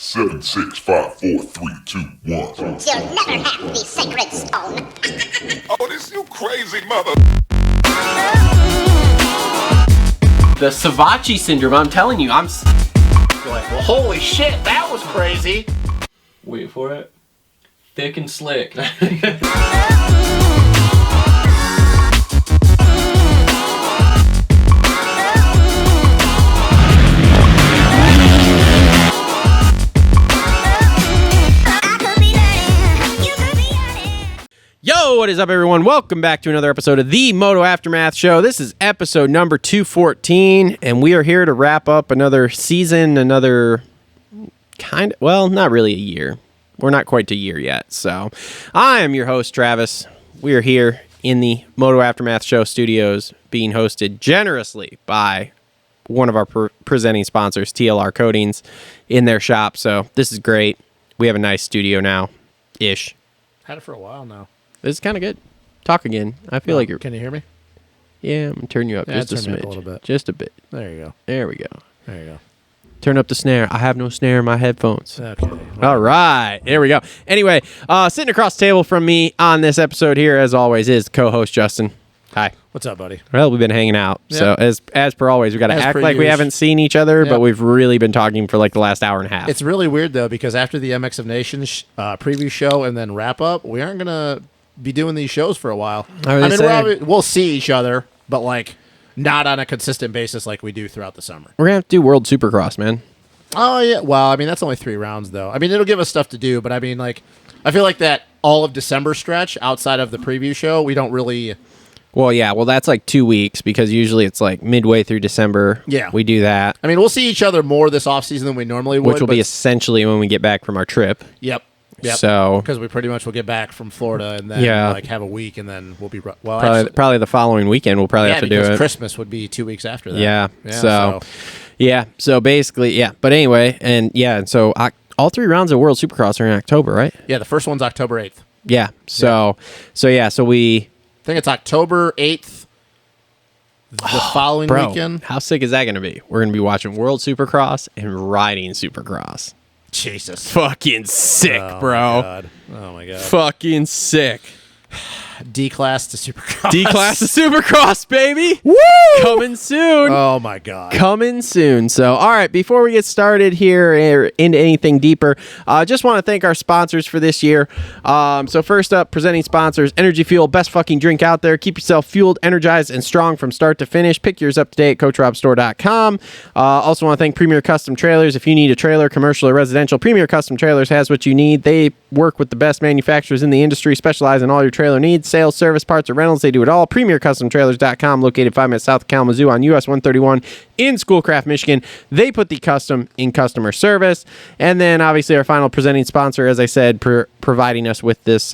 7, 6, 5, 4, 3, 2, 1. You'll never have the sacred stone. Oh, this you crazy mother. The Savachi syndrome, I'm telling you, I'm like, well, holy shit, that was crazy. Wait for it. Thick and slick. Yo, what is up, everyone? Welcome back to another episode of the Moto Aftermath Show. This is episode number 214, and we are here to wrap up another season, another well, not really a year. We're not quite to a year yet. So, I am your host, Travis. We are here in the Moto Aftermath Show studios, being hosted generously by one of our presenting sponsors, TLR Coatings, in their shop. So, this is great. We have a nice studio now-ish. Had it for a while now. This is kind of good. Talk again. I feel like you're... Can you hear me? Yeah, I'm going to turn you up just a smidge. A little bit. Just a bit. There you go. There we go. There you go. Turn up the snare. I have no snare in my headphones. Okay. All right. There we go. Anyway, sitting across the table from me on this episode here, as always, is co-host Justin. Hi. What's up, buddy? Well, we've been hanging out. Yep. So as per always, we got to act like we haven't seen each other, but we've really been talking for like the last hour and a half. It's really weird, though, because after the MX of Nations preview show and then wrap up, we aren't going to be doing these shows for a while. I mean, we'll see each other, but like not on a consistent basis like we do throughout the summer. We're going to have to do World Supercross, man. Oh, yeah. Well, I mean, that's only 3 rounds, though. I mean, it'll give us stuff to do, but I mean, like, I feel like that all of December stretch outside of the preview show, we don't really... Well, yeah. Well, that's like 2 weeks because usually it's like midway through December. Yeah. We do that. I mean, we'll see each other more this offseason than we normally would. Which will be essentially when we get back from our trip. Yep. So because we pretty much will get back from Florida and then like have a week and then we'll be probably the following weekend we'll probably have to do it. Christmas would be 2 weeks after that. Yeah. So basically, yeah. But anyway, and so all 3 rounds of World Supercross are in October, right? Yeah, the first one's October 8th. Yeah. So we I think it's October 8th. The following weekend. How sick is that going to be? We're going to be watching World Supercross and riding Supercross. Jesus. Fucking sick, bro. Oh, my God. Fucking sick. D-Class to Supercross. D-Class to Supercross, baby. Woo! Coming soon. Oh, my God. Coming soon. So, all right, before we get started here into anything deeper, I just want to thank our sponsors for this year. So, first up, presenting sponsors, Energy Fuel, best fucking drink out there. Keep yourself fueled, energized, and strong from start to finish. Pick yours up today at CoachRobStore.com. Also want to thank Premier Custom Trailers. If you need a trailer, commercial or residential, Premier Custom Trailers has what you need. They work with the best manufacturers in the industry, specialize in all your trailer needs, sales, service, parts, or rentals. They do it all. PremierCustomTrailers.com, located 5 minutes south of Kalamazoo on US 131 in Schoolcraft, Michigan. They put the custom in customer service. And then, obviously, our final presenting sponsor, as I said, providing us with this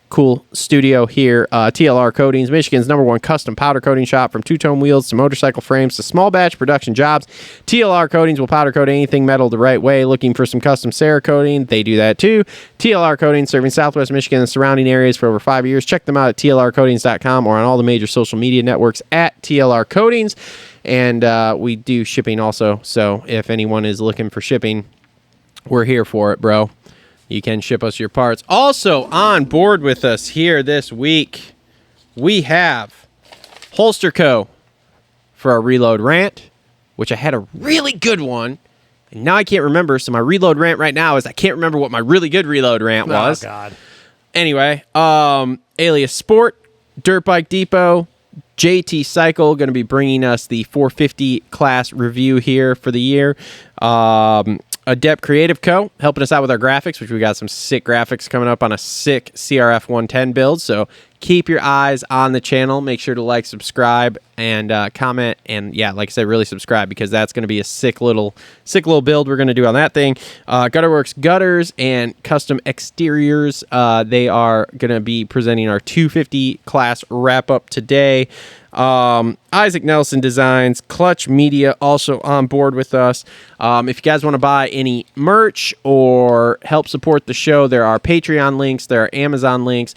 cool studio here, TLR Coatings, Michigan's #1 custom powder coating shop. From two-tone wheels to motorcycle frames to small batch production jobs, TLR Coatings will powder coat anything metal the right way. Looking for some custom Cerakoting? They do that too. TLR Coatings, serving Southwest Michigan and surrounding areas for over 5 years. Check them out at TLRcoatings.com or on all the major social media networks at TLR Coatings. And we do shipping also, so if anyone is looking for shipping, we're here for it, bro. You can ship us your parts. Also on board with us here this week, we have Holster Co. for our Reload Rant, which I had a really good one, and now I can't remember. So my Reload Rant right now is I can't remember what my really good Reload Rant was. Oh, God. Anyway, Alias Sport, Dirt Bike Depot, JT Cycle, going to be bringing us the 450 class review here for the year. Adept Creative Co. helping us out with our graphics, which we got some sick graphics coming up on a sick CRF 110 build. So keep your eyes on the channel. Make sure to like, subscribe, and comment. And yeah, like I said, really subscribe because that's going to be a sick little build we're going to do on that thing. Gutterworks Gutters and Custom Exteriors. They are going to be presenting our 250 class wrap up today. Isaac Nelson Designs, Clutch Media also on board with us. If you guys want to buy any merch or help support the show, there are Patreon links, there are Amazon links.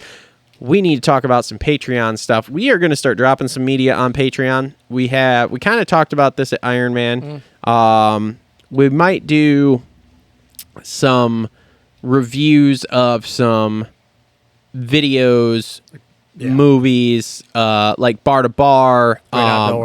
We need to talk about some Patreon stuff. We are going to start dropping some media on Patreon. We kind of talked about this at Iron Man. We might do some reviews of some videos, movies, like Bar to Bar,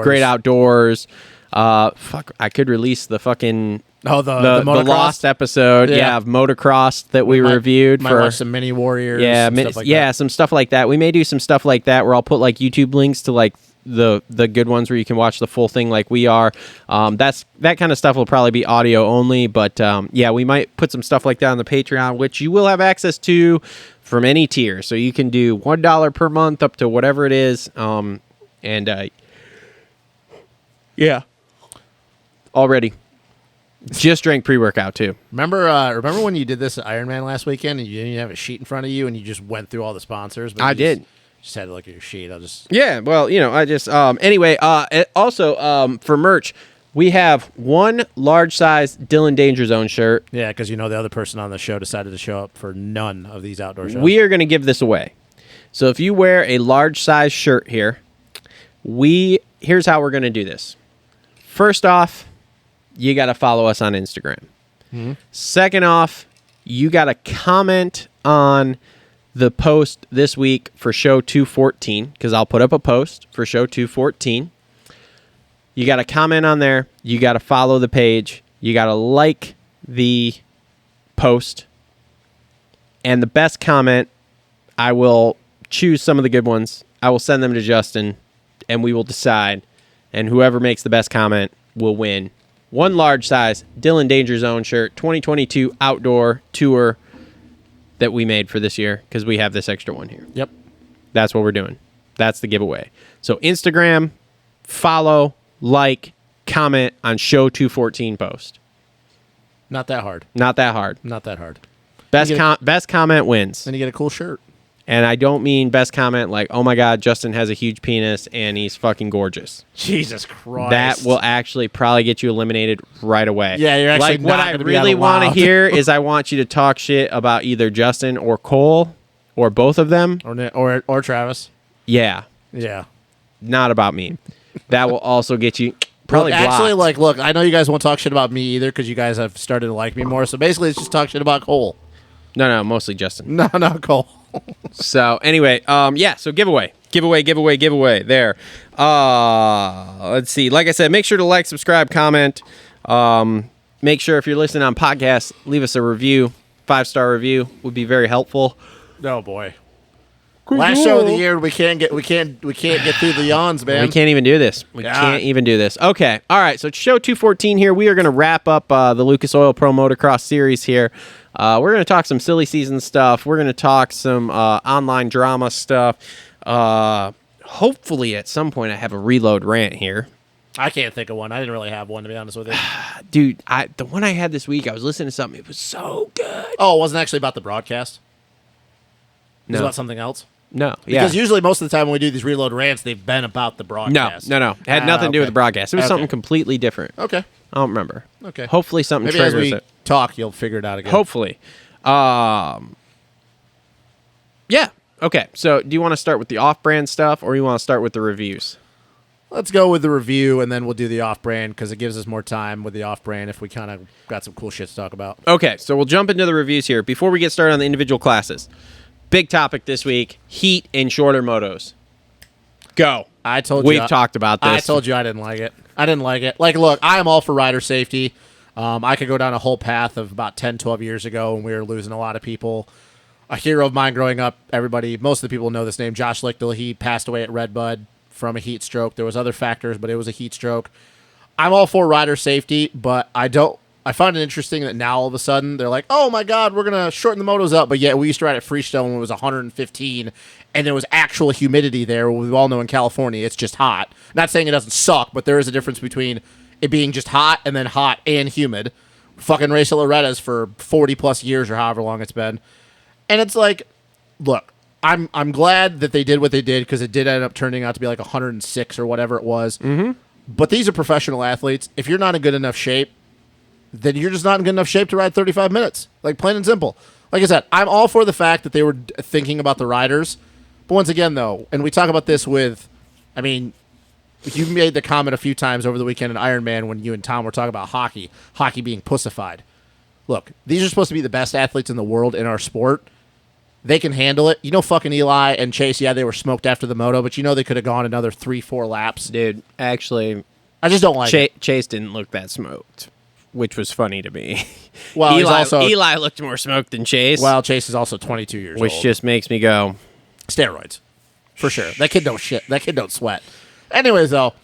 Great Outdoors. Fuck, I could release the fucking the Lost episode, of Motocross that we reviewed might for watch some Mini Warriors, some stuff like that. We may do some stuff like that where I'll put like YouTube links to like the good ones where you can watch the full thing like we are. That kind of stuff will probably be audio only, but we might put some stuff like that on the Patreon, which you will have access to from any tier. So you can do $1 per month up to whatever it is. Already. Just drank pre-workout too. Remember when you did this at Ironman last weekend and you didn't even have a sheet in front of you and you just went through all the sponsors? But I did. Just had to look at your sheet. Anyway, also for merch, we have one large size Dylan Danger Zone shirt. Yeah, because the other person on the show decided to show up for none of these outdoor shows. We are going to give this away. So if you wear a large size shirt here, here's how we're going to do this. First off, you got to follow us on Instagram. Mm-hmm. Second off, you got to comment on the post this week for show 214, because I'll put up a post for show 214. You got to comment on there. You got to follow the page. You got to like the post. And the best comment, I will choose some of the good ones. I will send them to Justin, and we will decide. And whoever makes the best comment will win one large size Dylan Danger Zone shirt 2022 outdoor tour that we made for this year, because we have this extra one here. Yep. That's what we're doing. That's the giveaway. So Instagram, follow, like, comment on show 214 post. Not that hard. Best comment wins. Then you get a cool shirt. And I don't mean best comment like, oh my God, Justin has a huge penis and he's fucking gorgeous. Jesus Christ. That will actually probably get you eliminated right away. Yeah, you're actually like what I really want to hear is I want you to talk shit about either Justin or Cole or both of them. Or Travis. Yeah. Yeah. Not about me. That will also get you probably blocked. Actually, look, I know you guys won't talk shit about me either because you guys have started to like me more. So basically, it's just talk shit about Cole. No, mostly Justin. No, Cole. So anyway, so giveaway there. Let's see. Like I said, make sure to like, subscribe, comment. Make sure if you're listening on podcasts, leave us a review. 5-star review would be very helpful. Oh boy. Last show of the year, we can't get through the yawns, man. We can't even do this. Can't even do this. Okay. All right. So show 214 here. We are going to wrap up the Lucas Oil Pro Motocross series here. We're going to talk some silly season stuff. We're going to talk some online drama stuff. Hopefully at some point I have a reload rant here. I can't think of one. I didn't really have one, to be honest with you. Dude, the one I had this week, I was listening to something. It was so good. Oh, it wasn't actually about the broadcast? No. It was about something else? No. Because usually most of the time when we do these reload rants, they've been about the broadcast. No. It had nothing to do with the broadcast. It was something completely different. Okay. I don't remember. Okay. Hopefully something Maybe triggers as we it. talk, you'll figure it out again. Hopefully. Yeah. Okay. So do you want to start with the off-brand stuff or you want to start with the reviews? Let's go with the review, and then we'll do the off-brand because it gives us more time with the off-brand if we kind of got some cool shit to talk about. Okay. So we'll jump into the reviews here. Before we get started on the individual classes, big topic this week, heat in shorter motos. Go. I told you. We've talked about this. I told you I didn't like it. Like, look, I am all for rider safety. I could go down a whole path of about 10, 12 years ago when we were losing a lot of people. A hero of mine growing up, most of the people know this name, Josh Lichtel. He passed away at Redbud from a heat stroke. There was other factors, but it was a heat stroke. I'm all for rider safety, but I find it interesting that now all of a sudden they're like, oh my God, we're going to shorten the motos up. But yet we used to ride at Freestone when it was 115 and there was actual humidity there. We all know in California it's just hot. Not saying it doesn't suck, but there is a difference between it being just hot and then hot and humid. Fucking race at Loretta's for 40 plus years or however long it's been. And it's like, look, I'm glad that they did what they did because it did end up turning out to be like 106 or whatever it was. Mm-hmm. But these are professional athletes. If you're not in good enough shape, then you're just not in good enough shape to ride 35 minutes. Like, plain and simple. Like I said, I'm all for the fact that they were thinking about the riders. But once again, though, and we talk about this with, I mean, you made the comment a few times over the weekend in Ironman when you and Tom were talking about hockey being pussified. look, these are supposed to be the best athletes in the world in our sport. They can handle it. Fucking Eli and Chase, yeah, they were smoked after the moto, but they could have gone another 3-4 laps. Dude, actually, I just don't like it. Chase didn't look that smoked, which was funny to me. Well, Eli looked more smoked than Chase. Well, Chase is also 22 years old. Which just makes me go... Steroids. For sure. That kid don't shit. That kid don't sweat. Anyways, though,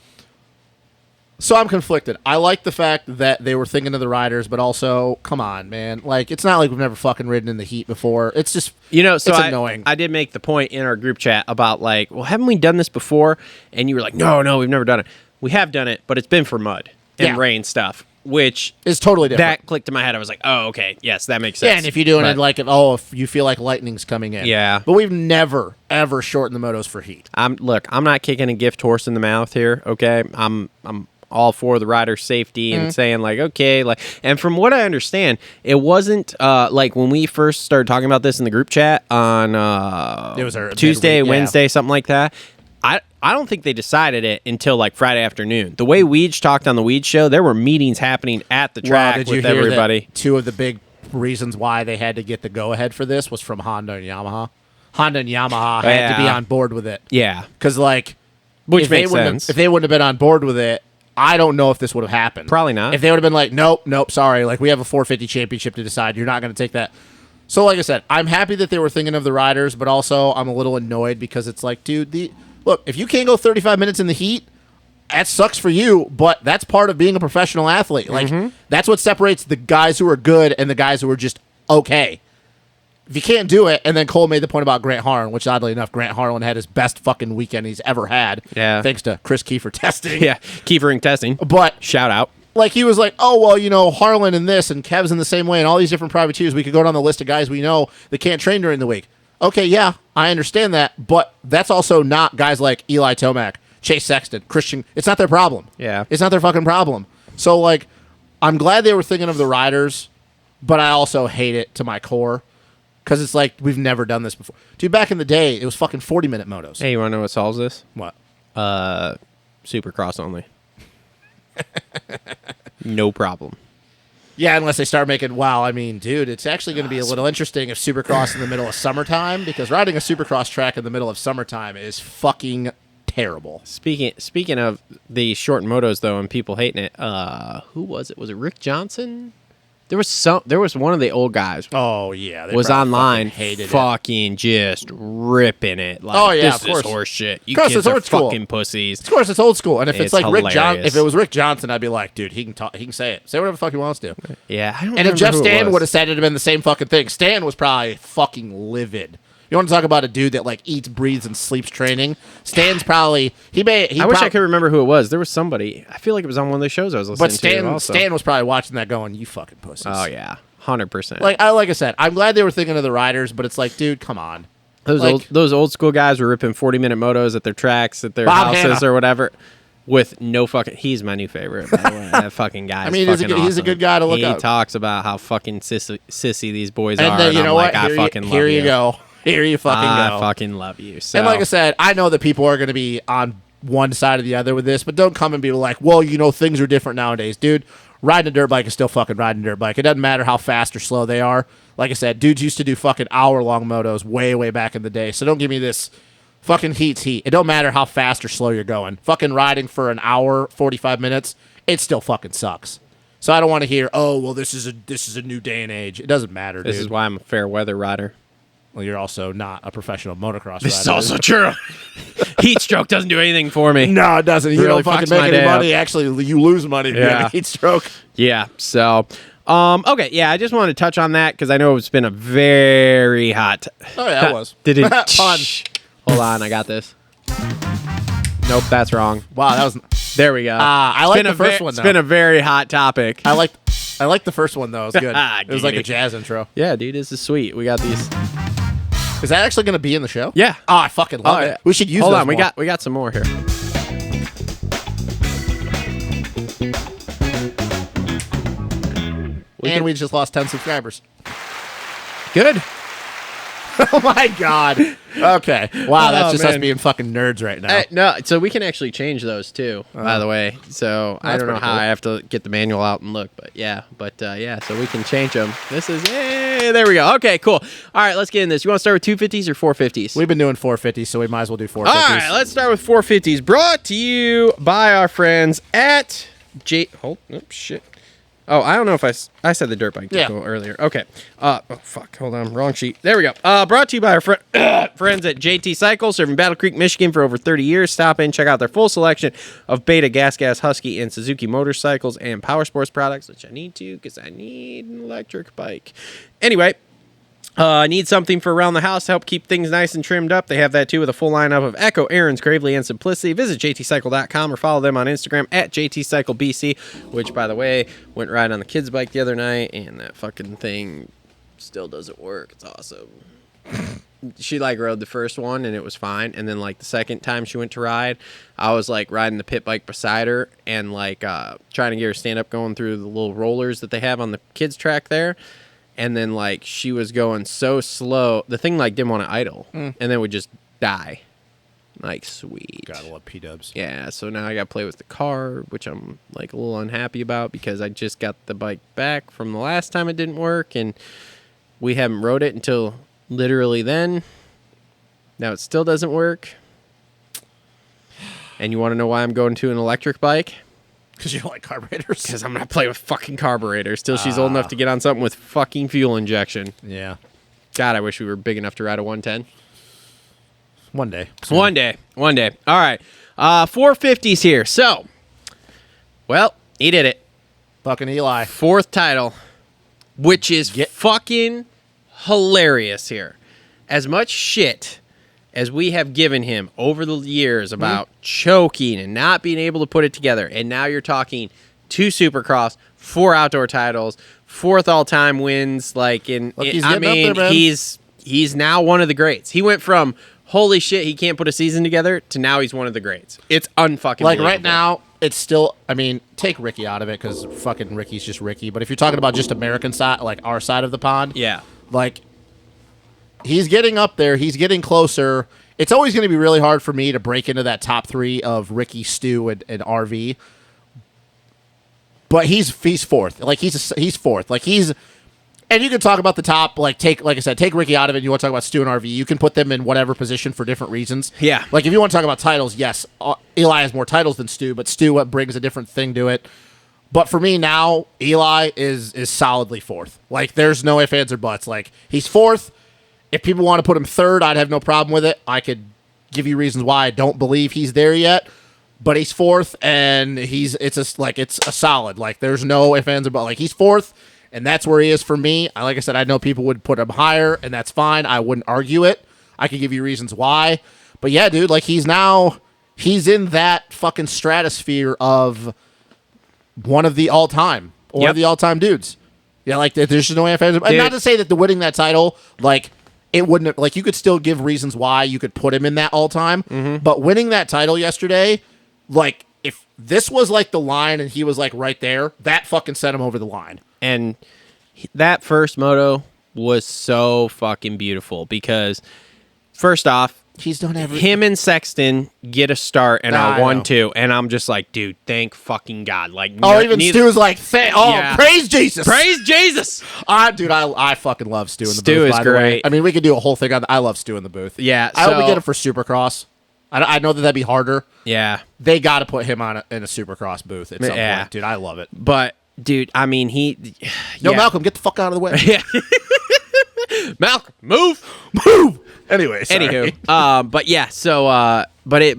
so I'm conflicted. I like the fact that they were thinking of the riders, but also, come on, man. Like, it's not like we've never fucking ridden in the heat before. It's just, it's annoying. I did make the point in our group chat about, like, well, haven't we done this before? And you were like, no, we've never done it. We have done it, but it's been for mud and rain stuff, which is totally different. That clicked in my head. I was like, oh, okay, yes, that makes sense. Yeah, and if you're doing it like, if you feel like lightning's coming in. Yeah. But we've never, ever shortened the motos for heat. I'm not kicking a gift horse in the mouth here, okay? I'm all for the rider's safety and saying, like, okay, like, and from what I understand, it wasn't like when we first started talking about this in the group chat on it was Tuesday, Wednesday, something like that. I don't think they decided it until like Friday afternoon. The way Weege talked on the Weege show, there were meetings happening at the track with everybody. That two of the big reasons why they had to get the go-ahead for this was from Honda and Yamaha. Honda and Yamaha had to be on board with it. Yeah. Because, like, which makes sense. If they wouldn't have been on board with it, I don't know if this would have happened. Probably not. If they would have been like, nope, sorry. Like, we have a 450 championship to decide. You're not going to take that. So, like I said, I'm happy that they were thinking of the riders, but also I'm a little annoyed because it's like, dude, look, if you can't go 35 minutes in the heat, that sucks for you, but that's part of being a professional athlete. Like, that's what separates the guys who are good and the guys who are just okay. If you can't do it, and then Cole made the point about Grant Harlan, which oddly enough, Grant Harlan had his best fucking weekend he's ever had. Yeah. Thanks to Chris Kiefer testing. Yeah, Kiefering testing. But shout out. Like, he was like, oh, well, Harlan and this, and Kev's in the same way, and all these different privateers. We could go down the list of guys we know that can't train during the week. Okay, yeah, I understand that, but that's also not guys like Eli Tomac, Chase Sexton, Christian. It's not their problem. Yeah. It's not their fucking problem. So, like, I'm glad they were thinking of the riders, but I also hate it to my core because it's like we've never done this before. Dude, back in the day, it was fucking 40-minute motos. Hey, you want to know what solves this? What? Supercross only. No problem. Yeah, unless they start making, dude, it's actually going to be a little interesting if Supercross in the middle of summertime, because riding a Supercross track in the middle of summertime is fucking terrible. Speaking of the short motos, though, and people hating it, who was it? Was it Rick Johnson? There was one of the old guys. Oh yeah, was online, hated fucking just ripping it. Like, oh yeah, this of course, is horse shit. You kids are fucking pussies. Of course, it's old school. And if it's like hilarious. if it was Rick Johnson, I'd be like, dude, he can talk, he can say it, say whatever the fuck he wants to. Yeah, I don't. And if Jeff Stan would have said it, it'd have been the same fucking thing. Stan was probably fucking livid. You want to talk about a dude that like eats, breathes, and sleeps training? Stan's probably I wish I could remember who it was. There was somebody. I feel like it was on one of the shows I was listening to. But Stan was probably watching that, going, "You fucking pussies." Oh yeah, 100%. Like I said, I'm glad they were thinking of the riders, but it's like, dude, come on. Those old school guys were ripping 40-minute motos at their tracks, at their houses or whatever. With no fucking... He's my new favorite, by the way. That fucking guy is he's a good guy to look up. He talks about how fucking sissy these boys are. And you know what? I fucking love you. Here you go. Here you fucking go. I fucking love you. So. And like I said, I know that people are going to be on one side or the other with this, but don't come and be like, well, things are different nowadays. Dude, riding a dirt bike is still fucking riding a dirt bike. It doesn't matter how fast or slow they are. Like I said, dudes used to do fucking hour-long motos way, way back in the day. So don't give me this fucking heat's heat. It don't matter how fast or slow you're going. Fucking riding for an hour, 45 minutes, it still fucking sucks. So I don't want to hear, oh, well, this is a new day and age. It doesn't matter, dude. This is why I'm a fair weather rider. Well, you're also not a professional motocross rider. This is also true. Heat stroke doesn't do anything for me. No, it doesn't. You really don't fucking make any money. Actually, you lose money if you have a heat stroke. Yeah, so... okay, yeah, I just wanted to touch on that because I know it's been a very hot... Oh, yeah, it was. Did it... Fun. Hold on, I got this. Nope, that's wrong. Wow, that was... There we go. I like the first one, though. It's been a very hot topic. I like the first one, though. It was good. It was like a jazz intro. Yeah, dude, this is sweet. We got these... Is that actually going to be in the show? Yeah. Oh, I fucking love it. We should use Hold those on, more. we got some more here. And we just lost 10 subscribers. Good. Oh my god. Okay. Wow, that's just us man. being fucking nerds right now. No, so we can actually change those too, by the way. So I don't know pretty how cool. I have to get the manual out and look, but yeah, so we can change them. This is, there we go. Okay, cool. All right, let's get in this. You want to start with 250s or 450s? We've been doing 450s, so we might as well do 450s. All right, let's start with 450s. Brought to you by our friends at shit. Oh, I don't know if I said the dirt bike deco earlier. Okay. Oh, fuck. Hold on. Wrong sheet. There we go. Brought to you by our friends at JT Cycle, serving Battle Creek, Michigan for over 30 years. Stop in, check out their full selection of Beta, Gas, Husky, and Suzuki motorcycles and power sports products, which I need to because I need an electric bike. Anyway. Need something for around the house to help keep things nice and trimmed up? They have that too with a full lineup of Echo, Aaron's, Gravely, and Simplicity. Visit jtcycle.com or follow them on Instagram at jtcyclebc, which, by the way, went riding on the kids' bike the other night, and that fucking thing still doesn't work. It's awesome. She rode the first one and it was fine, and then the second time she went to ride, I was riding the pit bike beside her and trying to get her stand up going through the little rollers that they have on the kids track there. And then, she was going so slow. The thing, didn't want to idle. And then would just die. Sweet. Gotta love P-dubs. Yeah, so now I got to play with the car, which I'm, a little unhappy about because I just got the bike back from the last time it didn't work. And we haven't rode it until literally then. Now it still doesn't work. And you want to know why I'm going to an electric bike? Because you don't like carburetors? Because I'm going to play with fucking carburetors till she's old enough to get on something with fucking fuel injection. Yeah. God, I wish we were big enough to ride a 110. One day. One day. All right. 450s here. So, well, he did it. Fucking Eli. Fourth title, which is fucking hilarious here. As much shit as we have given him over the years about choking and not being able to put it together, and now you're talking 2 Supercross, 4 outdoor titles, 4th all-time wins. He's now one of the greats. He went from holy shit, he can't put a season together to now he's one of the greats. It's unfucking believable. Right now, it's still, take Ricky out of it because fucking Ricky's just Ricky. But if you're talking about just American side, our side of the pond, yeah, he's getting up there. He's getting closer. It's always going to be really hard for me to break into that top 3 of Ricky, Stu, and RV. But he's fourth. He's fourth. And you can talk about the top. Take Ricky out of it. And you want to talk about Stu and RV. You can put them in whatever position for different reasons. Yeah. If you want to talk about titles, yes, Eli has more titles than Stu, but Stu brings a different thing to it. But for me now, Eli is solidly fourth. There's no ifs, ands, or buts. He's fourth. If people want to put him third, I'd have no problem with it. I could give you reasons why I don't believe he's there yet. But he's fourth, and it's a solid. There's no ifs, ands, or buts. He's fourth, and that's where he is for me. Like I said, I know people would put him higher, and that's fine. I wouldn't argue it. I could give you reasons why. But yeah, dude, he's in that fucking stratosphere of one of the all-time dudes. Yeah, there's just no ifs, ands, or buts. And not to say that the winning that title, it wouldn't have, you could still give reasons why you could put him in that all time, but winning that title yesterday, if this was the line and he was right there, that fucking sent him over the line. And that first moto was so fucking beautiful because, first off, he's done everything. Him and Sexton get a start and are 1-2, and I'm just dude, thank fucking God. Stu's praise Jesus. Praise Jesus. Dude, I fucking love Stu in the booth. Stu is great. We could do a whole thing on that. I love Stu in the booth. Yeah. I hope we get him for Supercross. I know that'd be harder. Yeah. They got to put him in a Supercross booth at some point. Dude, I love it. But, dude, Malcolm, get the fuck out of the way. Malcolm, move. Anyway, sorry. Anywho, but yeah, so, we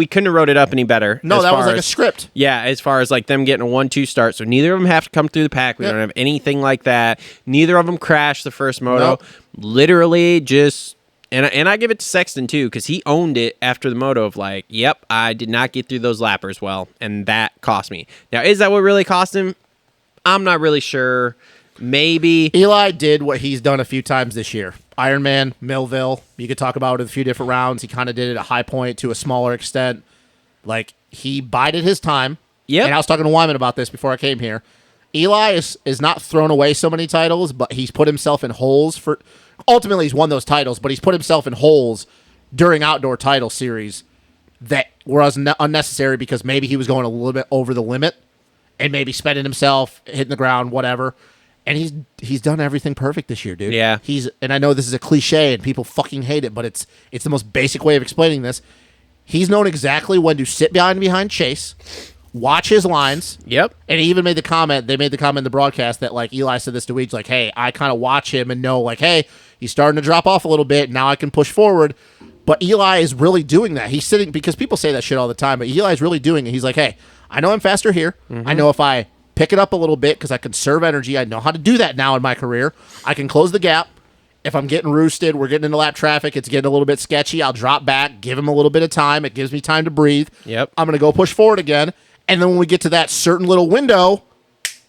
couldn't have wrote it up any better. No, that was a script. Yeah, as far as them getting a 1-2 start. So neither of them have to come through the pack. We don't have anything like that. Neither of them crashed the first moto. Nope. Literally just, and I give it to Sexton too, because he owned it after the moto of yep, I did not get through those lappers well, and that cost me. Now, is that what really cost him? I'm not really sure. Maybe. Eli did what he's done a few times this year. Ironman, Millville. You could talk about it in a few different rounds. He kind of did it at High Point to a smaller extent. He bided his time. Yep. And I was talking to Wyman about this before I came here. Eli is not thrown away so many titles, but he's put himself in holes for. Ultimately, he's won those titles, but he's put himself in holes during outdoor title series that were unnecessary because maybe he was going a little bit over the limit and maybe spending himself, hitting the ground, whatever. And he's done everything perfect this year, dude. Yeah. And I know this is a cliche and people fucking hate it, but it's the most basic way of explaining this. He's known exactly when to sit behind Chase, watch his lines. Yep. And he even made the comment, they made the comment in the broadcast that, like, Eli said this to Weege, like, hey, I kind of watch him and know, like, hey, he's starting to drop off a little bit. Now I can push forward. But Eli is really doing that. He's sitting, because people say that shit all the time, but Eli's really doing it. He's like, hey, I know I'm faster here. I know if I pick it up a little bit because I conserve energy, I know how to do that now in my career. I can close the gap. If I'm getting roosted, we're getting into lap traffic, it's getting a little bit sketchy, I'll drop back, give him a little bit of time. It gives me time to breathe. Yep. I'm going to go push forward again. And then when we get to that certain little window,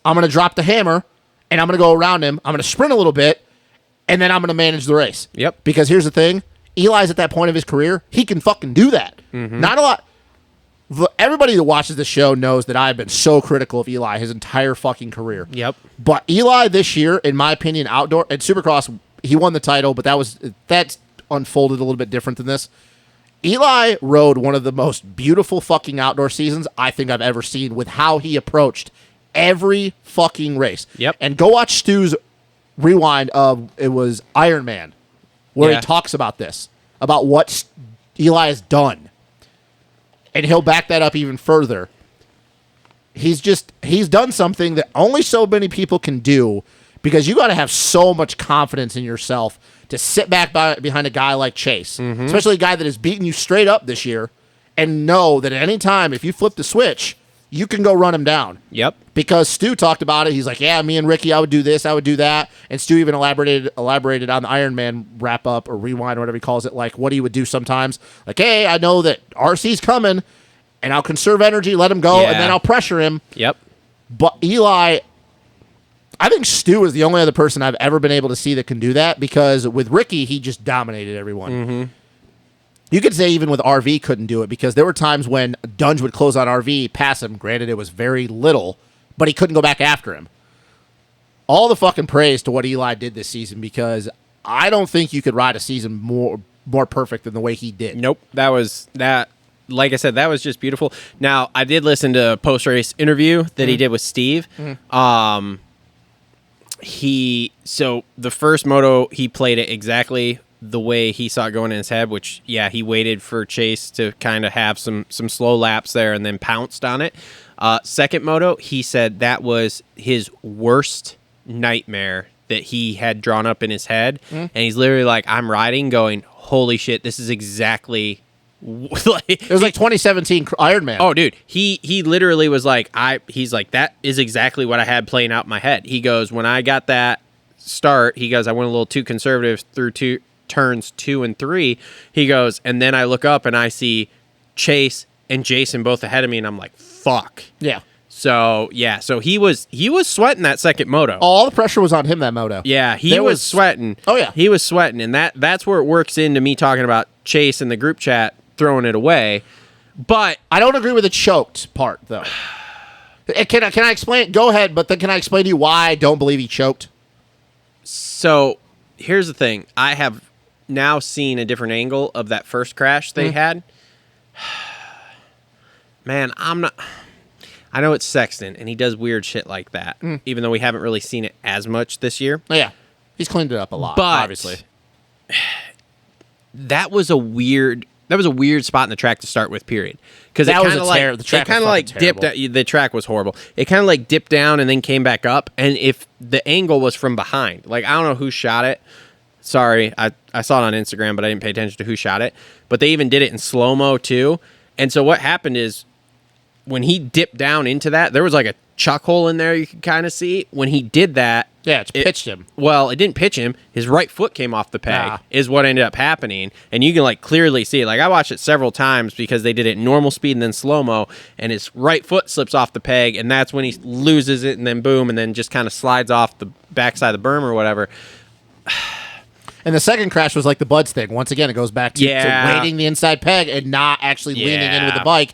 I'm going to drop the hammer, and I'm going to go around him. I'm going to sprint a little bit, and then I'm going to manage the race. Yep. Because here's the thing. Eli's at that point of his career. He can fucking do that. Not a lot. Everybody that watches the show knows that I've been so critical of Eli his entire fucking career. Yep. But Eli this year, in my opinion, outdoor at Supercross, he won the title, but that's unfolded a little bit different than this. Eli rode one of the most beautiful fucking outdoor seasons I think I've ever seen with how he approached every fucking race. Yep. And go watch Stu's rewind of, it was Iron Man, where he talks about this, about what Eli has done. And he'll back that up even further. He's done something that only so many people can do, because you got to have so much confidence in yourself to sit back behind a guy like Chase, especially a guy that has beaten you straight up this year, and know that at any time, if you flip the switch, you can go run him down. Yep. Because Stu talked about it. He's like, yeah, me and Ricky, I would do this, I would do that. And Stu even elaborated on the Iron Man wrap up or rewind or whatever he calls it, like what he would do sometimes. Like, hey, I know that RC's coming, and I'll conserve energy, let him go, and then I'll pressure him. Yep. But Eli, I think Stu is the only other person I've ever been able to see that can do that, because with Ricky, he just dominated everyone. You could say even with RV couldn't do it, because there were times when Dunge would close on RV, pass him. Granted, it was very little, but he couldn't go back after him. All the fucking praise to what Eli did this season, because I don't think you could ride a season more perfect than the way he did. Nope. Like I said, that was just beautiful. Now, I did listen to a post-race interview that he did with Steve. So the first moto, he played it exactly the way he saw it going in his head, which, he waited for Chase to kind of have some slow laps there and then pounced on it. Second moto, he said that was his worst nightmare that he had drawn up in his head. And he's literally like, I'm riding going, holy shit, this is exactly... it was like 2017 Iron Man. Oh, dude, he literally was like, he's like, that is exactly what I had playing out in my head. He goes, when I got that start, he goes, I went a little too conservative through turns 2 and 3. He goes, and then I look up and I see Chase and Jason both ahead of me, and I'm like, fuck. Yeah. So he was sweating that second moto. All the pressure was on him that moto. Yeah, he was sweating. Oh yeah, he was sweating, and that's where it works into me talking about Chase in the group chat throwing it away. But I don't agree with the choked part, though. Can I explain? Go ahead, but then can I explain to you why I don't believe he choked? So here's the thing: I have now seen a different angle of that first crash they had. Man, I know it's Sexton, and he does weird shit like that, even though we haven't really seen it as much this year. Oh, yeah, he's cleaned it up a lot, but obviously. That was a weird spot in the track to start with, period. Because that was the track kind of like dipped. The track was horrible. It kind of like dipped down and then came back up. And if the angle was from behind, like I don't know who shot it. Sorry, I saw it on Instagram, but I didn't pay attention to who shot it. But they even did it in slow mo too. And so what happened is, when he dipped down into that, there was like a chuck hole in there you could kind of see. When he did that... Yeah, it pitched him. Well, it didn't pitch him. His right foot came off the peg, is what ended up happening. And you can like clearly see it. Like I watched it several times because they did it in normal speed and then slow-mo, and his right foot slips off the peg, and that's when he loses it, and then boom, and then just kind of slides off the backside of the berm or whatever. And the second crash was like the Buds thing. Once again, it goes back to weighting the inside peg and not actually leaning in with the bike.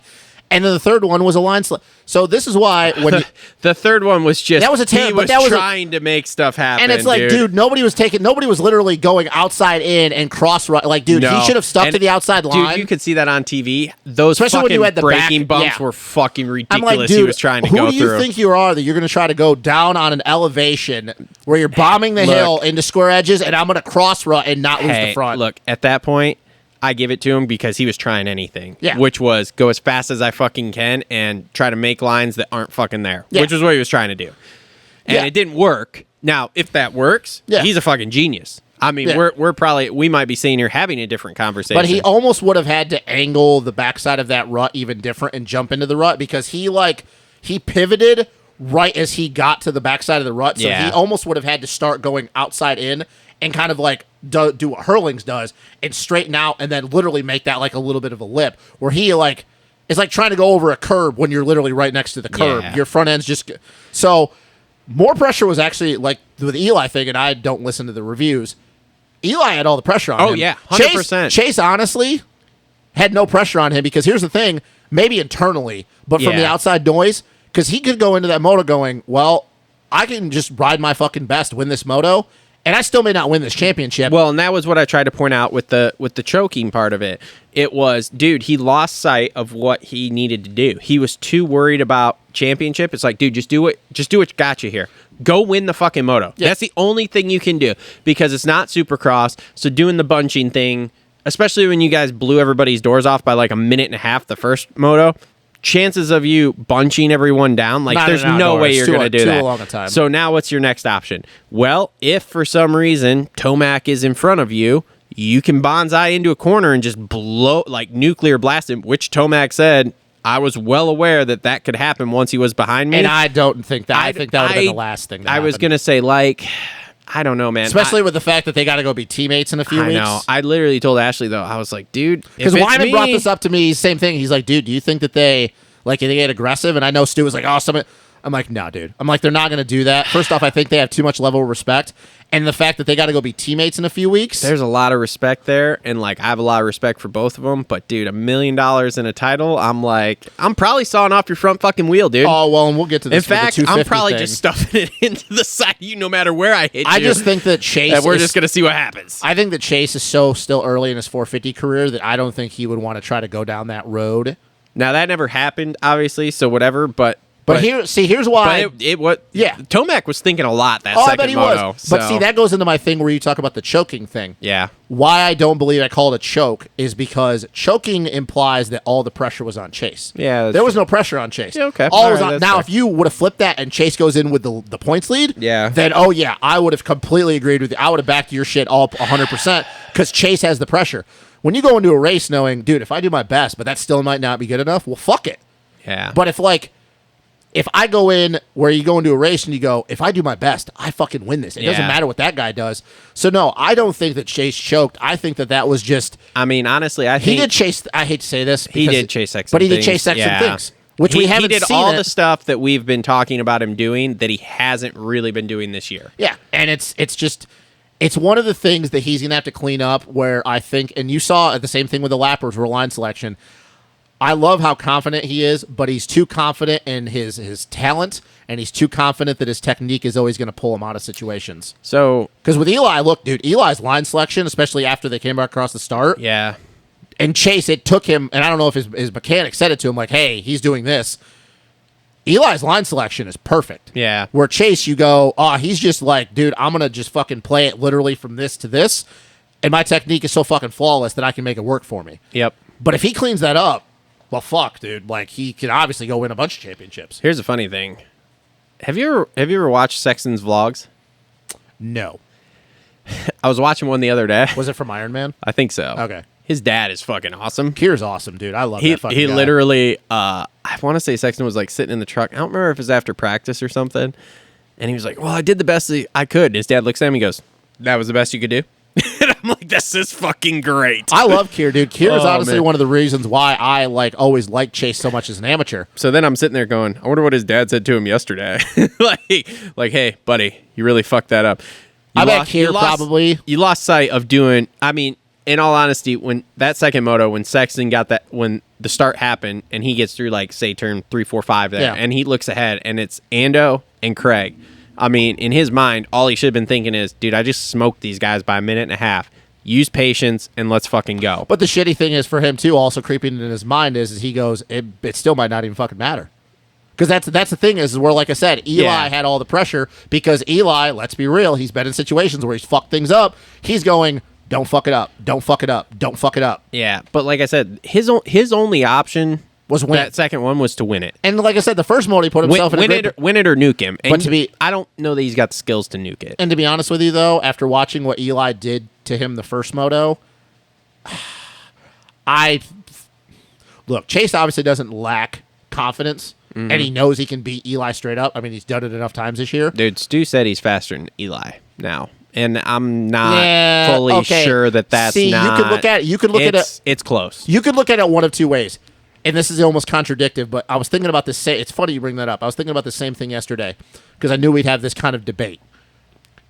And then the third one was a line slip. So this is why when the third one was just that was a terrible. He was trying to make stuff happen, and it's like, dude, nobody was literally going outside in and cross right. Like, dude, he should have stuck to the outside line. Dude, you could see that on TV. Those especially fucking when you had the braking back, bumps were fucking ridiculous. I'm like, dude, he was trying to go through. Who do you think you are that you're going to try to go down on an elevation where you're bombing the hill into square edges, and I'm going to cross rut and not lose the front? Look, at that point, I give it to him because he was trying anything. Yeah. Which was go as fast as I fucking can and try to make lines that aren't fucking there. Yeah. Which was what he was trying to do. And it didn't work. Now, if that works, he's a fucking genius. I mean, we might be sitting here having a different conversation. But he almost would have had to angle the backside of that rut even different and jump into the rut because he pivoted right as he got to the backside of the rut. So he almost would have had to start going outside in and kind of like do what Hurlings does and straighten out and then literally make that like a little bit of a lip where he like it's like trying to go over a curb when you're literally right next to the curb. Yeah. Your front end's just so more pressure was actually like with the Eli thing, and I don't listen to the reviews. Eli had all the pressure on him. Oh yeah, 100%. Chase honestly had no pressure on him because here's the thing, maybe internally, but from the outside noise, because he could go into that moto going, well, I can just ride my fucking best, win this moto. And I still may not win this championship. Well, and that was what I tried to point out with the choking part of it. It was, dude, he lost sight of what he needed to do. He was too worried about championship. It's like, dude, just do what got you here. Go win the fucking moto. Yeah. That's the only thing you can do because it's not Supercross. So doing the bunching thing, especially when you guys blew everybody's doors off by like a minute and a half the first moto, chances of you bunching everyone down, like there's no way you're going to do that. Long a time. So now what's your next option? Well, if for some reason Tomac is in front of you, you can bonsai into a corner and just blow, like nuclear blast him, which Tomac said, I was well aware that could happen once he was behind me. And I don't think that. I think that would have been the last thing that happened. was going to say, like, I don't know, man. Especially with the fact that they got to go be teammates in a few weeks. I know. I literally told Ashley, though, I was like, dude, because Wyman brought this up to me, same thing. He's like, dude, do you think that they get aggressive? And I know Stu was like, oh, I'm like, no, dude. I'm like, they're not going to do that. First off, I think they have too much level of respect. And the fact that they got to go be teammates in a few weeks. There's a lot of respect there. And, like, I have a lot of respect for both of them. But, dude, $1 million in a title, I'm like, I'm probably sawing off your front fucking wheel, dude. Oh, well, and we'll get to this. In fact, I'm probably just stuffing it into the side of you no matter where I hit you. I just think that Chase we're just going to see what happens. I think that Chase is so still early in his 450 career that I don't think he would want to try to go down that road. Now, that never happened, obviously, so whatever, but here's why. Tomac was thinking a lot that I second bet he moto. was. But see, that goes into my thing where you talk about the choking thing. Yeah. Why I don't believe I called it choke is because choking implies that all the pressure was on Chase. Yeah. There was no pressure on Chase. Yeah, okay. All was on. Now, if you would have flipped that and Chase goes in with the points lead, then, I would have completely agreed with you. I would have backed your shit all 100% because Chase has the pressure. When you go into a race knowing, dude, if I do my best, but that still might not be good enough, well, fuck it. Yeah. But if I go in where you go into a race and you go, if I do my best, I fucking win this. It doesn't matter what that guy does. So, no, I don't think that Chase choked. I think that was just... I mean, honestly, I think... He did chase... I hate to say this. He did chase sex But he did chase sex and things. Which we haven't seen. He did all the stuff that we've been talking about him doing that he hasn't really been doing this year. Yeah, and it's just... It's one of the things that he's going to have to clean up where I think... And you saw the same thing with the lappers, or line selection. I love how confident he is, but he's too confident in his talent, and he's too confident that his technique is always going to pull him out of situations. So, because with Eli, look, dude, Eli's line selection, especially after they came back across the start, and Chase, it took him, and I don't know if his mechanic said it to him, like, hey, he's doing this. Eli's line selection is perfect. Yeah. Where Chase, you go, he's just like, dude, I'm going to just fucking play it literally from this to this, and my technique is so fucking flawless that I can make it work for me. Yep. But if he cleans that up, well, fuck, dude. Like, he can obviously go win a bunch of championships. Here's a funny thing. Have you ever watched Sexton's vlogs? No. I was watching one the other day. Was it from Iron Man? I think so. Okay. His dad is fucking awesome. Kier's awesome, dude. I love that fucking He guy. literally, I want to say Sexton was like sitting in the truck. I don't remember if it was after practice or something. And he was like, well, I did the best I could. And his dad looks at him and he goes, that was the best you could do? And I'm like, this is fucking great. I love Kier, dude. Kier is honestly one of the reasons why I always liked Chase so much as an amateur. So then I'm sitting there going, I wonder what his dad said to him yesterday. like, hey, buddy, you really fucked that up. I bet Kier probably... You lost sight of doing... I mean, in all honesty, when that second moto, when Sexton got that, when the start happened and he gets through, like, say, turn 3, 4, 5 there, and he looks ahead and it's Ando and Craig. I mean, in his mind, all he should have been thinking is, dude, I just smoked these guys by a minute and a half. Use patience and let's fucking go. But the shitty thing is for him, too, also creeping in his mind is he goes, it still might not even fucking matter. Because that's the thing is where, like I said, Eli had all the pressure because Eli, let's be real, he's been in situations where he's fucked things up. He's going, don't fuck it up. Don't fuck it up. Don't fuck it up. Yeah, but like I said, his only option was win. That second one was to win it. And like I said, the first moto he put himself in a win it or nuke him. And but I don't know that he's got the skills to nuke it. And to be honest with you, though, after watching what Eli did to him the first moto, look, Chase obviously doesn't lack confidence, and he knows he can beat Eli straight up. I mean, he's done it enough times this year. Dude, Stu said he's faster than Eli now. And I'm not fully sure that that's See, not. you could look at it. You could look at it. It's close. You could look at it one of two ways, and this is almost contradictive. But I was thinking about this. It's funny you bring that up. I was thinking about the same thing yesterday because I knew we'd have this kind of debate.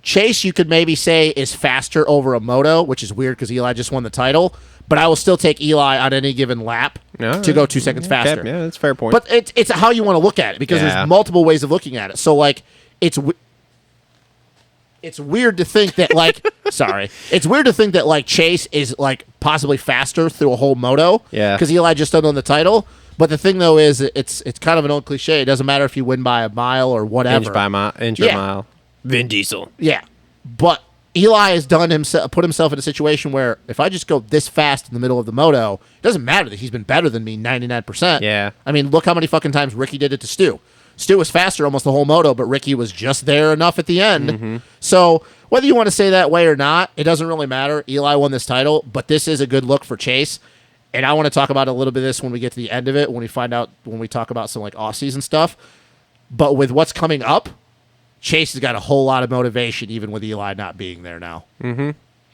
Chase, you could maybe say, is faster over a moto, which is weird because Eli just won the title. But I will still take Eli on any given lap to go 2 seconds faster. Yeah, that's a fair point. But it's how you want to look at it because there's multiple ways of looking at it. So like it's weird to think that like it's weird to think that like Chase is like possibly faster through a whole moto. Yeah. Because Eli just done on the title. But the thing though is it's kind of an old cliche. It doesn't matter if you win by a mile or whatever. Inch or mile. Vin Diesel. Yeah. But Eli has put himself in a situation where if I just go this fast in the middle of the moto, it doesn't matter that he's been better than me 99%. Yeah. I mean, look how many fucking times Ricky did it to Stu. Stu was faster almost the whole moto, but Ricky was just there enough at the end. So whether you want to say that way or not, it doesn't really matter. Eli won this title, but this is a good look for Chase. And I want to talk about a little bit of this when we get to the end of it, when we talk about some like off-season stuff. But with what's coming up, Chase has got a whole lot of motivation, even with Eli not being there now.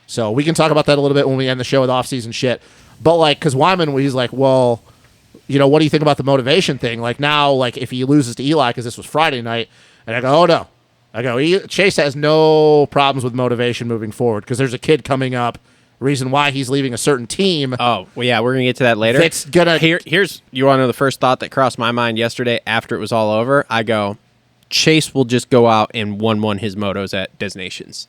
So we can talk about that a little bit when we end the show with off-season shit. But like, because Wyman, he's like, well, you know, what do you think about the motivation thing? Like now, like if he loses to Eli, because this was Friday night, and I go, oh no. I go, Chase has no problems with motivation moving forward because there's a kid coming up, reason why he's leaving a certain team. Oh, well, yeah, we're going to get to that later. It's gonna... Here's, you want to know the first thought that crossed my mind yesterday after it was all over? I go, Chase will just go out and 1-1 his motos at Designations.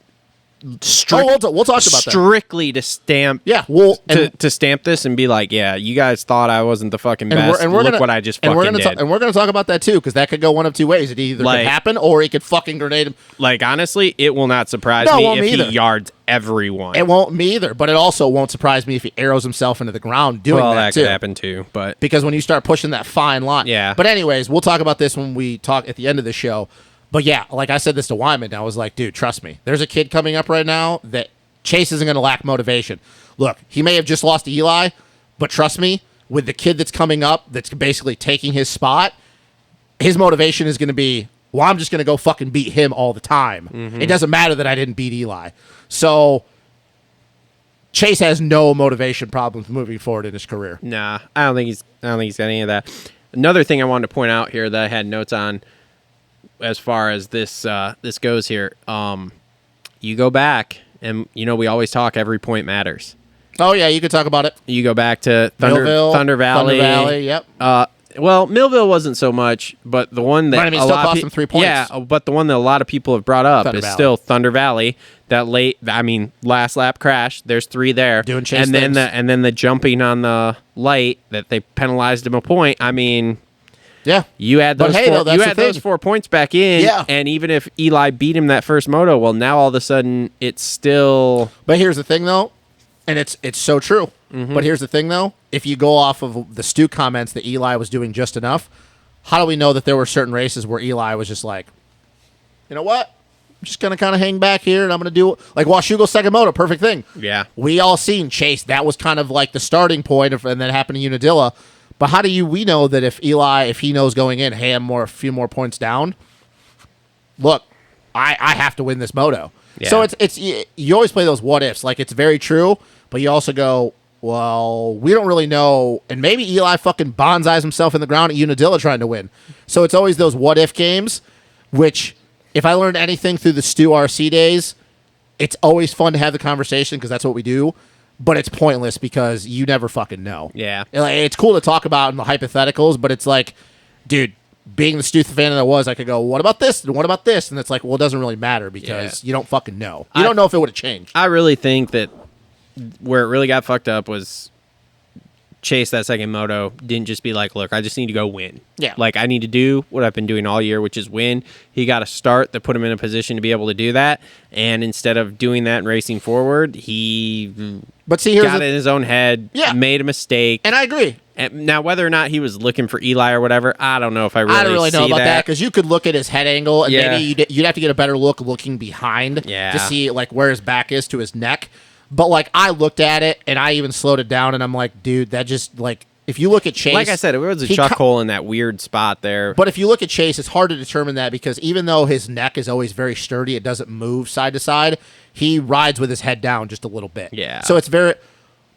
We'll talk about that. Strictly to stamp, to stamp this and be like, yeah, you guys thought I wasn't the fucking best. Look what I just fucking did. And we're going to talk about that too, because that could go one of two ways. It either could happen, or he could fucking grenade him. Like honestly, it will not surprise me if he yards everyone. It won't me either, but it also won't surprise me if he arrows himself into the ground doing that too. Could happen too, but because when you start pushing that fine line, But anyways, we'll talk about this when we talk at the end of the show. But yeah, like I said this to Wyman, I was like, dude, trust me. There's a kid coming up right now that Chase isn't going to lack motivation. Look, he may have just lost to Eli, but trust me, with the kid that's coming up that's basically taking his spot, his motivation is going to be, well, I'm just going to go fucking beat him all the time. It doesn't matter that I didn't beat Eli. So Chase has no motivation problems moving forward in his career. Nah, I don't think he's got any of that. Another thing I wanted to point out here that I had notes on as far as this goes here, you go back, and you know we always talk every point matters. Oh yeah, you could talk about it. You go back to Thunder Valley. Yep. Well, Millville wasn't so much, but the one that still cost them 3 points. Yeah, but the one that a lot of people have brought up is still Thunder Valley. That last lap crash. There's 3 there, doing chase and then the jumping on the light that they penalized him a point. I mean. Yeah, you add those 4 points back in, and even if Eli beat him that first moto, well, now all of a sudden it's still. But here's the thing, though, and it's so true. But here's the thing, though, if you go off of the Stu comments that Eli was doing just enough, how do we know that there were certain races where Eli was just like, you know what, I'm just gonna kind of hang back here, and I'm gonna do like Washugo's second moto, perfect thing. Yeah, we all seen Chase. That was kind of like the starting point, and then happened to Unadilla. But how do we know that if he knows going in, hey, I'm a few more points down, look, I have to win this moto. Yeah. So it's you always play those what ifs. Like, it's very true, but you also go, well, we don't really know. And maybe Eli fucking bonsais himself in the ground at Unadilla trying to win. So it's always those what if games, which if I learned anything through the Stu RC days, it's always fun to have the conversation because that's what we do. but it's pointless because you never fucking know. Yeah. Like, it's cool to talk about in the hypotheticals, but it's like, dude, being the stupid fan that I was, I could go, what about this? And what about this? And it's like, well, it doesn't really matter because you don't fucking know. You don't know if it would have changed. I really think that where it really got fucked up was Chase, that second moto, didn't just be like, look, I just need to go win. Yeah. Like, I need to do what I've been doing all year, which is win. He got a start that put him in a position to be able to do that. And instead of doing that and racing forward, he got it in his own head, made a mistake. And I agree. And now, whether or not he was looking for Eli or whatever, I don't know if I don't really know see about that because you could look at his head angle and maybe you'd have to get a better look looking behind to see like where his back is to his neck. But like I looked at it and I even slowed it down and I'm like, dude, that just like if you look at Chase, like I said, it was a chuck hole in that weird spot there. But if you look at Chase, it's hard to determine that because even though his neck is always very sturdy, it doesn't move side to side. He rides with his head down just a little bit. Yeah. So it's very.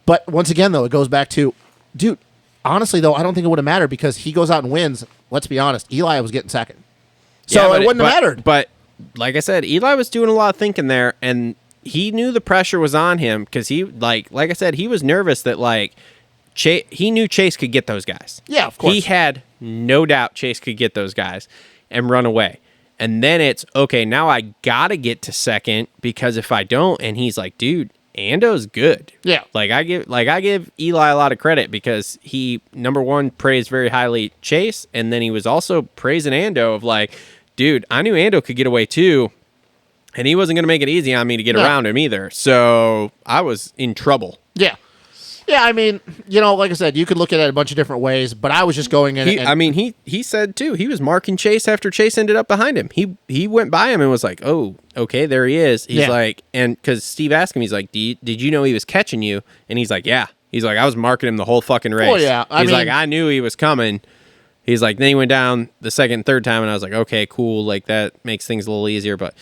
But once again, though, it goes back to, dude. Honestly, though, I don't think it would have mattered because he goes out and wins. Let's be honest, Eli was getting second, so it wouldn't have mattered. But like I said, Eli was doing a lot of thinking there, and he knew the pressure was on him because he like I said, he was nervous that like he knew Chase could get those guys. Yeah, of course. He had no doubt Chase could get those guys and run away. And then it's okay. Now I gotta get to second because if I don't, and he's like, dude, Ando's good. Yeah. Like I give Eli a lot of credit because he, number one, praised very highly Chase, and then he was also praising Ando of like, dude, I knew Ando could get away too, and he wasn't gonna make it easy on me to get around him either. So I was in trouble. Yeah. Yeah, I mean, like I said, you could look at it a bunch of different ways, but I was just going in. He said too. He was marking Chase after Chase ended up behind him. He went by him and was like, "Oh, okay, there he is." He's like, and because Steve asked him, he's like, "Did you know he was catching you?" And he's like, "Yeah." He's like, "I was marking him the whole fucking race." Oh yeah, He's like, "I knew he was coming." He's like, then he went down the second and third time, and I was like, "Okay, cool." Like that makes things a little easier, but.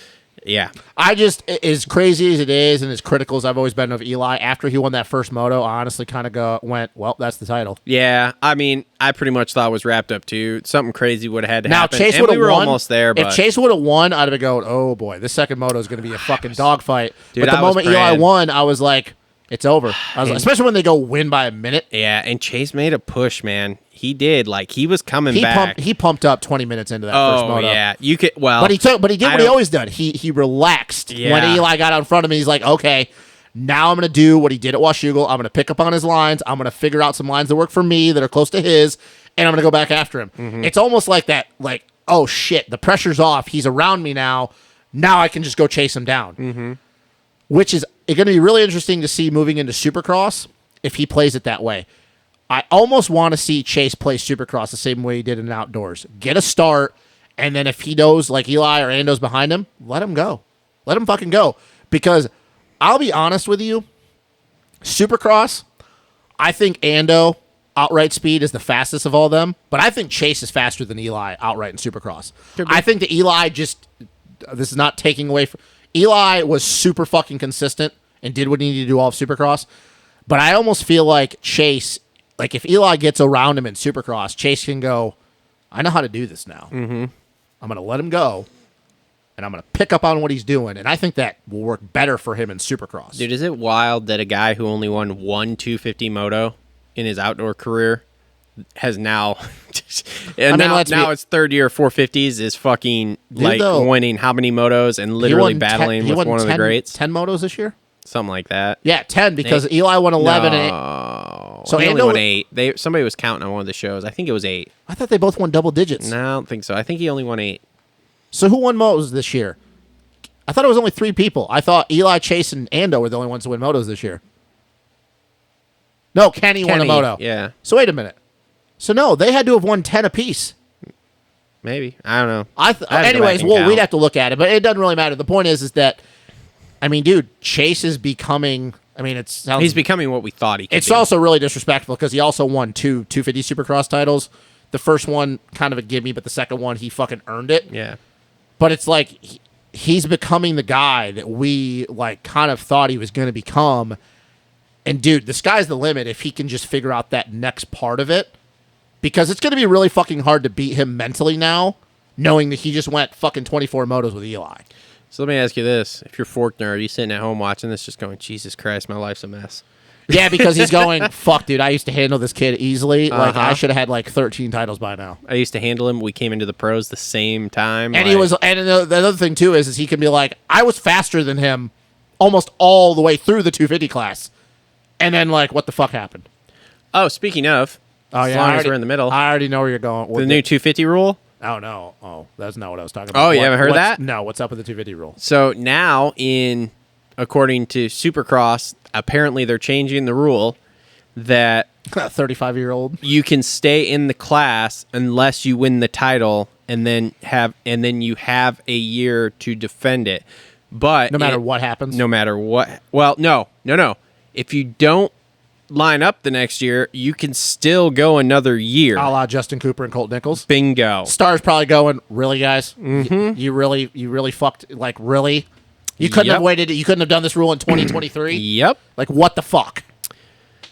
Yeah. I just, as crazy as it is and as critical as I've always been of Eli, after he won that first moto, I honestly kind of went, well, that's the title. Yeah. I mean, I pretty much thought it was wrapped up too. Something crazy would have had to happen. Chase would have won. Almost there, but if Chase would have won, I'd have been going, oh boy, this second moto is going to be a fucking dogfight. Dude, but the moment Eli won, I was like, it's over. I was like, especially when they go win by a minute. Yeah, and Chase made a push, man. He did. Like, he was coming back. He pumped up 20 minutes into that first moto. Oh, yeah. You could, well. But he did what he always did. He relaxed when Eli got out in front of him. He's like, okay, now I'm going to do what he did at Washougal. I'm going to pick up on his lines. I'm going to figure out some lines that work for me that are close to his, and I'm going to go back after him. Mm-hmm. It's almost like that, like, oh, shit, the pressure's off. He's around me now. Now I can just go chase him down. Mm-hmm. Which is going to be really interesting to see moving into Supercross if he plays it that way. I almost want to see Chase play Supercross the same way he did in outdoors. Get a start, and then if he knows, like Eli or Ando's behind him, let him go. Let him fucking go. Because I'll be honest with you, Supercross, I think Ando, outright speed, is the fastest of all them, but I think Chase is faster than Eli outright in Supercross. I think that Eli just, this is not taking away from, Eli was super fucking consistent and did what he needed to do all of Supercross, but I almost feel like Chase, like if Eli gets around him in Supercross, Chase can go, I know how to do this now. Mm-hmm. I'm going to let him go, and I'm going to pick up on what he's doing, and I think that will work better for him in Supercross. Dude, is it wild that a guy who only won one 250 moto in his outdoor career has now, now it's third year 450s is fucking winning how many motos and literally battling with one of the greats? 10 motos this year? Something like that. Yeah, 10 because Eli won 11. So he only won 8. Somebody was counting on one of the shows. I think it was 8. I thought they both won double digits. No, I don't think so. I think he only won 8. So who won motos this year? I thought it was only 3 people. I thought Eli, Chase, and Ando were the only ones to win motos this year. No, Kenny won a moto. Yeah. So wait a minute. So no, they had to have won 10 apiece. Maybe. I don't know. Anyways, we'd have to look at it, but it doesn't really matter. The point is that, I mean, dude, Chase is becoming, he's becoming what we thought he could It's be. also really disrespectful because he also won 2 250 Supercross titles. The first one, kind of a gimme, but the second one, he fucking earned it. Yeah. But it's like, he's becoming the guy that we, like, kind of thought he was going to become. And, dude, the sky's the limit if he can just figure out that next part of it. Because it's going to be really fucking hard to beat him mentally now, knowing that he just went fucking 24 motos with Eli. So let me ask you this. If you're Forkner, are you sitting at home watching this just going, Jesus Christ, my life's a mess? Yeah, because he's going, fuck, dude, I used to handle this kid easily. Like, I should have had, like, 13 titles by now. I used to handle him. We came into the pros the same time. And the other thing, too, is he can be like, I was faster than him almost all the way through the 250 class. And then, like, what the fuck happened? Oh, speaking of, as long as we're in the middle. I already know where you're going. The new 250 rule? Oh, no. Oh, that's not what I was talking about. Oh, you haven't heard that? No, what's up with the 250 rule? So now, according to Supercross, apparently they're changing the rule that 35-year-old you can stay in the class unless you win the title, and then you have a year to defend it. But no matter what happens? No matter what. Well, no. If you don't line up the next year, you can still go another year. A la Justin Cooper and Colt Nichols. Bingo. Star's probably going, really, guys? Mm-hmm. You really fucked, like, really? You couldn't have waited. You couldn't have done this rule in 2023? Yep. Like, what the fuck?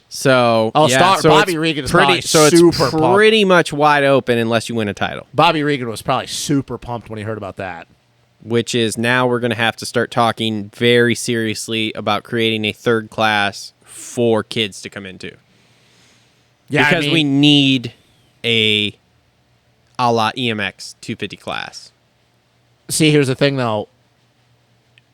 So, Bobby Regan is probably super pumped. Pretty much wide open unless you win a title. Bobby Regan was probably super pumped when he heard about that. Which is now we're going to have to start talking very seriously about creating a third class for kids to come into. Yeah, because we need a la EMX 250 class. See, here's the thing, though.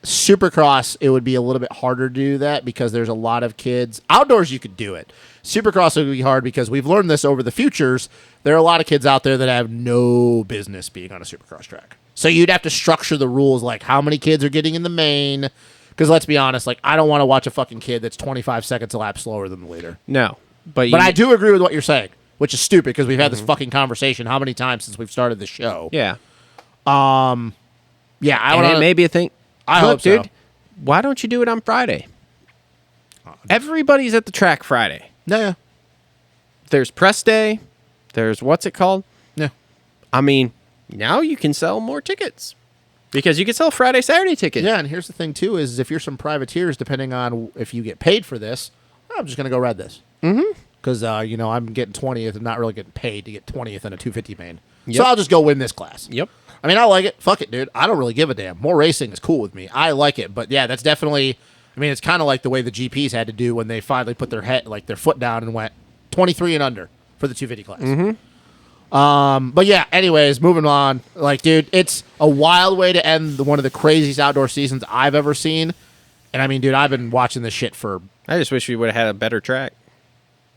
Supercross, it would be a little bit harder to do that because there's a lot of kids. Outdoors, you could do it. Supercross would be hard because we've learned this over the futures. There are a lot of kids out there that have no business being on a Supercross track. So you'd have to structure the rules like how many kids are getting in the main. Because let's be honest, like I don't want to watch a fucking kid that's 25 seconds a lap slower than the leader. No. But I do agree with what you're saying, which is stupid because we've had this fucking conversation how many times since we've started the show. Yeah. Yeah, I want to. It may be a thing. I hope so. Dude, why don't you do it on Friday? Everybody's at the track Friday. Yeah. There's press day. There's what's it called? Yeah. I mean, now you can sell more tickets because you can sell Friday, Saturday tickets. Yeah, and here's the thing, too, is if you're some privateers, depending on if you get paid for this, I'm just going to go ride this. Mm-hmm. Because, I'm getting 20th and not really getting paid to get 20th in a 250 main. Yep. So I'll just go win this class. Yep. I mean, I like it. Fuck it, dude. I don't really give a damn. More racing is cool with me. I like it. But, yeah, that's definitely... I mean, it's kind of like the way the GPs had to do when they finally put their foot down and went 23 and under for the 250 class. Mm-hmm. But yeah, anyways, moving on. Like, dude, it's a wild way to end one of the craziest outdoor seasons I've ever seen. And I mean, dude, I've been watching this shit for... I just wish we would have had a better track.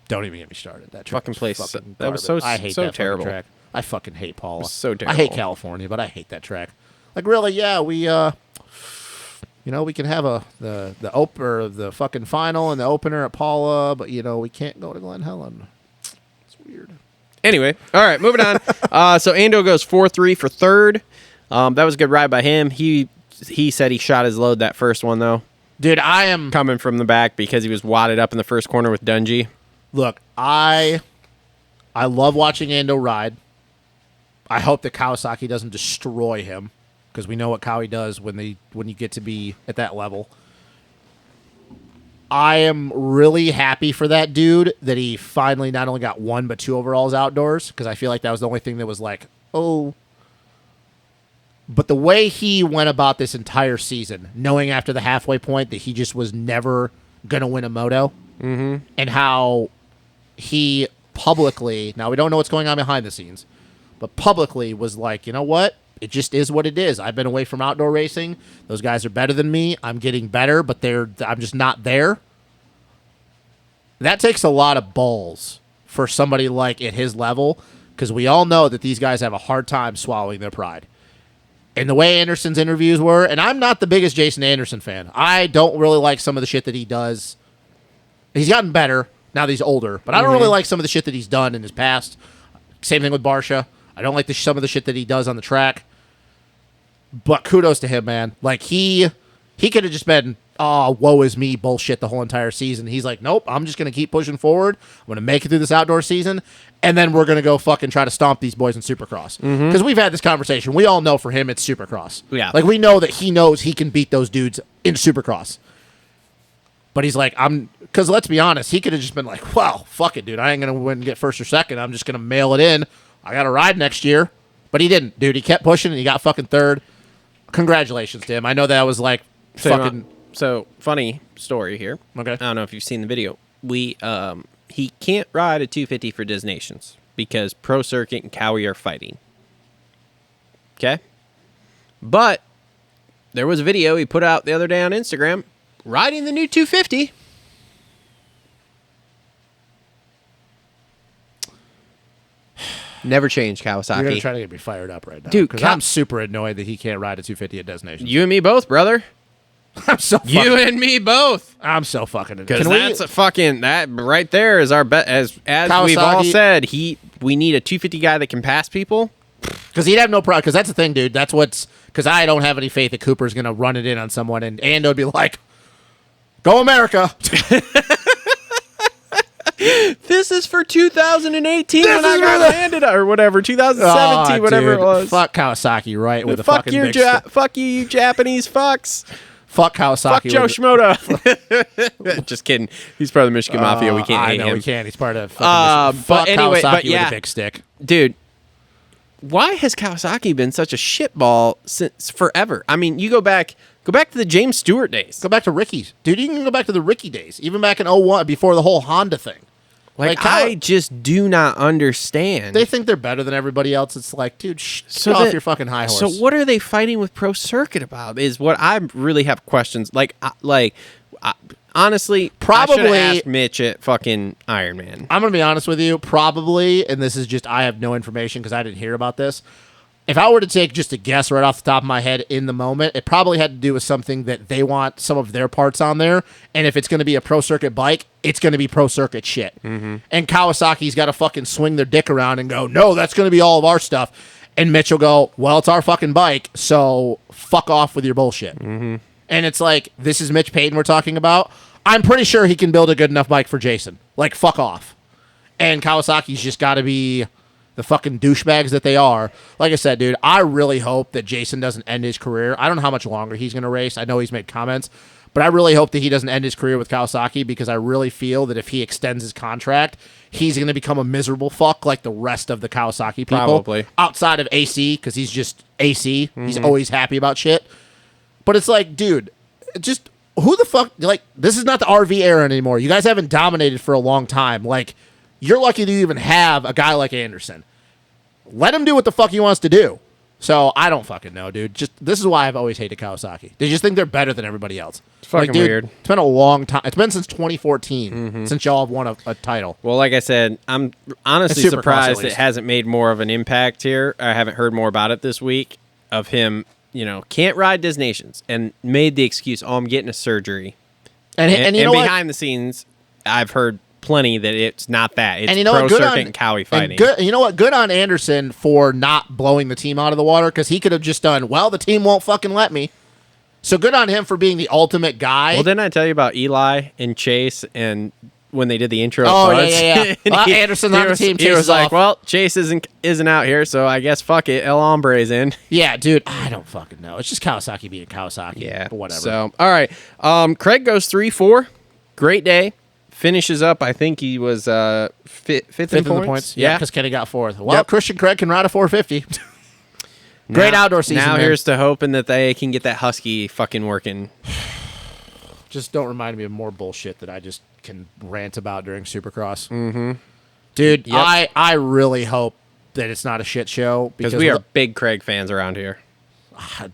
Don't even get me started. That track fucking place. That was I hate that terrible. Track. I fucking hate Paula. So terrible. I hate California, but I hate that track. Like, really, yeah, we we can have the fucking final and the opener at Paula, but we can't go to Glen Helen. It's weird. Anyway, all right, moving on. So Ando goes 4-3 for third. That was a good ride by him. He said he shot his load that first one though. Dude, I am coming from the back because he was wadded up in the first corner with Dungy. Look, I love watching Ando ride. I hope that Kawasaki doesn't destroy him because we know what Cowie does when you get to be at that level. I am really happy for that dude that he finally not only got 1 but 2 overalls outdoors because I feel like that was the only thing that was like, oh. But the way he went about this entire season, knowing after the halfway point that he just was never going to win a moto, and how he publicly, now we don't know what's going on behind the scenes, but publicly was like, you know what? It just is what it is. I've been away from outdoor racing. Those guys are better than me. I'm getting better, but I'm just not there. That takes a lot of balls for somebody like at his level, because we all know that these guys have a hard time swallowing their pride. And the way Anderson's interviews were, and I'm not the biggest Jason Anderson fan. I don't really like some of the shit that he does. He's gotten better now that he's older, but I don't really like some of the shit that he's done in his past. Same thing with Barsha. I don't like some of the shit that he does on the track. But kudos to him, man. Like, he could have just been, oh, woe is me bullshit the whole entire season. He's like, nope, I'm just going to keep pushing forward. I'm going to make it through this outdoor season, and then we're going to go fucking try to stomp these boys in Supercross. Because we've had this conversation. We all know for him it's Supercross. Yeah. Like, we know that he knows he can beat those dudes in Supercross. But he's like, because let's be honest, he could have just been like, well, fuck it, dude. I ain't going to win and get first or second. I'm just going to mail it in. I got to ride next year. But he didn't, dude. He kept pushing, and he got fucking third. Congratulations to him. I know that was like fucking... So, funny story here. Okay. I don't know if you've seen the video. he can't ride a 250 for Designations because Pro Circuit and Cowie are fighting. Okay? But there was a video he put out the other day on Instagram riding the new 250. Never changed, Kawasaki. You're going to try to get me fired up right now. Dude, because I'm super annoyed that he can't ride a 250 at Destination. You and me both, brother. I'm so fucking... You and me both. I'm so fucking annoyed. Because that's a fucking... That right there is our bet. As we've all said, we need a 250 guy that can pass people. Because he'd have no problem. Because that's the thing, dude. That's what's... Because I don't have any faith that Cooper's going to run it in on someone and Ando would be like, go America. This is for 2018 when I got landed or whatever, 2017, whatever dude. it was. Fuck Kawasaki, right? With a fucking big fuck you, you Japanese fucks. Fuck Kawasaki. Fuck Joe Shimoda. Just kidding. He's part of the Michigan Mafia. We can't hate him. We can't. He's part of fucking Michigan. Fuck anyway, Kawasaki yeah, with a big stick. Dude, why has Kawasaki been such a shitball since forever? I mean, you go back to the James Stewart days. Go back to Ricky's. Dude, you can go back to the Ricky days. Even back in 01, before the whole Honda thing. Like I just do not understand. They think they're better than everybody else. It's like, dude, get off your fucking high horse. So what are they fighting with Pro Circuit about? Is what I really have questions. Honestly, probably I should have asked Mitch at fucking Iron Man. I'm gonna be honest with you. Probably, and this is just I have no information because I didn't hear about this. If I were to take just a guess right off the top of my head in the moment, it probably had to do with something that they want some of their parts on there. And if it's going to be a Pro Circuit bike, it's going to be Pro Circuit shit. Mm-hmm. And Kawasaki's got to fucking swing their dick around and go, no, that's going to be all of our stuff. And Mitch will go, well, it's our fucking bike, so fuck off with your bullshit. Mm-hmm. And it's like, this is Mitch Payton we're talking about. I'm pretty sure he can build a good enough bike for Jason. Like, fuck off. And Kawasaki's just got to be... the fucking douchebags that they are. Like I said, dude, I really hope that Jason doesn't end his career. I don't know how much longer he's going to race. I know he's made comments, but I really hope that he doesn't end his career with Kawasaki because I really feel that if he extends his contract, he's going to become a miserable fuck like the rest of the Kawasaki people. Probably. Outside of AC, because he's just AC. Mm-hmm. He's always happy about shit. But it's like, dude, just who the fuck, like, this is not the RV era anymore. You guys haven't dominated for a long time. Like, you're lucky to even have a guy like Anderson. Let him do what the fuck he wants to do. So, I don't fucking know, dude. Just this is why I've always hated Kawasaki. They just think they're better than everybody else. It's fucking weird. It's been a long time. It's been since 2014 since y'all have won a title. Well, like I said, I'm honestly surprised it hasn't made more of an impact here. I haven't heard more about it this week of him, can't ride Designations and made the excuse, I'm getting a surgery. And you know behind the scenes, I've heard plenty that it's not that. It's Pro Circuit and Cowie fighting. You know what? Good on Anderson for not blowing the team out of the water because he could have just done, well, the team won't fucking let me. So good on him for being the ultimate guy. Well, didn't I tell you about Eli and Chase and when they did the intro? Oh, yeah. Well, Anderson's on the team. He was like, well, Chase isn't out here, so I guess fuck it. El Hombre's in. Yeah, dude. I don't fucking know. It's just Kawasaki being Kawasaki. Yeah. But whatever. So, all right. Craig goes 3-4. Great day. Finishes up, I think he was fifth in the points. Yeah, because Kenny got fourth. Well, Christian Craig can ride a 450. Great outdoor season. Now here's to hoping that they can get that Husky fucking working. Just don't remind me of more bullshit that I just can rant about during Supercross. Mm-hmm. Dude, yep. I really hope that it's not a shit show. Because we are big Craig fans around here.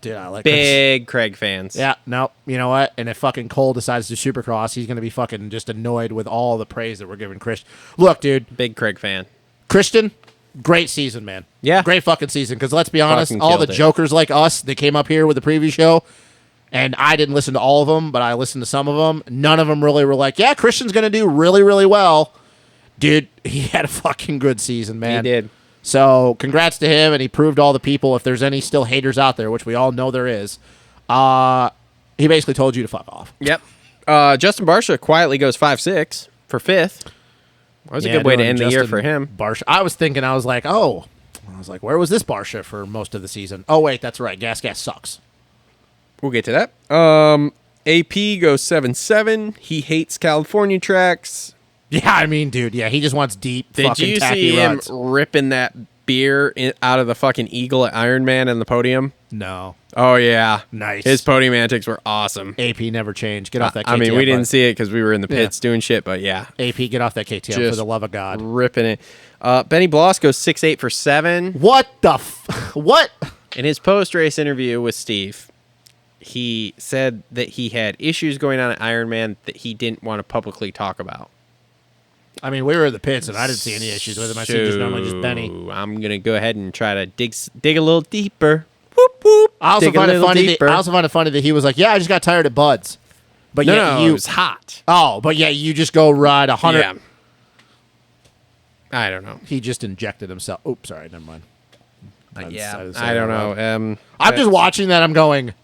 Dude, I like big Craig fans. Yeah, no, you know what? And if fucking Cole decides to Supercross, he's going to be fucking just annoyed with all the praise that we're giving Christian. Look, dude. Big Craig fan. Christian, great season, man. Yeah. Great fucking season. Because let's be honest, all the jokers like us that came up here with the preview show, and I didn't listen to all of them, but I listened to some of them. None of them really were like, yeah, Christian's going to do really, really well. Dude, he had a fucking good season, man. He did. So, congrats to him, and he proved all the people, if there's any still haters out there, which we all know there is, he basically told you to fuck off. Yep. Justin Barsha quietly goes 5-6 for fifth. That was a good way to end the year for him. Barsha. I was like, where was this Barsha for most of the season? Oh, wait, that's right. Gas sucks. We'll get to that. AP goes 7-7. He hates California tracks. Yeah, I mean, dude, yeah, he just wants deep fucking tacky ruts. Did you see him ripping that beer out of the fucking eagle at Iron Man in the podium? No. Oh yeah, Nice. His podium antics were awesome. AP never changed. Get off that KTM. I mean, we didn't bud. see it because we were in the pits doing shit, but yeah, AP, get off that KTM for Just the love of God. ripping it. Benny Bloss goes 6'8" for 7. What the what? In his post-race interview with Steve, he said that he had issues going on at Ironman that he didn't want to publicly talk about. I mean, we were in the pits, and I didn't see any issues with him. I see just normally just Benny. I'm going to go ahead and try to dig a little deeper. Whoop, whoop. I also Dig a find it little funny. deeper. I also find it funny that he was like, "Yeah, I just got tired at Bud's," but No, you. it was hot. Oh, but yeah, you just go ride 100. Yeah. I don't know. He just injected himself. Oops, sorry, never mind. I don't know. I'm just watching that. I'm going.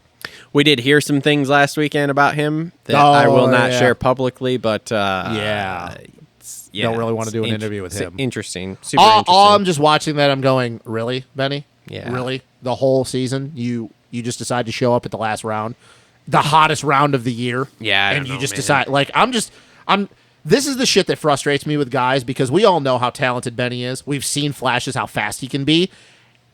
We did hear some things last weekend about him that I will not share publicly, but Don't really want to do an interview with him. Interesting. Super interesting. I'm just watching that. I'm going, really, Benny? Yeah. Really? The whole season, you just decide to show up at the last round, the hottest round of the year. Yeah, and you just decide. Like, This is the shit that frustrates me with guys because we all know how talented Benny is. We've seen flashes how fast he can be,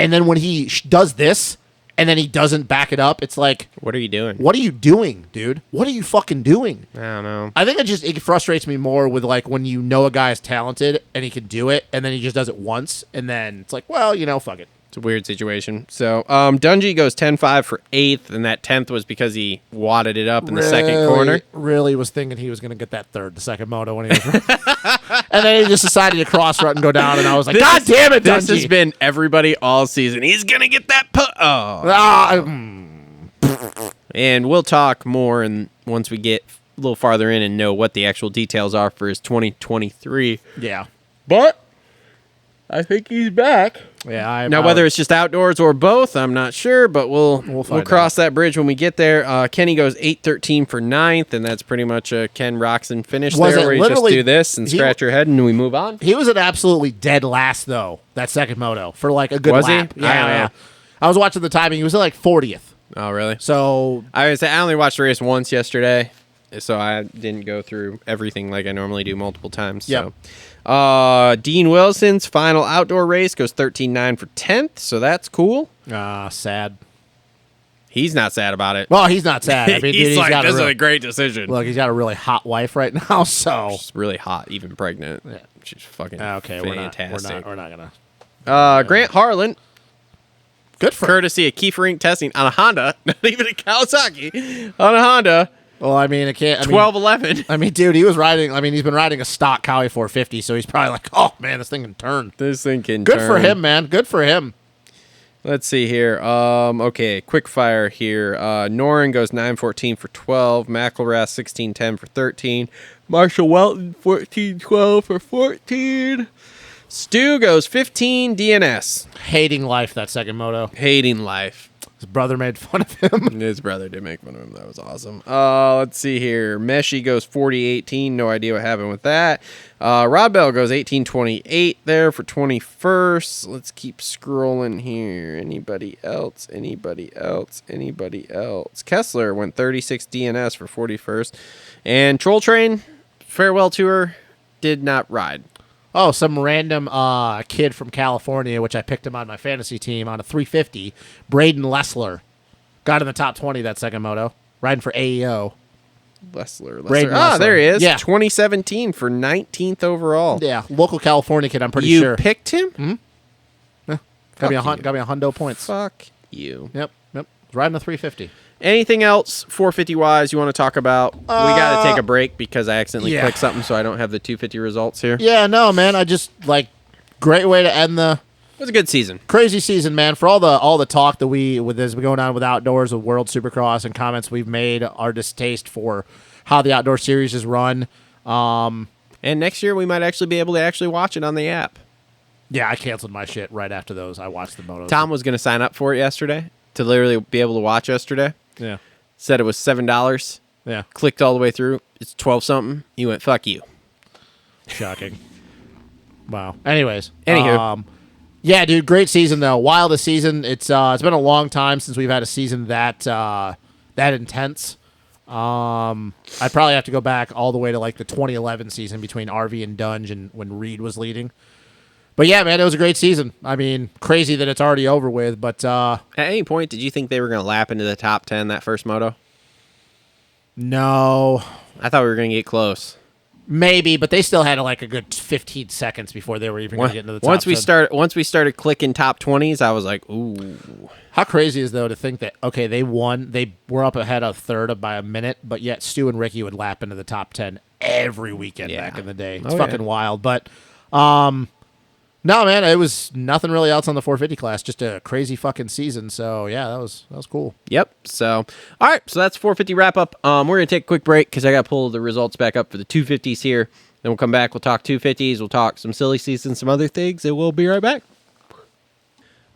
and then when he does this, and then he doesn't back it up, it's like, what are you doing? What are you doing, dude? What are you fucking doing? I don't know. I think it frustrates me more with like when you know a guy is talented and he can do it, and then he just does it once, and then it's like, well, fuck it. It's a weird situation. So, Dungy goes 10.5 for 8th, and that 10th was because he wadded it up in the second corner. Really was thinking he was going to get that third, the second moto when he was, and then he just decided to cross rut and go down, and I was like, God damn it, Dungy! This has been everybody all season. He's gonna get that And we'll talk more, and once we get a little farther in and know what the actual details are for his 2023. Yeah, but I think he's back. Yeah. Now, whether it's just outdoors or both, I'm not sure, but we'll cross that bridge when we get there. Kenny goes 8.13 for 9th, and that's pretty much a Ken Roxon finish there, where you just do this and scratch your head and we move on. He was an absolutely dead last, though, that second moto, for like a good lap. Was he? Yeah. I was watching the timing. He was at like 40th. Oh, really? So I only watched the race once yesterday, so I didn't go through everything like I normally do multiple times. Yep. So, Dean Wilson's final outdoor race goes 13.9 for 10th, so that's cool. Sad. He's not sad about it. Well, he's not sad. I mean, he's dude, like, this is a great decision. Look, he's got a really hot wife right now, so she's really hot, even pregnant. Yeah. She's fucking fantastic. We're not gonna. Grant Harlan. Good for courtesy of Kiefer Inc. testing on a Honda, not even a Kawasaki, on a Honda. Well, I mean, 1211. I mean, dude, he was riding. I mean, he's been riding a stock Cowie 450, so he's probably like, oh man, this thing can turn. This thing can Good turn. for him, man. Good for him. Let's see here. Okay, quick fire here. Noren goes 9.14 for 12. McElrath 16.10 for 13. Marshall Welton 14.12 for 14. Stu goes 15 DNS. Hating life, that second moto. Hating life. His brother made fun of him. His brother did make fun of him. That was awesome. Let's see here. Meshi goes 40.18. No idea what happened with that. Rod Bell goes 18.28 there for 21st. Let's keep scrolling here. Anybody else? Anybody else? Anybody else? Kessler went 36 DNS for 41st. And Troll Train, farewell tour, did not ride. Oh, some random kid from California, which I picked him on my fantasy team on a 350. Braden Lessler got in the top 20 that second moto, riding for AEO. Lessler. Lessler. There he is. Yeah. 2017 for 19th overall. Yeah, local California kid, I'm pretty sure. You picked him? Mm-hmm. Yeah. Got me a hundo points. Fuck you. Yep. Riding a 350. Anything else 450-wise you want to talk about? We got to take a break because I accidentally clicked something, so I don't have the 250 results here. Yeah, no, man. I just, great way to end the... It was a good season. Crazy season, man. For all the talk that as we going on with outdoors, with World Supercross, and comments we've made, our distaste for how the outdoor series is run. And next year we might actually be able to actually watch it on the app. Yeah, I canceled my shit right after those. I watched the motos. Tom was going to sign up for it yesterday to literally be able to watch yesterday. Yeah. Said it was $7. Yeah. Clicked all the way through. It's 12 something. He went, fuck you. Shocking. Wow. Anyways. Anywho. Yeah, dude, great season though. Wildest season. It's been a long time since we've had a season that intense. I'd probably have to go back all the way to the 2011 season between RV and Dunge and when Reed was leading. But yeah, man, it was a great season. I mean, crazy that it's already over with, but At any point, did you think they were going to lap into the top 10 that first moto? no, I thought we were going to get close. maybe, but they still had like a good 15 seconds before they were even going to get into the top 10. Once we started clicking top 20s, I was like, ooh. How crazy is though to think that okay, they won, they were up ahead a third by a minute, but yet Stu and Ricky would lap into the top 10 every weekend back in the day. It's fucking wild, but no, man, it was nothing really else on the 450 class, just a crazy fucking season. So yeah, that was cool. Yep. So, all right. So that's 450 wrap up. We're going to take a quick break because I got to pull the results back up for the 250s here. Then we'll come back. We'll talk 250s. We'll talk some silly season, some other things, and we'll be right back.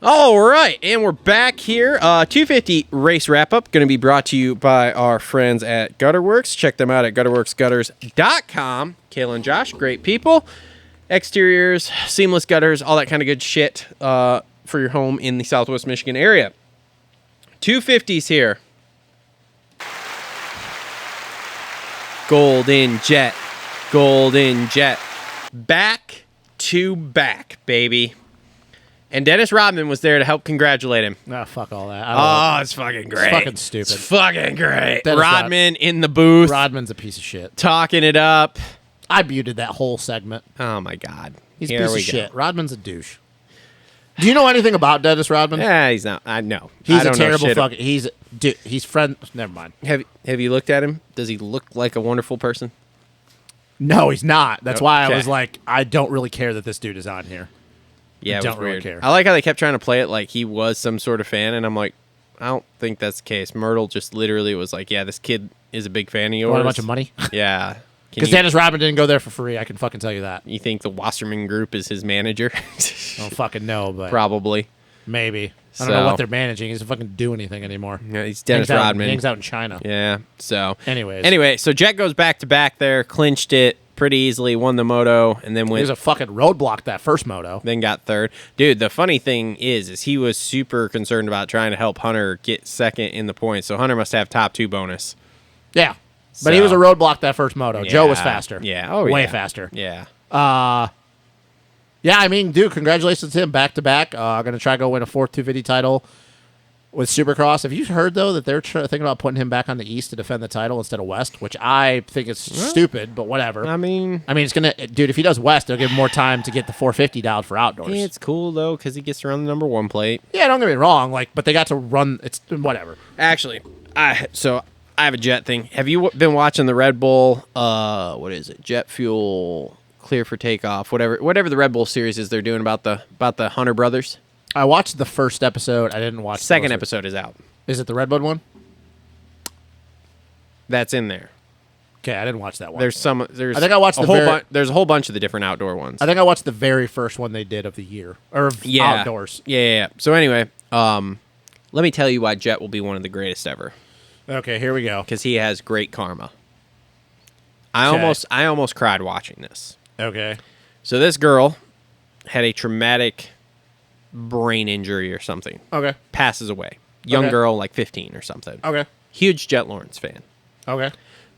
All right. And we're back here. 250 race wrap up going to be brought to you by our friends at Worx. Check them out at gutterworksgutters.com. Kayla and Josh, great people. Exteriors, seamless gutters, all that kind of good shit for your home in the Southwest Michigan area. 250s here. Golden Jet. Golden Jet. Back to back, baby. And Dennis Rodman was there to help congratulate him. Ah, fuck all that. Oh, it's fucking great. It's fucking stupid. It's fucking great. Dennis Rodman in the booth. Rodman's a piece of shit. Talking it up. I muted that whole segment. Oh, my God. He's a piece of shit. Rodman's a douche. Do you know anything about Dennis Rodman? Yeah, he's not. I know. He's I don't a terrible know shit. fucking. He's friend. Never mind. Have you looked at him? Does he look like a wonderful person? No, he's not. That's why I Okay. was like, I don't really care that this dude is on here. Yeah, it was don't really weird. care. I like how they kept trying to play it like he was some sort of fan, and I'm like, I don't think that's the case. Myrtle just literally was like, yeah, this kid is a big fan of yours. Want a bunch of money? Yeah. Because Dennis Rodman didn't go there for free. I can fucking tell you that. You think the Wasserman Group is his manager? I don't fucking know, but Probably. maybe. I don't know So- what they're managing. He doesn't fucking do anything anymore. Yeah, he's Dennis Hangs out- Rodman. hangs out in China. Yeah. So Anyways. Anyway, so Jet goes back to back there, clinched it pretty easily, won the moto, and then He went was a fucking roadblock that first moto. then got third. Dude, the funny thing is he was super concerned about trying to help Hunter get second in the points. So Hunter must have top 2 bonus. Yeah. But he was a roadblock that first moto. Joe was Yeah. faster. Yeah. Oh, Way yeah. faster. Yeah. Yeah, I mean, dude, congratulations to him back to back. Going to try to go win a fourth 250 title with Supercross. Have you heard, though, that they're thinking about putting him back on the East to defend the title instead of West, which I think is stupid, but whatever. I mean, it's going to, dude, if he does West, it'll give him more time to get the 450 dialed for outdoors. it's cool, though, because he gets to run the number 1 plate. Yeah, don't get me wrong, but they got to run, it's whatever. Actually, I have a Jet thing. Have you been watching the Red Bull, what is it, Jet Fuel, Clear for Takeoff, whatever the Red Bull series is they're doing about the Hunter brothers? I watched the first episode. I didn't watch the Second most- episode is out. Is it the Redbud one? That's in there. Okay, I didn't watch that one. There's I think I watched there's a whole bunch of the different outdoor ones. I think I watched the very first one they did of the year or of outdoors. Yeah. So anyway, let me tell you why Jet will be one of the greatest ever. Okay, here we go. Because he has great karma. I Okay. almost cried watching this. Okay. So this girl had a traumatic brain injury or something. Okay. Passes away. Young Okay. girl, like 15 or something. Okay. Huge Jet Lawrence fan. Okay.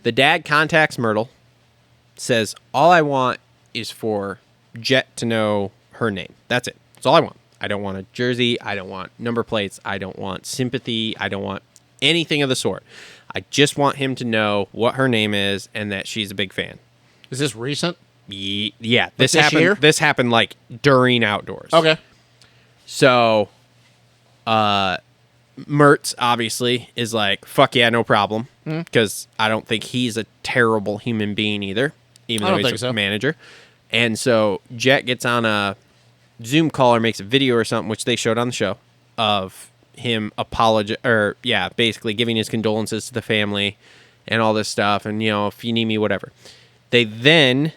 The dad contacts Myrtle, says, all I want is for Jet to know her name. That's it. That's all I want. I don't want a jersey. I don't want number plates. I don't want sympathy. I don't want anything of the sort. I just want him to know what her name is and that she's a big fan. Is this recent? Yeah. This this happened. year? This happened like during outdoors. Okay. So, Mertz obviously is like, fuck yeah, no problem. Because I don't think he's a terrible human being either, even I though don't he's think so. a manager. And so Jet gets on a Zoom call or makes a video or something, which they showed on the show, of him basically giving his condolences to the family and all this stuff. And, if you need me, whatever. They then,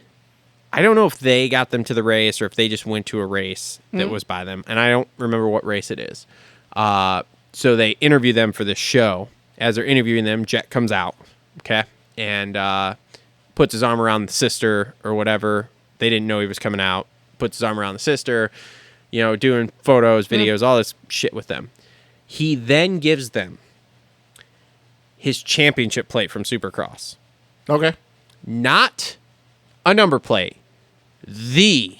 I don't know if they got them to the race or if they just went to a race that was by them. And I don't remember what race it is. So they interview them for this show. As they're interviewing them, Jet comes out, okay, and puts his arm around the sister or whatever. They didn't know he was coming out. Puts his arm around the sister, doing photos, videos, all this shit with them. He then gives them his championship plate from Supercross. Okay. Not a number plate. The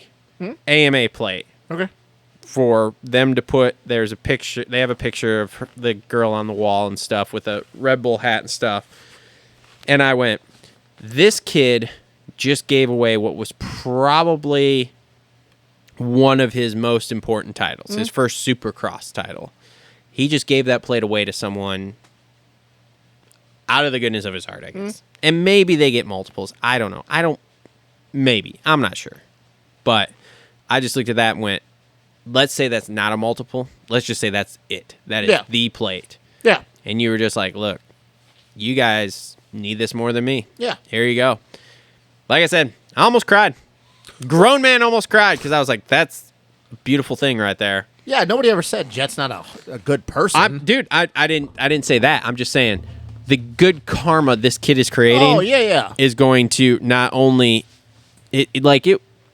AMA plate. Okay. For them to put, there's a picture, they have a picture of the girl on the wall and stuff with a Red Bull hat and stuff. And I went, this kid just gave away what was probably one of his most important titles, his first Supercross title. He just gave that plate away to someone out of the goodness of his heart, I guess. And maybe they get multiples. I don't know. Maybe. I'm not sure. But I just looked at that and went, let's say that's not a multiple. Let's just say that's it. That is the plate. Yeah. And you were just like, look, you guys need this more than me. Yeah. Here you go. Like I said, I almost cried. Grown man almost cried because I was like, that's a beautiful thing right there. Yeah, nobody ever said Jet's not a good person. I didn't say that. I'm just saying the good karma this kid is creating is going to not only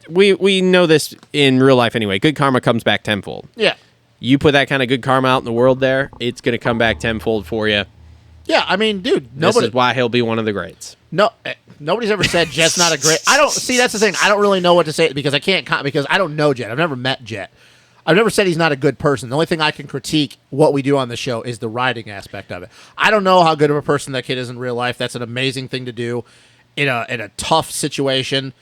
we know this in real life anyway. Good karma comes back tenfold. Yeah. You put that kind of good karma out in the world there, it's going to come back tenfold for you. Yeah, I mean, dude, this is why he'll be one of the greats. No, nobody's ever said Jet's not a great. I don't see. That's the thing. I don't really know what to say because I can't. Because I don't know Jet. I've never met Jet. I've never said he's not a good person. The only thing I can critique what we do on the show is the riding aspect of it. I don't know how good of a person that kid is in real life. That's an amazing thing to do in a tough situation.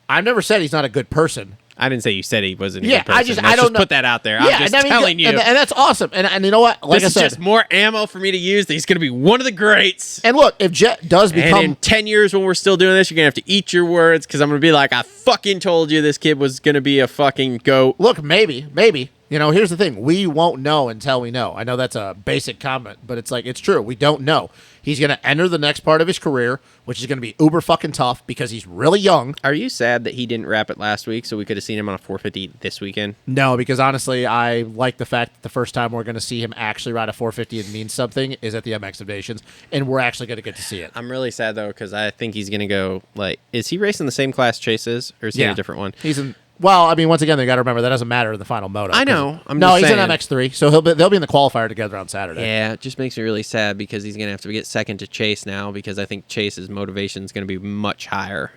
I've never said he's not a good person. I didn't say you said he wasn't a good person. I don't put that out there. I'm just telling you. And that's awesome. And you know what? Like this I said, is just more ammo for me to use. He's going to be one of the greats. And look, if Jet does become... And in 10 years when we're still doing this, you're going to have to eat your words because I'm going to be like, I fucking told you this kid was going to be a fucking goat. Look, maybe. You know, here's the thing. We won't know until we know. I know that's a basic comment, but it's like, it's true. We don't know. He's going to enter the next part of his career, which is going to be uber fucking tough because he's really young. Are you sad that he didn't wrap it last week so we could have seen him on a 450 this weekend? No, because honestly, I like the fact that the first time we're going to see him actually ride a 450 and mean something is at the MX of Nations, and we're actually going to get to see it. I'm really sad, though, because I think he's going to go, like, is he racing the same class Chase is, or is he in a different one? He's in... Well, I mean, once again, they got to remember that doesn't matter in the final moto. I know. He's in MX3, so they'll be in the qualifier together on Saturday. Yeah, it just makes me really sad because he's going to have to get second to Chase now because I think Chase's motivation is going to be much higher.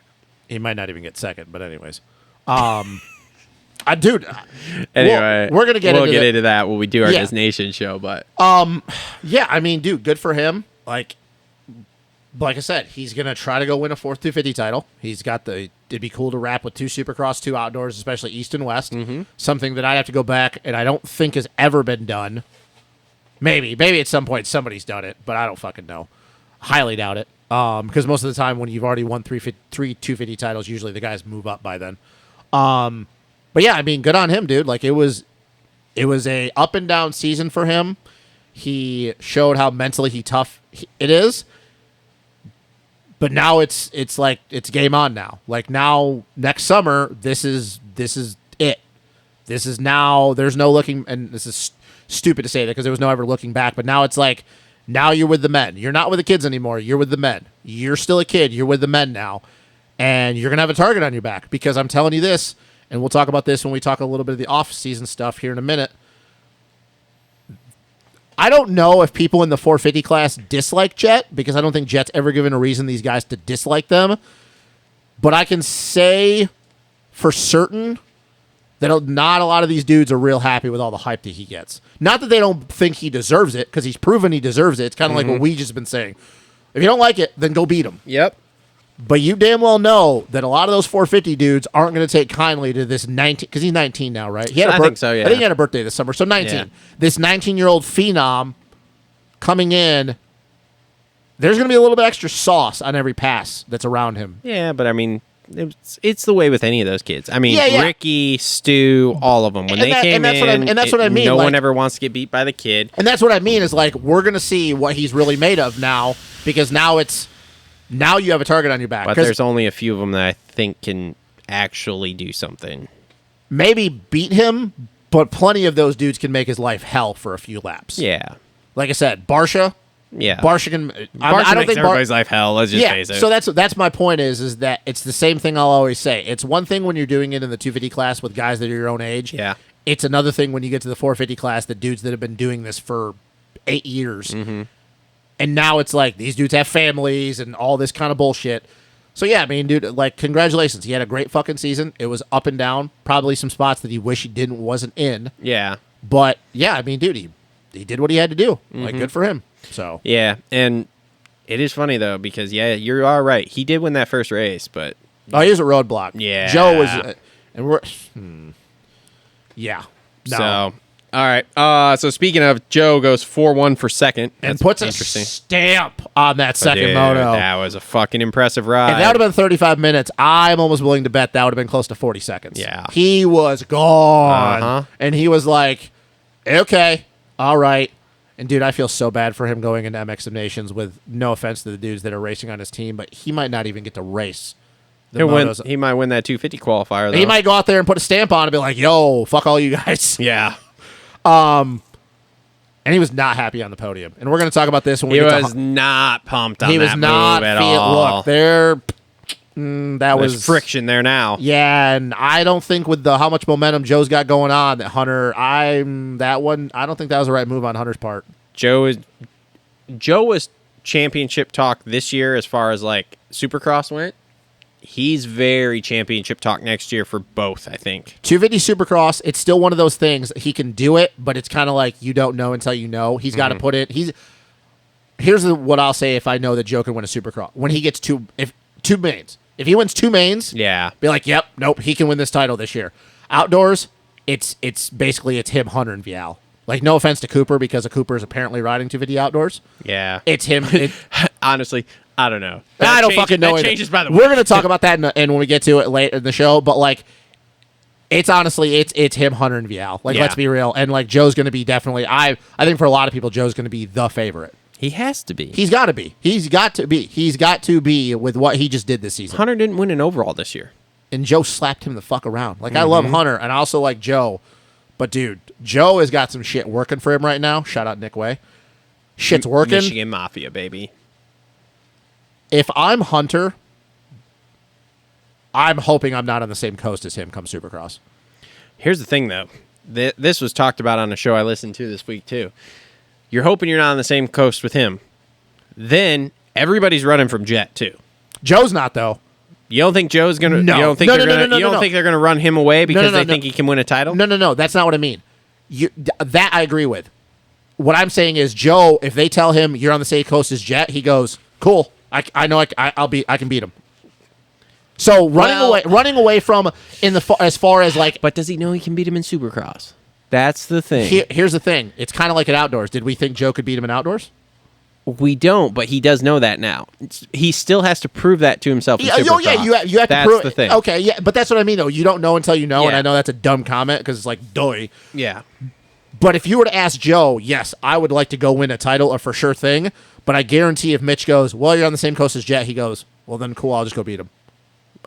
He might not even get second, but anyways. Dude. Anyway, we're going to get into that when we do our Nation show, but... Yeah, I mean, dude, good for him. Like I said, he's going to try to go win a 4th 250 title. He's got it'd be cool to wrap with 2 Supercross, 2 outdoors, especially East and West. Mm-hmm. Something that I have to go back, and I don't think has ever been done. Maybe at some point somebody's done it, but I don't fucking know. Highly doubt it. Because most of the time when you've already won 3 250 titles, usually the guys move up by then. But yeah, I mean, good on him, dude. Like it was a up and down season for him. He showed how mentally tough it is. But now it's like it's game on now. Like now next summer, this is it. This is now there's no looking, and this is stupid to say that because there was no ever looking back. But now it's like now you're with the men. You're not with the kids anymore. You're with the men. You're still a kid. You're with the men now, and you're gonna have a target on your back because I'm telling you this, and we'll talk about this when we talk a little bit of the off-season stuff here in a minute. I don't know if people in the 450 class dislike Jet because I don't think Jet's ever given a reason these guys to dislike them. But I can say for certain that not a lot of these dudes are real happy with all the hype that he gets. Not that they don't think he deserves it because he's proven he deserves it. It's kind of like what we just been saying. If you don't like it, then go beat him. Yep. But you damn well know that a lot of those 450 dudes aren't going to take kindly to this 19, because he's 19 now, right? I think so, yeah. I think he had a birthday this summer, so 19. Yeah. This 19-year-old phenom coming in, there's going to be a little bit extra sauce on every pass that's around him. Yeah, but I mean, it's the way with any of those kids. I mean, Ricky, Stu, all of them. When they came in, and that's what I mean. No one ever wants to get beat by the kid. And that's what I mean is like, we're going to see what he's really made of now, because now you have a target on your back. But there's only a few of them that I think can actually do something. Maybe beat him, but plenty of those dudes can make his life hell for a few laps. Yeah. Like I said, Barsha. Yeah. Barsha can... I don't think everybody's life hell. Let's just face it. So that's my point is that it's the same thing I'll always say. It's one thing when you're doing it in the 250 class with guys that are your own age. Yeah. It's another thing when you get to the 450 class, the dudes that have been doing this for 8 years. Mm-hmm. And now it's like these dudes have families and all this kind of bullshit. So, yeah, I mean, dude, like, congratulations. He had a great fucking season. It was up and down. Probably some spots that he wish he wasn't in. Yeah. But, yeah, I mean, dude, he did what he had to do. Like, good for him. So. Yeah, and it is funny, though, because, yeah, you are right. He did win that first race, but... Oh, he was a roadblock. Yeah. Joe was... and we're... Yeah. No. So... All right. So speaking of, Joe goes 4-1 for second. And That's puts interesting. a stamp on that second Dude, moto. That was a fucking impressive ride. If that would have been 35 minutes, I'm almost willing to bet that would have been close to 40 seconds. Yeah. He was gone. Uh-huh. And he was like, okay, all right. And, dude, I feel so bad for him going into MX of Nations with no offense to the dudes that are racing on his team, but he might not even get to race. He might win that 250 qualifier, though. He might go out there and put a stamp on and be like, yo, fuck all you guys. Yeah. And he was not happy on the podium. And we're going to talk about this when we He get to... was not pumped on He was that not move at all. Look, that There's was friction there now. Yeah, and I don't think with how much momentum Joe's got going on that Hunter, I don't think that was the right move on Hunter's part. Joe was championship talk this year as far as like Supercross went. He's very championship talk next year for both, I think. 250 Supercross, it's still one of those things. He can do it, but it's kind of like you don't know until you know. He's got to put it. Here's what I'll say if I know that Joe can win a Supercross. When he gets two mains. If he wins two mains, yeah, be like, yep, nope, he can win this title this year. Outdoors, it's basically him, Hunter, and Vial. Like, no offense to Cooper, because Cooper is apparently riding 250 outdoors. Yeah. It's him. Honestly, I don't know. I don't fucking know. That changes by the We're going to talk about that and when we get to it late in the show, but, like, it's honestly, it's him, Hunter, and Vial. Like, let's be real. And, like, Joe's going to be definitely, I think for a lot of people, Joe's going to be the favorite. He has to be. He's got to be. He's got to be. He's got to be with what he just did this season. Hunter didn't win an overall this year. And Joe slapped him the fuck around. Like, I love Hunter, and I also like Joe. But, dude, Joe has got some shit working for him right now. Shout out Nick Way. Shit's working. Michigan Mafia, baby. If I'm Hunter, I'm hoping I'm not on the same coast as him come Supercross. Here's the thing, though. This was talked about on a show I listened to this week, too. You're hoping you're not on the same coast with him. Then everybody's running from Jet, too. Joe's not, though. You don't think Joe's going to... No. You don't think they're going to run him away because they think he can win a title? No. That's not what I mean. That I agree with. What I'm saying is, Joe, if they tell him you're on the same coast as Jet, he goes, cool. I know I can beat him. So running away from as far as like... But does he know he can beat him in Supercross? That's the thing. Here's the thing. It's kind of like at outdoors. Did we think Joe could beat him in outdoors? We don't, but he does know that now. He still has to prove that to himself in Supercross. Oh, yeah, you have to prove it. That's the thing. Okay, yeah, but that's what I mean, though. You don't know until you know, and I know that's a dumb comment because it's like, doy. Yeah. But if you were to ask Joe, yes, I would like to go win a title, a for sure thing, but I guarantee if Mitch goes, well, you're on the same coast as Jet, he goes, well, then cool, I'll just go beat him.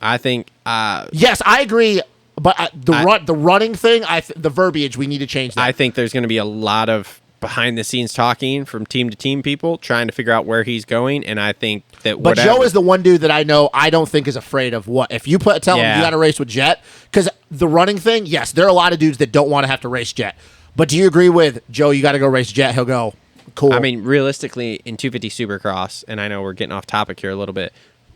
I think... yes, I agree, but the running thing, the verbiage, we need to change that. I think there's going to be a lot of behind-the-scenes talking from team-to-team people trying to figure out where he's going, and I think that But Joe is the one dude that I know I don't think is afraid of what. If you tell him you got to race with Jet, because the running thing, yes, there are a lot of dudes that don't want to have to race Jet. But do you agree with, Joe, you got to go race Jet? He'll go, cool. I mean, realistically, in 250 Supercross, and I know we're getting off topic here a little bit,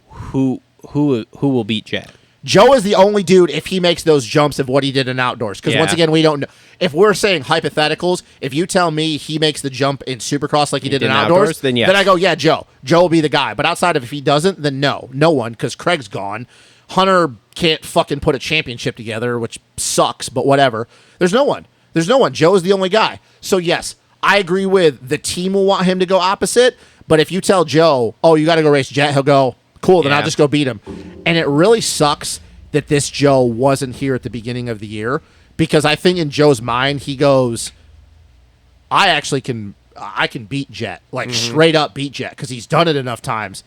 who will beat Jet? Joe is the only dude if he makes those jumps of what he did in outdoors. Because once again, we don't know. If we're saying hypotheticals, if you tell me he makes the jump in Supercross like he did in outdoors, then yes. Then I go, yeah, Joe. Joe will be the guy. But outside of if he doesn't, then no one, because Craig's gone. Hunter can't fucking put a championship together, which sucks, but whatever. There's no one. Joe is the only guy. So yes, I agree with the team will want him to go opposite, but if you tell Joe, oh, you got to go race Jet, he'll go, cool, then I'll just go beat him. And it really sucks that this Joe wasn't here at the beginning of the year, because I think in Joe's mind, he goes, I can beat Jet, like straight up beat Jet, because he's done it enough times.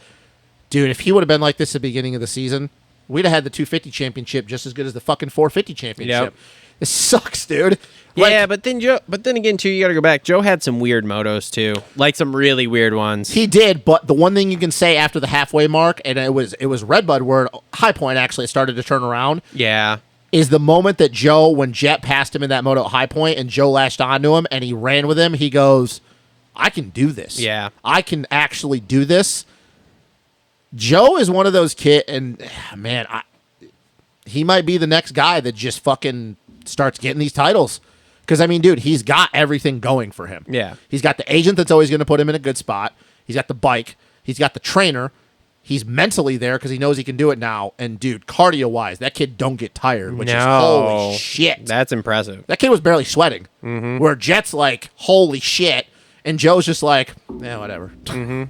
Dude, if he would have been like this at the beginning of the season, we'd have had the 250 championship just as good as the fucking 450 championship. Yep. It sucks, dude. Yeah, but then again, too, you got to go back. Joe had some weird motos too, like some really weird ones. He did, but the one thing you can say after the halfway mark, and it was Redbud where High Point actually started to turn around. Yeah, is the moment that Joe, when Jet passed him in that moto at High Point, and Joe latched onto him and he ran with him. He goes, "I can do this. Yeah, I can actually do this." Joe is one of those kids, and man, he might be the next guy that just fucking starts getting these titles. Because, I mean, dude, he's got everything going for him. Yeah. He's got the agent that's always going to put him in a good spot. He's got the bike. He's got the trainer. He's mentally there because he knows he can do it now. And, dude, cardio-wise, that kid don't get tired, which is holy shit. That's impressive. That kid was barely sweating. Mm-hmm. Where Jet's like, holy shit. And Joe's just like, whatever. Mm-hmm.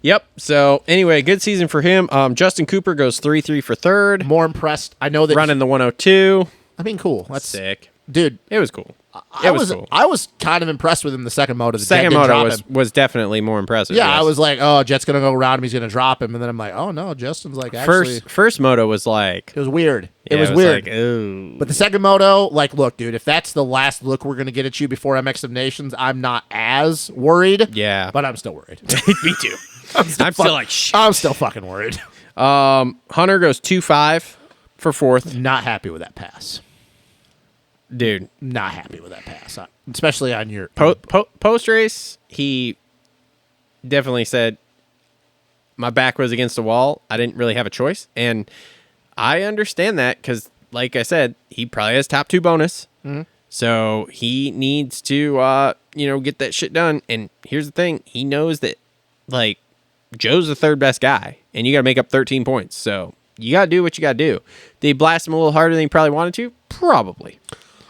Yep. So, anyway, good season for him. Justin Cooper goes 3-3 for third. More impressed. I know that. Running the 102. I mean, cool. That's sick. Dude, it was cool. I was kind of impressed with him the second moto. The second moto was definitely more impressive. Yeah, yes. I was like, oh, Jet's going to go around him. He's going to drop him. And then I'm like, oh, no, Justin's like actually. First moto was like. It was weird. Yeah, it was weird. Like, ooh. But the second moto, like, look, dude, if that's the last look we're going to get at you before MX of Nations, I'm not as worried. Yeah. But I'm still worried. Me too. I'm still like, shit. I'm still fucking worried. Hunter goes 2-5 for fourth. Not happy with that pass. Dude, not happy with that pass, especially on your post race. He definitely said, "My back was against the wall. I didn't really have a choice," and I understand that because, like I said, he probably has top 2 bonus, so he needs to, get that shit done. And here's the thing: he knows that, like, Joe's the third best guy, and you got to make up 13 points. So you got to do what you got to do. Did he blast him a little harder than he probably wanted to? Probably.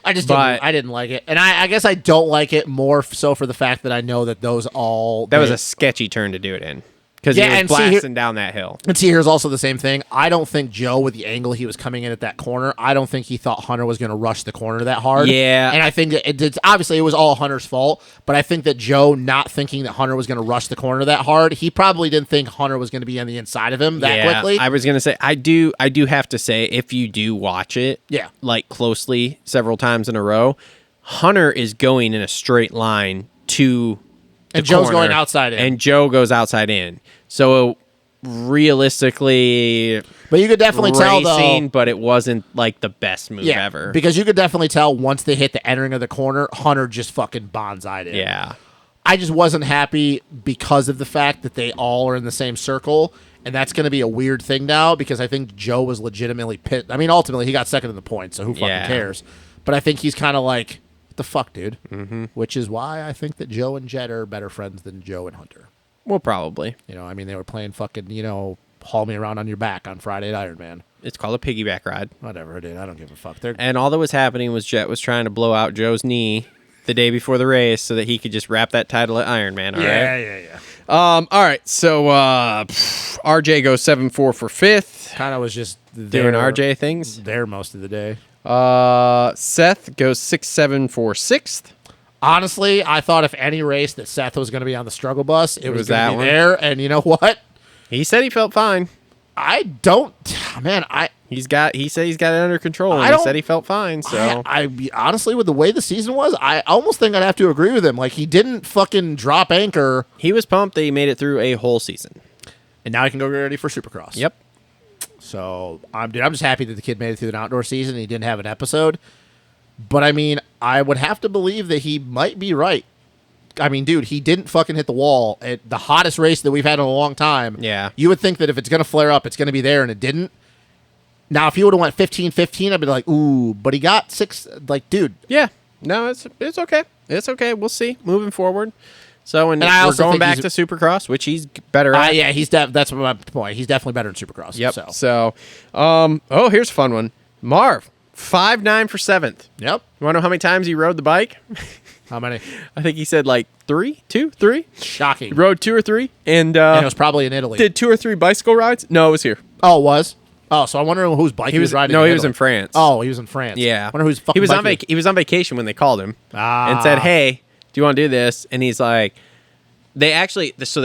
I didn't like it. And I guess I don't like it more so for the fact that I know that those all... That was a sketchy turn to do it in. Because he was blasting down that hill. And see, here's also the same thing. I don't think Joe, with the angle he was coming in at that corner, I don't think he thought Hunter was going to rush the corner that hard. Yeah. And I think that it's obviously it was all Hunter's fault, but I think that Joe not thinking that Hunter was going to rush the corner that hard, he probably didn't think Hunter was going to be on the inside of him that quickly. I was going to say, I do have to say, if you do watch it, like closely several times in a row, Hunter is going in a straight line to the and Joe's corner, going outside in. And Joe goes outside in. So realistically, but you could definitely tell though, but it wasn't like the best move ever. Because you could definitely tell once they hit the entering of the corner, Hunter just fucking bonsai'd it. Yeah. I just wasn't happy because of the fact that they all are in the same circle, and that's going to be a weird thing now because I think Joe was legitimately pissed. I mean, ultimately he got second in the points, so who fucking cares? But I think he's kind of like, what the fuck, dude? Mm-hmm. Which is why I think that Joe and Jet are better friends than Joe and Hunter. Well, probably. I mean, they were playing fucking, haul me around on your back on Friday at Iron Man. It's called a piggyback ride. Whatever, dude. I don't give a fuck. And all that was happening was Jet was trying to blow out Joe's knee the day before the race so that he could just wrap that title at Iron Man. All right? Yeah. All right. So RJ goes 7-4 for fifth. Kind of was just doing RJ things there most of the day. Seth goes 6-7 for sixth. Honestly, I thought if any race that Seth was going to be on the struggle bus, it was going to be there. And you know what? He said he felt fine. I don't, man. He said he's got it under control. And he said he felt fine. So I honestly, with the way the season was, I almost think I'd have to agree with him. Like, he didn't fucking drop anchor. He was pumped that he made it through a whole season, and now he can go get ready for Supercross. Yep. So I'm just happy that the kid made it through an outdoor season. And he didn't have an episode. But, I mean, I would have to believe that he might be right. I mean, dude, he didn't fucking hit the wall at the hottest race that we've had in a long time. Yeah. You would think that if it's going to flare up, it's going to be there, and it didn't. Now, if he would have went 15-15, I'd be like, ooh. But he got 6, like, dude. Yeah. No, it's okay. It's okay. We'll see moving forward. So, and we're going back to Supercross, which he's better at. Yeah, that's my point. He's definitely better in Supercross. Yep. So here's a fun one. Marv. 5-9 for seventh. Yep. You want to know how many times he rode the bike? How many? I think he said like 3. Shocking. He rode 2 or 3. And it was probably in Italy. Did 2 or 3 bicycle rides? No, it was here. Oh, it was? Oh, so I wonder whose bike he was riding. No, he was in France. Oh, he was in France. Yeah. I wonder whose fucking bike he was on vacation when they called him and said, hey, do you want to do this? And he's like, they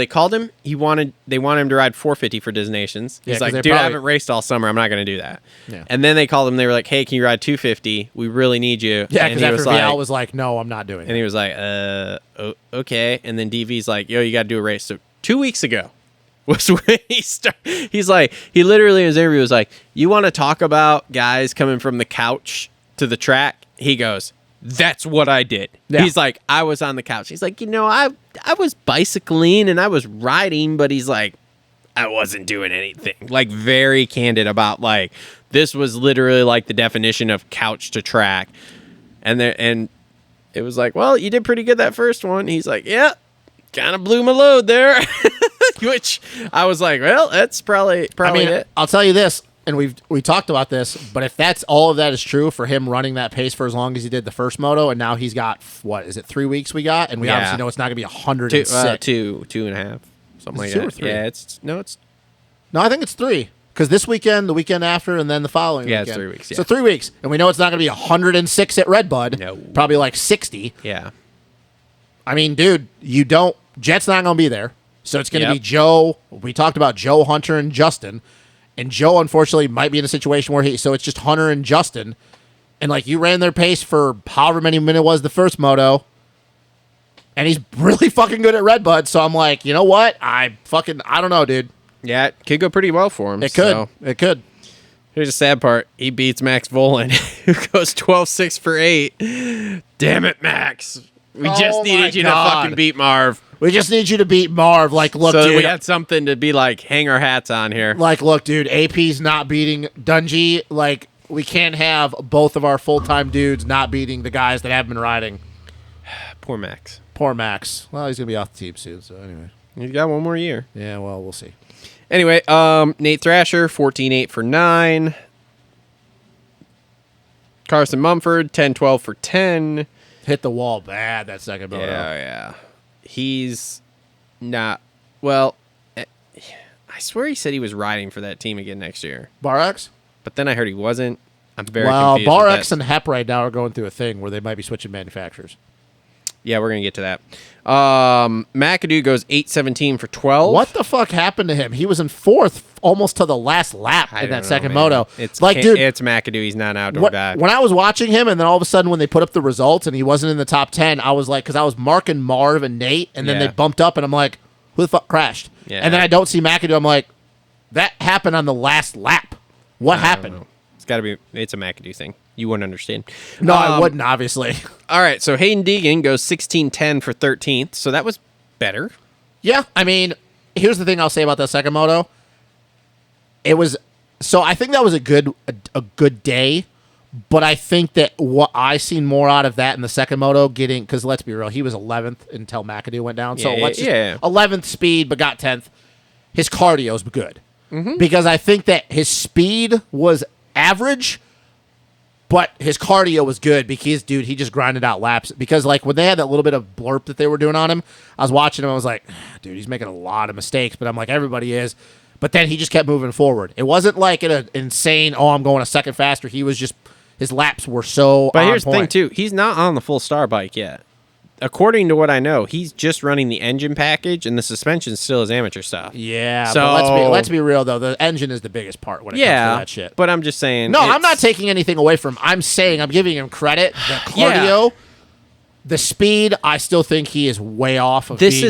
called him. They wanted him to ride 450 for Disnations. He's like, dude, I haven't raced all summer. I'm not going to do that. Yeah. And then they called him. They were like, hey, can you ride 250? We really need you. Yeah, because after Vial was like, no, I'm not doing it. And he was like, okay. And then DV's like, yo, you got to do a race. So 2 weeks ago was when he started. He's like, he literally in his interview was like, you want to talk about guys coming from the couch to the track? He goes, that's what I did. Yeah. He's like, I was on the couch. He's like, I was bicycling and I was riding, but he's like, I wasn't doing anything. Like, very candid about, like, this was literally like the definition of couch to track. And it was like, well, you did pretty good that first one. He's like, yeah, kind of blew my load there. Which I was like, well, that's probably it. I'll tell you this, and we talked about this, but if that's all of that is true for him running that pace for as long as he did the first moto, and now he's got, what, is it 3 weeks we got? And we obviously know it's not going to be 106. 2.5, something like two that. Or 3? Yeah, No, I think it's 3. Because this weekend, the weekend after, and then the following weekend. It's 3 weeks, yeah. So 3 weeks. And we know it's not going to be 106 at Redbud. No. Probably like 60. Yeah. I mean, dude, Jet's not going to be there. So it's going to be Joe. We talked about Joe, Hunter, and Justin. And Joe, unfortunately, might be in a situation where so it's just Hunter and Justin. And, like, you ran their pace for however many minutes it was the first moto. And he's really fucking good at Redbud. So I'm like, you know what? I don't know, dude. Yeah, it could go pretty well for him. It could. It could. Here's the sad part. He beats Max Volan, who goes 12.6 for 8. Damn it, Max. We just needed you to fucking beat Marv. We just need you to beat Marv. Like, look, so dude. we had something to be like, hang our hats on here. Like, look, dude, AP's not beating Dungy. Like, we can't have both of our full-time dudes not beating the guys that have been riding. Poor Max. Poor Max. Well, he's going to be off the team soon, so anyway. He's got one more year. Yeah, well, we'll see. Anyway, Nate Thrasher, 14.8 for 9. Carson Mumford, 10.12 for 10. Hit the wall bad that second moto. Yeah. He's not... Well, I swear he said he was riding for that team again next year. Barx? But then I heard he wasn't. I'm very confused. confused. Well, Barx and Hep right now are going through a thing where they might be switching manufacturers. Yeah, we're going to get to that. McAdoo goes 8.17 for 12. What the fuck happened to him? He was in 4th almost to the last lap in that second moto. It's like, dude, it's McAdoo. He's not an outdoor guy. When I was watching him, and then all of a sudden when they put up the results and he wasn't in the top 10, I was like, because I was marking Marv and Nate, and then they bumped up, and I'm like, who the fuck crashed? Yeah. And then I don't see McAdoo. I'm like, that happened on the last lap. What happened? It's got to be. It's a McAdoo thing. You wouldn't understand. No, I wouldn't, obviously. All right, so Hayden Deegan goes 16.10 for 13th, so that was better. Yeah, I mean, here's the thing I'll say about that second moto. It was so I think that was a good day, but I think that what I seen more out of that in the second moto, because let's be real, he was 11th until McAdoo went down. So 11th speed, but got 10th. His cardio's good because I think that his speed was average. But his cardio was good because, dude, he just grinded out laps. Because, like, when they had that little bit of blurb that they were doing on him, I was watching him. I was like, dude, he's making a lot of mistakes. But I'm like, everybody is. But then he just kept moving forward. It wasn't like an insane, I'm going a second faster. He was just, his laps were so But on here's point. the thing, too. He's not on the full star bike yet. According to what I know, he's just running the engine package, and the suspension still is amateur stuff. Yeah, so but let's be real, though. The engine is the biggest part when it comes to that shit. But I'm just saying... No, I'm not taking anything away from him. I'm saying I'm giving him credit. The cardio, the speed, I still think he is way off of This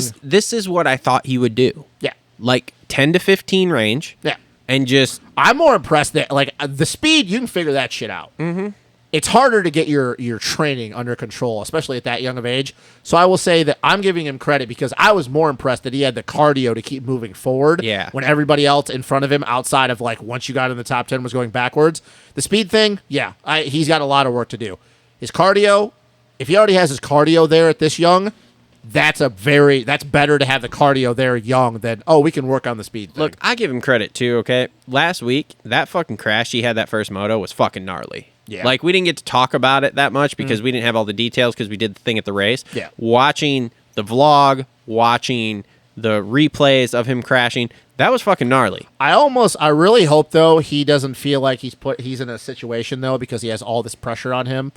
is what I thought he would do. Yeah. Like 10 to 15 range. Yeah. And just... I'm more impressed that, like, the speed, you can figure that shit out. Mm-hmm. It's harder to get your training under control, especially at that young of age. So I will say that I'm giving him credit because I was more impressed that he had the cardio to keep moving forward. Yeah. When everybody else in front of him, outside of like once you got in the top 10, was going backwards. The speed thing, he's got a lot of work to do. His cardio, if he already has his cardio there at this young, that's better to have the cardio there young than, we can work on the speed thing. Look, I give him credit too, okay? Last week, that fucking crash he had that first moto was fucking gnarly. Yeah. Like, we didn't get to talk about it that much because we didn't have all the details because we did the thing at the race. Yeah. Watching the vlog, watching the replays of him crashing, that was fucking gnarly. I really hope, though, he doesn't feel like he's in a situation, though, because he has all this pressure on him,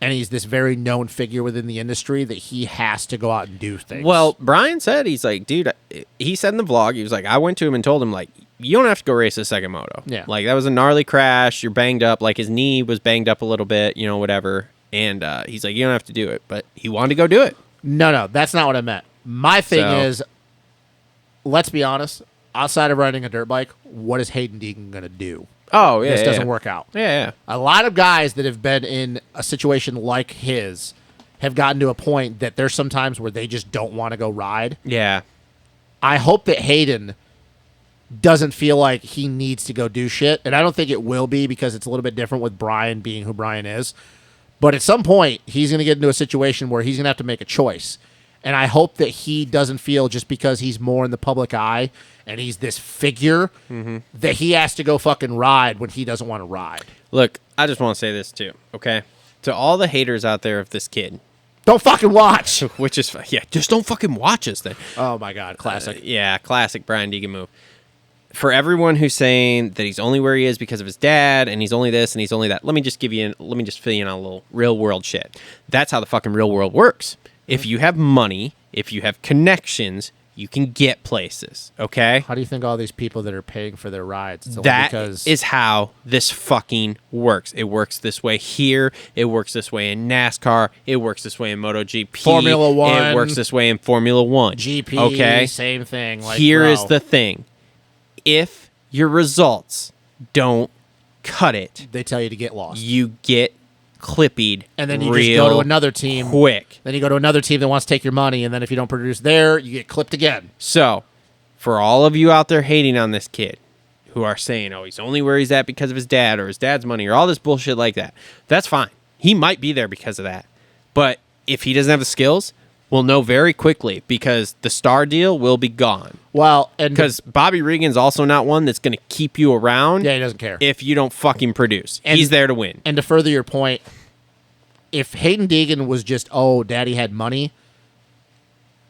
and he's this very known figure within the industry that he has to go out and do things. Well, Brian said, he's like, dude, he said in the vlog, he was like, I went to him and told him, like, you don't have to go race the second moto. Yeah. Like, that was a gnarly crash. You're banged up. Like, his knee was banged up a little bit, whatever. And he's like, you don't have to do it. But he wanted to go do it. No, that's not what I meant. My thing is, let's be honest, outside of riding a dirt bike, what is Hayden Deegan going to do? Oh, yeah. This doesn't work out. Yeah. A lot of guys that have been in a situation like his have gotten to a point that there's sometimes where they just don't want to go ride. Yeah. I hope that Hayden doesn't feel like he needs to go do shit. And I don't think it will be because it's a little bit different with Brian being who Brian is. But at some point, he's going to get into a situation where he's going to have to make a choice. And I hope that he doesn't feel just because he's more in the public eye and he's this figure that he has to go fucking ride when he doesn't want to ride. Look, I just want to say this too, okay? To all the haters out there of this kid. Don't fucking watch! Which is, just don't fucking watch us then. Oh my God, classic. Classic Brian Deegan move. For everyone who's saying that he's only where he is because of his dad and he's only this and he's only that, let me just fill you in on a little real world shit. That's how the fucking real world works. If you have money, if you have connections, you can get places, okay? How do you think all these people that are paying for their rides? Is how this fucking works. It works this way here. It works this way in NASCAR. It works this way in MotoGP. Formula One. It works this way in Formula One. GP, okay? Same thing. Here is the thing. If your results don't cut it, they tell you to get lost. You get clippied, and then you just go to another team quick. Then you go to another team that wants to take your money, and then if you don't produce there, you get clipped again. So, for all of you out there hating on this kid, who are saying, "Oh, he's only where he's at because of his dad or his dad's money or all this bullshit like that," that's fine. He might be there because of that, but if he doesn't have the skills, we'll know very quickly because the star deal will be gone. Well, and because Bobby Regan's also not one that's going to keep you around. Yeah, he doesn't care if you don't fucking produce. He's there to win. And to further your point, if Hayden Deegan was just, oh, daddy had money,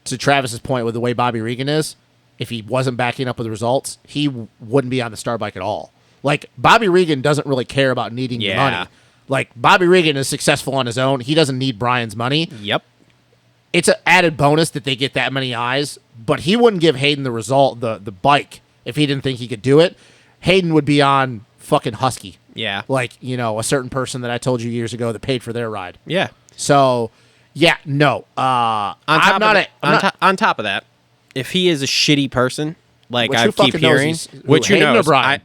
to Travis's point with the way Bobby Regan is, if he wasn't backing up with the results, he wouldn't be on the star bike at all. Like, Bobby Regan doesn't really care about needing your money. Like, Bobby Regan is successful on his own. He doesn't need Brian's money. Yep. It's an added bonus that they get that many eyes, but he wouldn't give Hayden the bike if he didn't think he could do it. Hayden would be on fucking Husky. Yeah. Like, a certain person that I told you years ago that paid for their ride. Yeah. So, yeah, no. On top of that, if he is a shitty person, like I keep hearing, which who knows? Brian?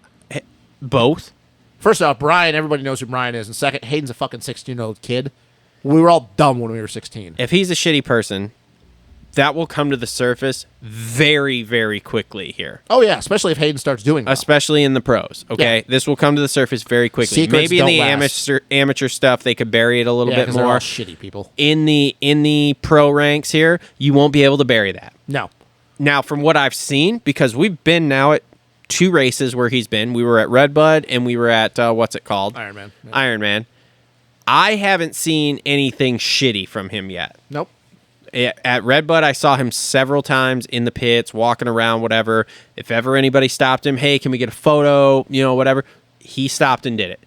Both. First off, Brian, everybody knows who Brian is. And second, Hayden's a fucking 16-year-old kid. We were all dumb when we were 16. If he's a shitty person, that will come to the surface very, very quickly here. Oh, yeah, especially if Hayden starts doing well. Especially in the pros, okay? Yeah. This will come to the surface very quickly. Secrets Maybe in the amateur stuff, they could bury it a little bit more. They're all shitty people. In the pro ranks here, you won't be able to bury that. No. Now, from what I've seen, because we've been now at 2 races where he's been. We were at Redbud and we were at, what's it called? Ironman. Yeah. Ironman. I haven't seen anything shitty from him yet. Nope. At Redbud, I saw him several times in the pits, walking around, whatever. If ever anybody stopped him, hey, can we get a photo, whatever, he stopped and did it.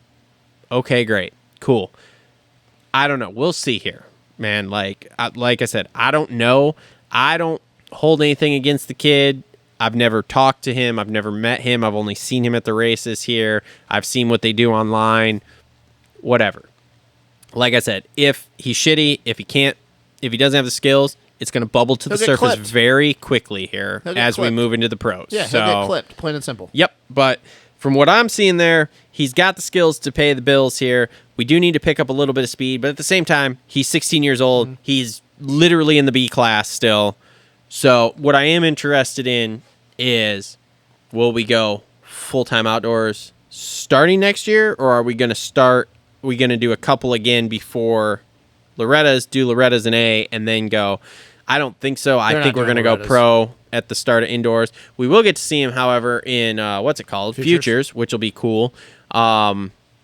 Okay, great. Cool. I don't know. We'll see here, man. Like I said, I don't know. I don't hold anything against the kid. I've never talked to him. I've never met him. I've only seen him at the races here. I've seen what they do online. Whatever. Like I said, if he's shitty, if he doesn't have the skills, it's going to bubble to the surface very quickly here as we move into the pros. Yeah, he'll get clipped, plain and simple. Yep, but from what I'm seeing there, he's got the skills to pay the bills here. We do need to pick up a little bit of speed, but at the same time, he's 16 years old. Mm-hmm. He's literally in the B class still. So what I am interested in is, will we go full-time outdoors starting next year, or are we going to do a couple again before Loretta's an A, and then go? I don't think so. I think we're going to go pro at the start of indoors. We will get to see him, however, in Futures, which will be cool.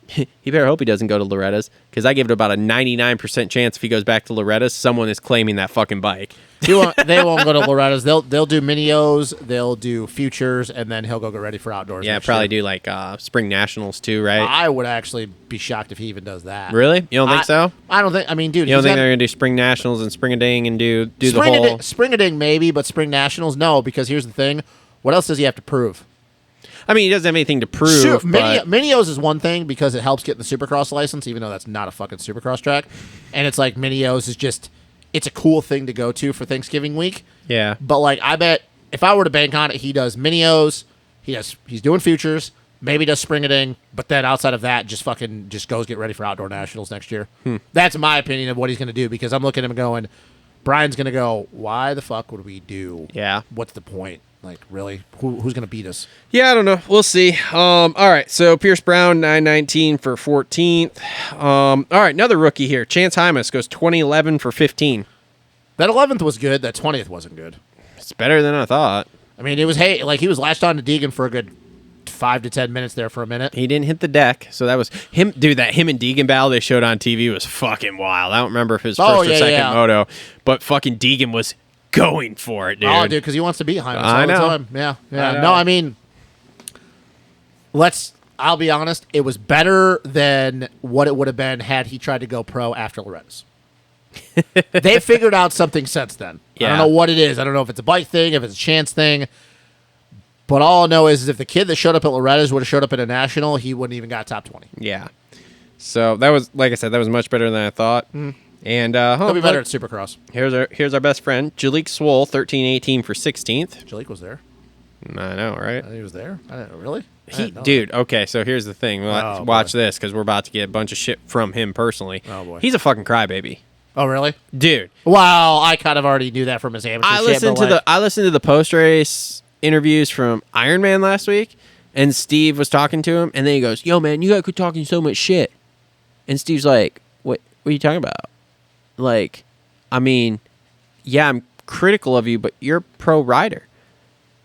He better hope he doesn't go to Loretta's, because I give it about a 99% chance if he goes back to Loretta's, someone is claiming that fucking bike. They won't go to Loretta's. They'll do Mini-O's, they'll do Futures, and then he'll go get ready for outdoors. Yeah, probably do like Spring Nationals too, right? I would actually be shocked if he even does that. Really? You don't think so? I don't think. I mean, dude, you don't think they're gonna do Spring Nationals and Spring-a-Ding and do the whole Spring-a-Ding maybe, but Spring Nationals no, because here's the thing: what else does he have to prove? I mean, he doesn't have anything to prove. Sure, Mini-O's is one thing because it helps get the Supercross license, even though that's not a fucking Supercross track. And it's like Mini-O's is just, it's a cool thing to go to for Thanksgiving week. Yeah. But like, I bet if I were to bank on it, he does Mini-O's, he's doing Futures, maybe does Spring-a-Ding, but then outside of that, just goes get ready for Outdoor Nationals next year. That's my opinion of what he's going to do, because I'm looking at him going, Brian's going to go, why the fuck would we do? Yeah. What's the point? Like, really? Who's going to beat us? Yeah, I don't know. We'll see. All right, so Pierce Brown, 919 for 14th. All right, another rookie here. Chance Hymas goes 2011 for 15. That 11th was good. That 20th wasn't good. It's better than I thought. I mean, it was, he was latched on to Deegan for a good 5 to 10 minutes there for a minute. He didn't hit the deck, so that was him. Dude, that him and Deegan battle they showed on TV was fucking wild. I don't remember if it was first or second moto, but fucking Deegan was going for it, dude. Oh, dude, because he wants to beat Hymas I all know. the time. Yeah. No, I mean, I'll be honest, it was better than what it would have been had he tried to go pro after Loretta's. They figured out something since then. Yeah. I don't know what it is. I don't know if it's a bike thing, if it's a chance thing. But all I know is if the kid that showed up at Loretta's would have showed up at a national, he wouldn't even got top 20. Yeah. So that was, like I said, that was much better than I thought. And He'll be better at Supercross. Here's our best friend, Jalik Swole, 1318 for 16th. Jalik was there. I know, right? He was there. I didn't really. Dude, okay, so here's the thing. Watch boy. this, because we're about to get a bunch of shit from him personally. Oh, boy. He's a fucking crybaby. Oh, really? Dude. Wow, I kind of already knew that from his amateur I shit. listened to the post-race interviews from Iron Man last week, and Steve was talking to him, and then he goes, "Yo, man, you got quit talking so much shit." And Steve's like, what are you talking about? Like, I mean, yeah, I'm critical of you, but you're a pro rider.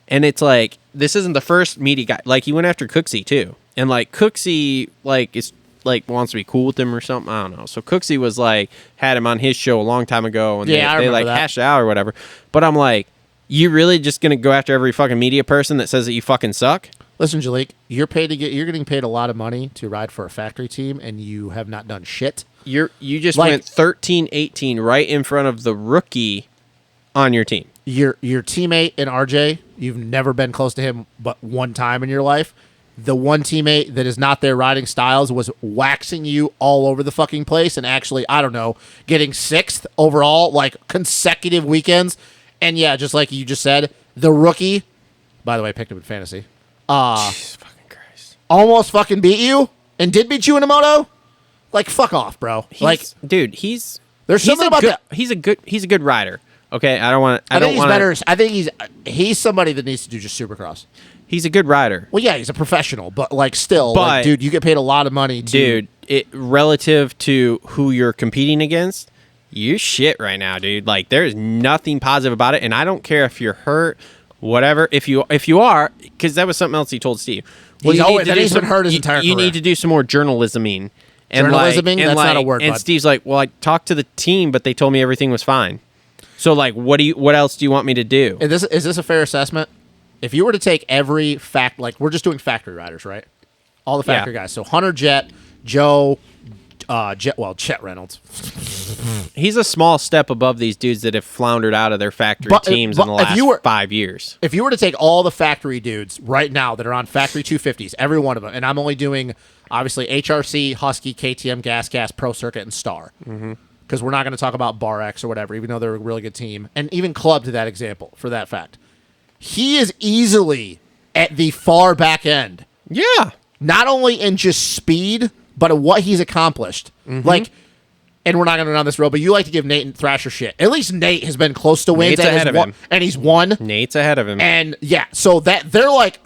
And it's like, this isn't the first meaty guy. Like, he went after Cooksey, too. And, like, Cooksey, like, is, like, wants to be cool with him or something. I don't know. So, Cooksey was, like, had him on his show a long time ago. And they like, that. hashed it out or whatever. But I'm like, you really just going to go after every fucking media person that says that you fucking suck? Listen, Jalik, you're getting paid a lot of money to ride for a factory team, and you have not done shit. You just went 13-18 right in front of the rookie on your team. Your teammate in RJ, you've never been close to him but one time in your life. The one teammate that is not there riding styles was waxing you all over the fucking place and actually, I don't know, getting 6th overall, like consecutive weekends. And yeah, just like you just said, the rookie, by the way, I picked him in fantasy. Jesus fucking Christ. Almost fucking beat you and did beat you in a moto? Like, fuck off, bro. There's something about that. He's a good rider. Okay, I think he's somebody that needs to do just Supercross. He's a good rider. Well, yeah, he's a professional, but like still, like, dude, you get paid a lot of money to relative to who you're competing against, you shit right now, dude. Like, there's nothing positive about it, and I don't care if you're hurt, whatever. If you are, because that was something else he told Steve. Well, he's been hurt his entire career. You need to do some more journalisming. Journalisming? That's not a word, And bud. Steve's like, well, I talked to the team, but they told me everything was fine. So, like, what else do you want me to do? Is this a fair assessment? If you were to take every like, we're just doing factory riders, right? All the factory guys. So Hunter Jet, Joe, Chet Reynolds. He's a small step above these dudes that have floundered out of their factory teams in the last 5 years. If you were to take all the factory dudes right now that are on factory 250s, every one of them, and I'm only doing, obviously, HRC, Husky, KTM, Gas, Pro Circuit, and Star. Because we're not going to talk about Bar X or whatever, even though they're a really good team. And even Club to that example, for that fact. He is easily at the far back end. Yeah. Not only in just speed, but in what he's accomplished. Like, and we're not going to go down this road, but you like to give Nate and Thrasher shit. At least Nate has been close to wins. Nate's ahead of him. And he's won. Nate's ahead of him. And yeah, so that they're like,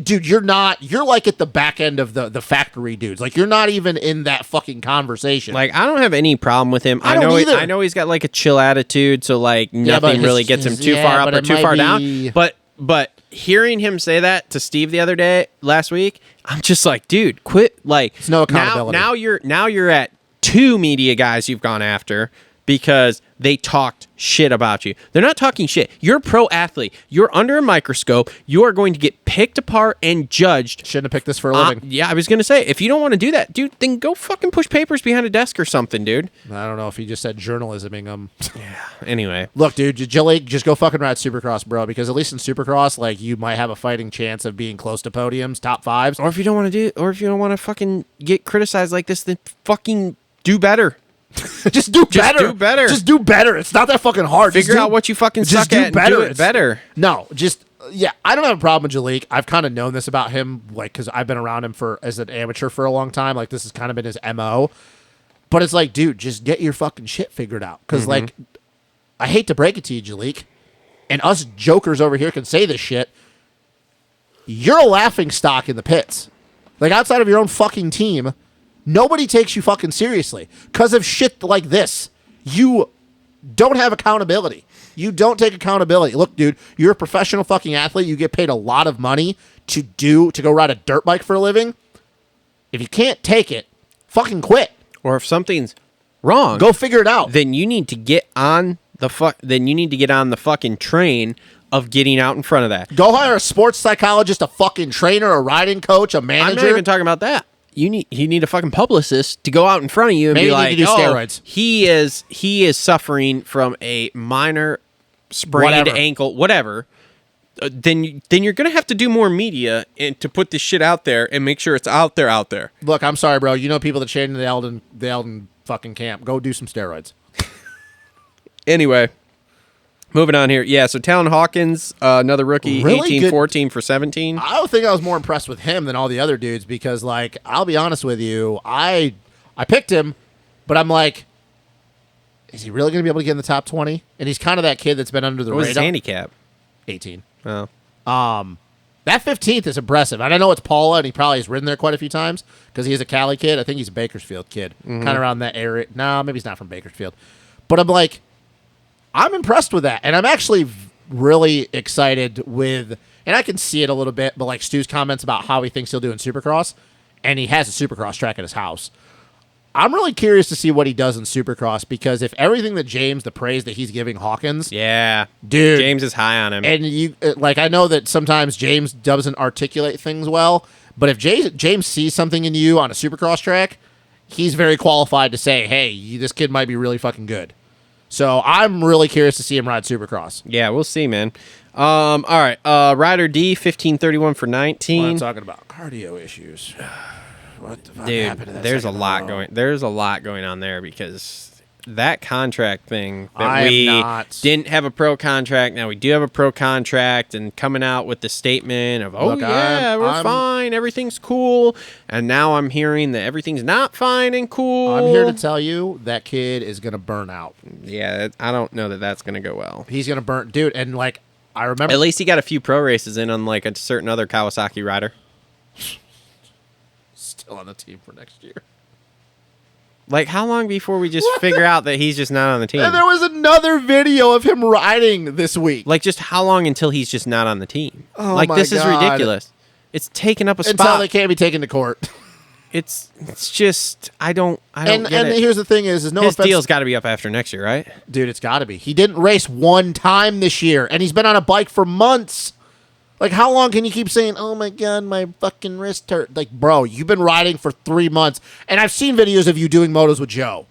dude, you're like at the back end of the factory dudes. Like, you're not even in that fucking conversation. Like, I don't have any problem with him. I don't either. I know he's got like a chill attitude, so like nothing really gets him too far up or too far down. But hearing him say that to Steve the other day, last week, I'm just like, dude, quit. Like, it's no accountability. Now you're at 2 media guys you've gone after because they talked shit about you. They're not talking shit. You're a pro athlete. You're under a microscope. You are going to get picked apart and judged. Shouldn't have picked this for a living. Yeah, I was going to say, if you don't want to do that, dude, then go fucking push papers behind a desk or something, dude. I don't know if he just said journalisming them. Yeah, anyway. Look, dude, Jilly, just go fucking ride Supercross, bro, because at least in Supercross, like, you might have a fighting chance of being close to podiums, top 5s. Or if you don't want to fucking get criticized like this, then fucking do better. Just do better. Just do better. It's not that fucking hard. Figure out what you fucking suck at and do it better. No, I don't have a problem with Jalik. I've kind of known this about him, like, because I've been around him as an amateur for a long time. Like, this has kind of been his MO. But it's like, dude, just get your fucking shit figured out. Because, like, I hate to break it to you, Jalik, and us jokers over here can say this shit, you're a laughing stock in the pits. Like, outside of your own fucking team, nobody takes you fucking seriously because of shit like this. You don't have accountability. You don't take accountability. Look, dude, you're a professional fucking athlete. You get paid a lot of money to go ride a dirt bike for a living. If you can't take it, fucking quit. Or if something's wrong, go figure it out. Then you need to get on the fucking train of getting out in front of that. Go hire a sports psychologist, a fucking trainer, a riding coach, a manager. I'm not even talking about that. You need a fucking publicist to go out in front of you and Maybe be like, you need to do steroids. He is suffering from a minor sprained ankle, whatever. Then you're gonna have to do more media and to put this shit out there and make sure it's out there. Look, I'm sorry, bro. You know people that chained in the Eldon fucking camp. Go do some steroids. Anyway, moving on here. Yeah, so Talon Hawkins, another rookie, Really 18-14 for 17. I don't think I was more impressed with him than all the other dudes because, like, I'll be honest with you, I picked him, but I'm like, is he really going to be able to get in the top 20? And he's kind of that kid that's been under the What was radar. his handicap? 18. Oh. That 15th is impressive. And I know it's Paula, and he probably has ridden there quite a few times because he's a Cali kid. I think he's a Bakersfield kid, kind of around that area. No, maybe he's not from Bakersfield. But I'm like, I'm impressed with that. And I'm actually really excited with, and I can see it a little bit, but like Stu's comments about how he thinks he'll do in Supercross, and he has a Supercross track at his house. I'm really curious to see what he does in Supercross because if everything that the praise that he's giving Hawkins, Yeah. dude, James is high on him. and you like, I know that sometimes James doesn't articulate things well, but if James sees something in you on a Supercross track, he's very qualified to say, hey, this kid might be really fucking good. So I'm really curious to see him ride Supercross. Yeah, we'll see, man. All right. Ryder D, 15-31 for 19. Well, I'm talking about cardio issues. What the fuck Dude, happened to that there's a second lot row? going. There's a lot going on there because that contract thing that I am we not- didn't have a pro contract. Now we do have a pro contract, and coming out with the statement of, "Oh Look, yeah, we're I'm- fine, everything's cool," and now I'm hearing that everything's not fine and cool. I'm here to tell you that kid is gonna burn out. Yeah, I don't know that that's gonna go well. He's gonna burn, dude. And like, I remember At least he got a few pro races in on like a certain other Kawasaki rider. still on the team for next year. Like, how long before we just figure out that he's just not on the team? And there was another video of him riding this week. Like, just how long until he's just not on the team? Oh like, my this is God. ridiculous. It's taking up a Until spot. they can't be taken to court. It's just I don't And get it. here's the thing is no His offense, deal's got to be up after next year, right? dude. It's got to be. He didn't race one time this year, and he's been on a bike for months. Like, how long can you keep saying, "Oh my God, my fucking wrist hurt"? Like, bro, you've been riding for 3 months, and I've seen videos of you doing motos with Joe.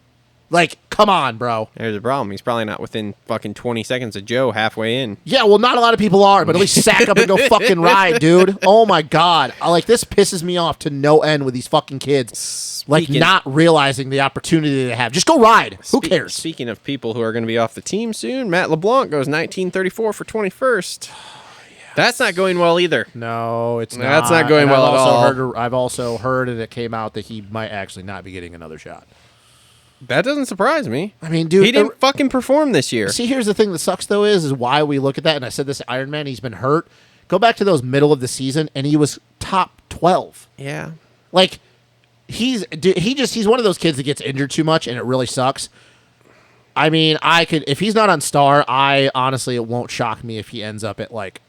Like, come on, bro. There's a problem. He's probably not within fucking 20 seconds of Joe halfway in. Yeah, well, not a lot of people are, but at least sack up and go fucking ride, dude. Oh my God, this pisses me off to no end with these fucking kids. Like, Speaking- not realizing the opportunity they have. Just go ride. Who cares? Speaking of people who are going to be off the team soon, Matt LeBlanc goes 1934 for 21st. That's not going well either. No, it's not. That's not going And well I've at also all. I've also heard, and it came out that he might actually not be getting another shot. That doesn't surprise me. I mean, dude, He didn't fucking perform this year. See, here's the thing that sucks, though, is why we look at that, and I said this to Iron Man, he's been hurt. Go back to those middle of the season, and he was top 12. Yeah. Like, he's one of those kids that gets injured too much, and it really sucks. I mean, if he's not on Star, honestly, it won't shock me if he ends up at, like,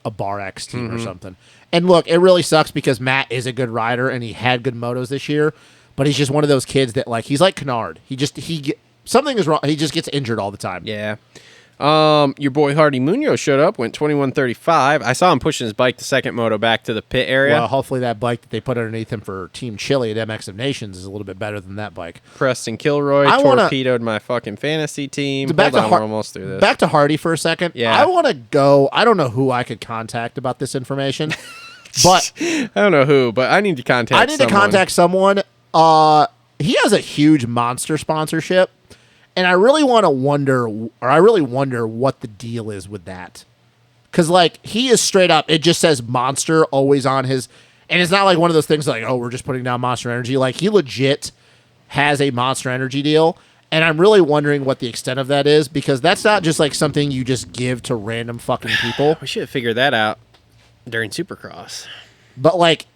a Bar X team or something. And look, it really sucks because Matt is a good rider, and he had good motos this year, but he's just one of those kids that, like, he's like Kennard. Something is wrong. He just gets injured all the time. Yeah. Your boy Hardy Munoz showed up, went 21:35. I saw him pushing his bike the second moto back to the pit area. Well, hopefully that bike that they put underneath him for Team Chile at MX of Nations is a little bit better than that bike. Preston Kilroy torpedoed my fucking fantasy team. Back Hold to on, we're almost through this. Back to Hardy for a second. Yeah. I want to go. I don't know who I could contact about this information, but I don't know who, but I need to contact someone. contact someone. He has a huge Monster sponsorship, and I really wonder what the deal is with that. Because, like, he is straight up, it just says Monster always on his, and it's not like one of those things like, oh, we're just putting down Monster Energy. Like, he legit has a Monster Energy deal, And I'm really wondering what the extent of that is, because that's not just like something you just give to random fucking people. We should have figured that out during Supercross. But like,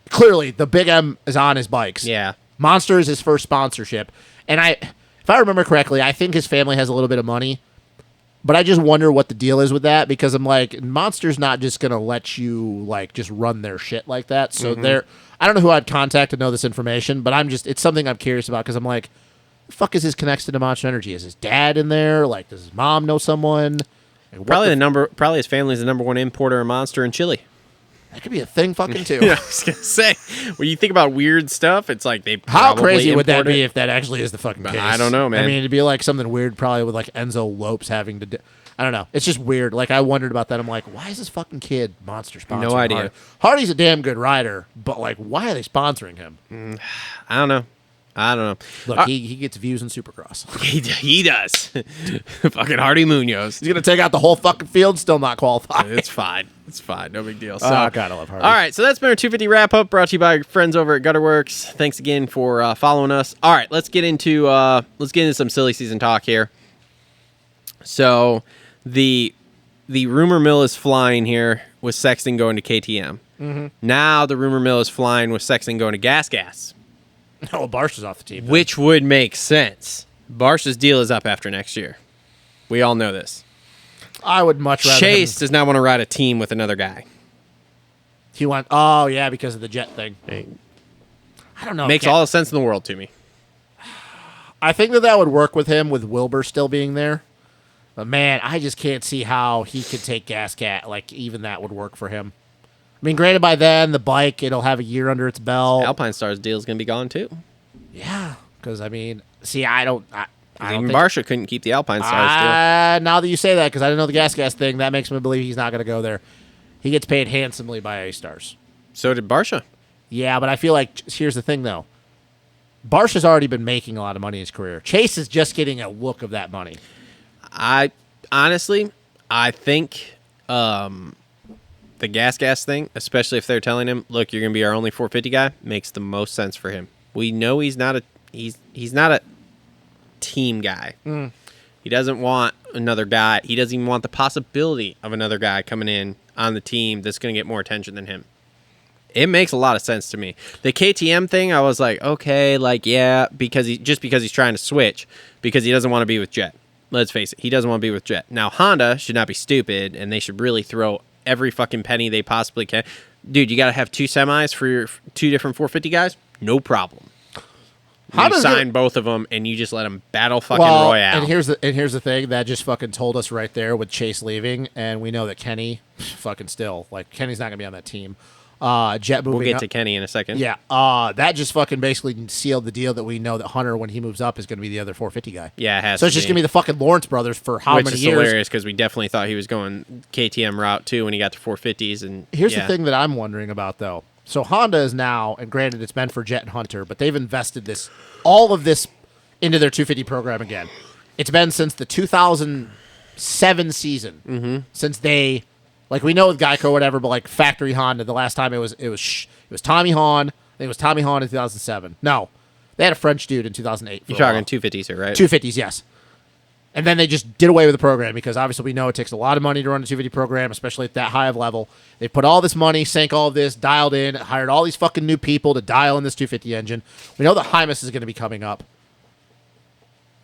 clearly the Big M is on his bikes. Yeah. Monster is his first sponsorship. And if I remember correctly, I think his family has a little bit of money. But I just wonder what the deal is with that, because I'm like, Monster's not just going to let you like just run their shit like that. So I don't know who I'd contact to know this information, but it's something I'm curious about, because I'm like, the fuck is his connection to Monster Energy? Is his dad in there? Like, does his mom know someone? Like, Probably his family's the number one importer of Monster in Chile. That could be a thing fucking too. Yeah, I was gonna say, when you think about weird stuff, it's like they. How crazy would that be it. if that actually is the fucking case? I don't know, man. I mean, it'd be like something weird, probably with like Enzo Lopes having to. I don't know. It's just weird. Like, I wondered about that. I'm like, why is this fucking kid Monster sponsoring? No idea. Hardy's a damn good rider, but like, why are they sponsoring him? I don't know. Look, he gets views in Supercross. He does. Fucking Hardy Munoz. He's gonna take out the whole fucking field, still not qualified. It's fine. It's fine. No big deal. So, God, I love Hardy. All right, so that's been our 250 wrap up, brought to you by our friends over at Gutterworks. Thanks again for following us. All right, let's get into some silly season talk here. So, the rumor mill is flying here with Sexton going to KTM. Mm-hmm. Now the rumor mill is flying with Sexton going to Gas. Oh, Barsh is off the team. Which would make sense. Barsh's deal is up after next year. We all know this. I would much rather. Chase does not want to ride a team with another guy. Oh, yeah, because of the jet thing. I don't know. Makes all the sense in the world to me. I think that would work with him, with Wilbur still being there. But, man, I just can't see how he could take Gascat. Like, even that would work for him. I mean, granted, by then, the bike, it'll have a year under its belt. Alpine Star's deal is going to be gone, too. Yeah, because, I mean, see, I don't Even Barsha couldn't keep the Alpine Star's deal. Now that you say that, because I didn't know the gas thing, that makes me believe he's not going to go there. He gets paid handsomely by A-Stars. So did Barsha. Yeah, but I feel like, here's the thing, though. Barsha's already been making a lot of money in his career. Chase is just getting a look of that money. I think the gas thing, especially if they're telling him, look, you're going to be our only 450 guy, makes the most sense for him. We know he's not a team guy. He doesn't want another guy. He doesn't even want the possibility of another guy coming in on the team that's going to get more attention than him. It makes a lot of sense to me. The KTM thing, I was like, okay, like, yeah, because he's trying to switch, because he doesn't want to be with Jet. Let's face it, he doesn't want to be with Jet. Now, Honda should not be stupid, and they should really throw every fucking penny they possibly can. Dude, you got to have two semis for your two different 450 guys? No problem. You sign both of them, and you just let them battle fucking Royale. And here's the thing that just fucking told us right there with Chase leaving, and we know that Kenny, fucking still, like, Kenny's not gonna be on that team. Jet moving. We'll get to Kenny in a second. Yeah. That just fucking basically sealed the deal that we know that Hunter, when he moves up, is going to be the other 450 guy. Yeah, it has. So it's just going to be the fucking Lawrence brothers for how many years? Which is hilarious, because we definitely thought he was going KTM route too when he got to 450s. And here's the thing that I'm wondering about, though. So Honda is now, and granted it's meant for Jet and Hunter, but they've invested all of this into their 250 program again. It's been since the 2007 season since they. Like, we know with Geico or whatever, but like factory Honda, the last time it was Tommy Hahn. I think it was Tommy Hahn in 2007. No, they had a French dude in 2008. You're talking 250s here, right? 250s, yes. And then they just did away with the program, because obviously we know it takes a lot of money to run a 250 program, especially at that high of level. They put all this money, sank all of this, dialed in, hired all these fucking new people to dial in this 250 engine. We know that Hymas is going to be coming up.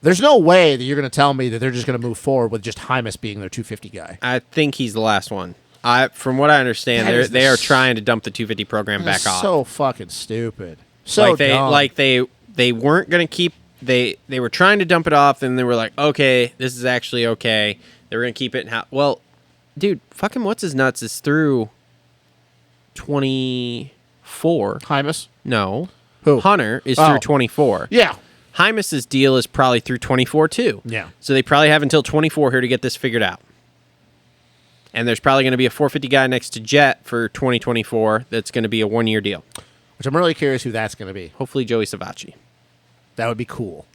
There's no way that you're going to tell me that they're just going to move forward with just Hymas being their 250 guy. I think he's the last one. From what I understand, they are trying to dump the 250 program back off. So fucking stupid. So dumb. They weren't going to keep. They were trying to dump it off, and they were like, okay, this is actually okay. They were going to keep it. Well, dude, fucking what's his nuts is through 24. Hymas? No. Who? Hunter is through 24. Yeah. Hymas's deal is probably through 24 too. Yeah. So they probably have until 24 here to get this figured out. And there's probably going to be a 450 guy next to Jet for 2024 that's going to be a 1-year deal. Which I'm really curious who that's going to be. Hopefully Joey Savacci. That would be cool.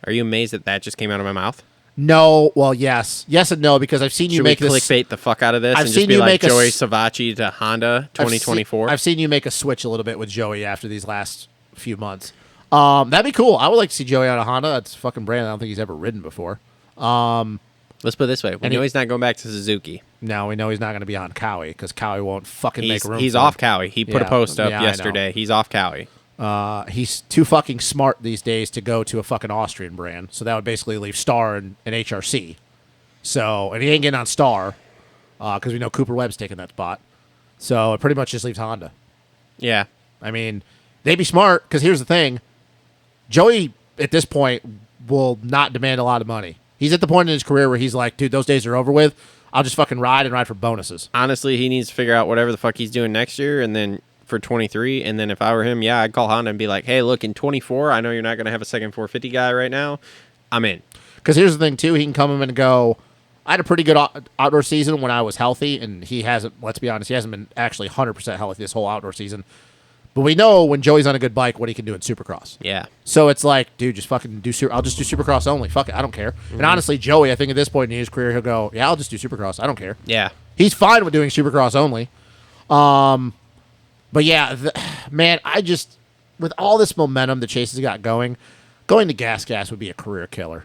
Are you amazed that just came out of my mouth? No. Well, yes. Yes and no, because I've seen you make this. Should we clickbait the fuck out of this and just be like Joey Savacci to Honda 2024? I've seen you make a switch a little bit with Joey after these last few months. That'd be cool. I would like to see Joey on a Honda. That's a fucking brand I don't think he's ever ridden before. Let's put it this way. We know he's not going back to Suzuki. No, we know he's not going to be on Cowie because Cowie won't fucking make room. He's for off him. Cowie. He put a post up yesterday. He's off Cowie. He's too fucking smart these days to go to a fucking Austrian brand. So that would basically leave Star and HRC. So, and he ain't getting on Star because we know Cooper Webb's taking that spot. So it pretty much just leaves Honda. Yeah. I mean, they'd be smart because here's the thing. Joey, at this point, will not demand a lot of money. He's at the point in his career where he's like, dude, those days are over with. I'll just fucking ride for bonuses. Honestly, he needs to figure out whatever the fuck he's doing next year, and then for 23, and then if I were him, yeah, I'd call Honda and be like, hey, look, in 24, I know you're not going to have a second 450 guy right now. I'm in. Because here's the thing, too. He can come in and go, I had a pretty good outdoor season when I was healthy, and he hasn't, let's be honest, he hasn't been actually 100% healthy this whole outdoor season. But we know when Joey's on a good bike what he can do in Supercross. Yeah. So it's like, dude, just fucking I'll just do Supercross only. Fuck it, I don't care. And honestly, Joey, I think at this point in his career, he'll go, yeah, I'll just do Supercross. I don't care. Yeah. He's fine with doing Supercross only. But yeah, man, I just, with all this momentum that Chase has got going to Gas would be a career killer.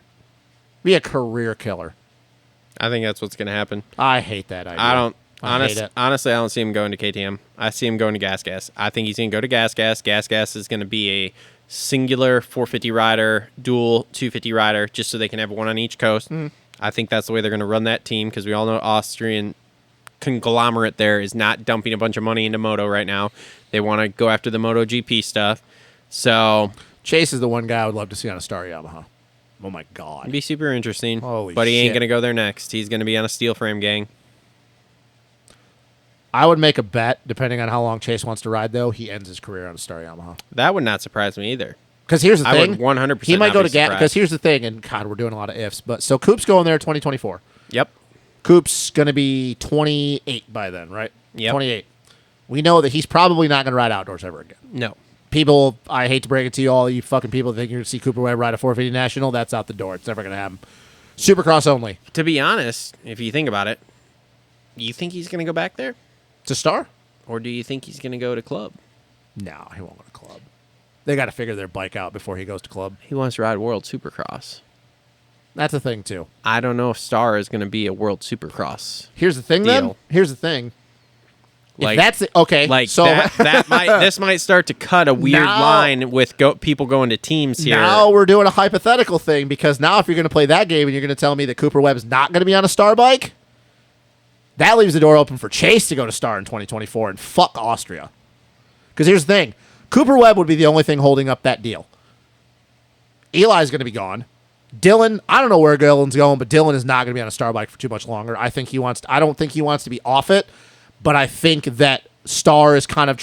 Be a career killer. I think that's what's going to happen. I hate that idea. Honestly, I don't see him going to KTM. I see him going to Gas. I think he's going to go to Gas. Gas is going to be a singular 450 rider, dual 250 rider, just so they can have one on each coast. I think that's the way they're going to run that team because we all know Austrian conglomerate there is not dumping a bunch of money into Moto right now. They want to go after the MotoGP stuff. So Chase is the one guy I would love to see on a Star Yamaha. Oh my God. It'd be super interesting. Holy but he ain't shit. going to go there next. He's going to be on a steel frame gang. I would make a bet, depending on how long Chase wants to ride, though, he ends his career on a Star Yamaha. That would not surprise me either. Because here's the I thing. would 100% he might not go be to Gas. surprised. Because here's the thing, and God, we're doing a lot of ifs. But so Coop's going there 2024. Yep. Coop's going to be 28 by then, right? Yep. 28. We know that he's probably not going to ride outdoors ever again. No. People, I hate to break it to you, all you fucking people that think you're going to see Cooper Webb ride a 450 National, that's out the door. It's never going to happen. Supercross only. To be honest, if you think about it, you think he's going to go back there? To Star? Or do you think he's going to go to club? No, he won't go to club. They got to figure their bike out before he goes to club. He wants to ride World Supercross. That's the thing, too. I don't know if Star is going to be a World Supercross. Here's the thing, Deal. then. Here's the thing. Like, if that's it, okay. Like so this might start to cut a weird Now- line with people going to teams here. now we're doing a hypothetical thing because now if you're going to play that game and you're going to tell me that Cooper Webb's not going to be on a Star bike, that leaves the door open for Chase to go to Star in 2024 and fuck Austria. Because here's the thing. Cooper Webb would be the only thing holding up that deal. Eli's going to be gone. Dylan, I don't know where Dylan's going, but Dylan is not going to be on a Star bike for too much longer. I don't think he wants to be off it, but I think that Star is kind of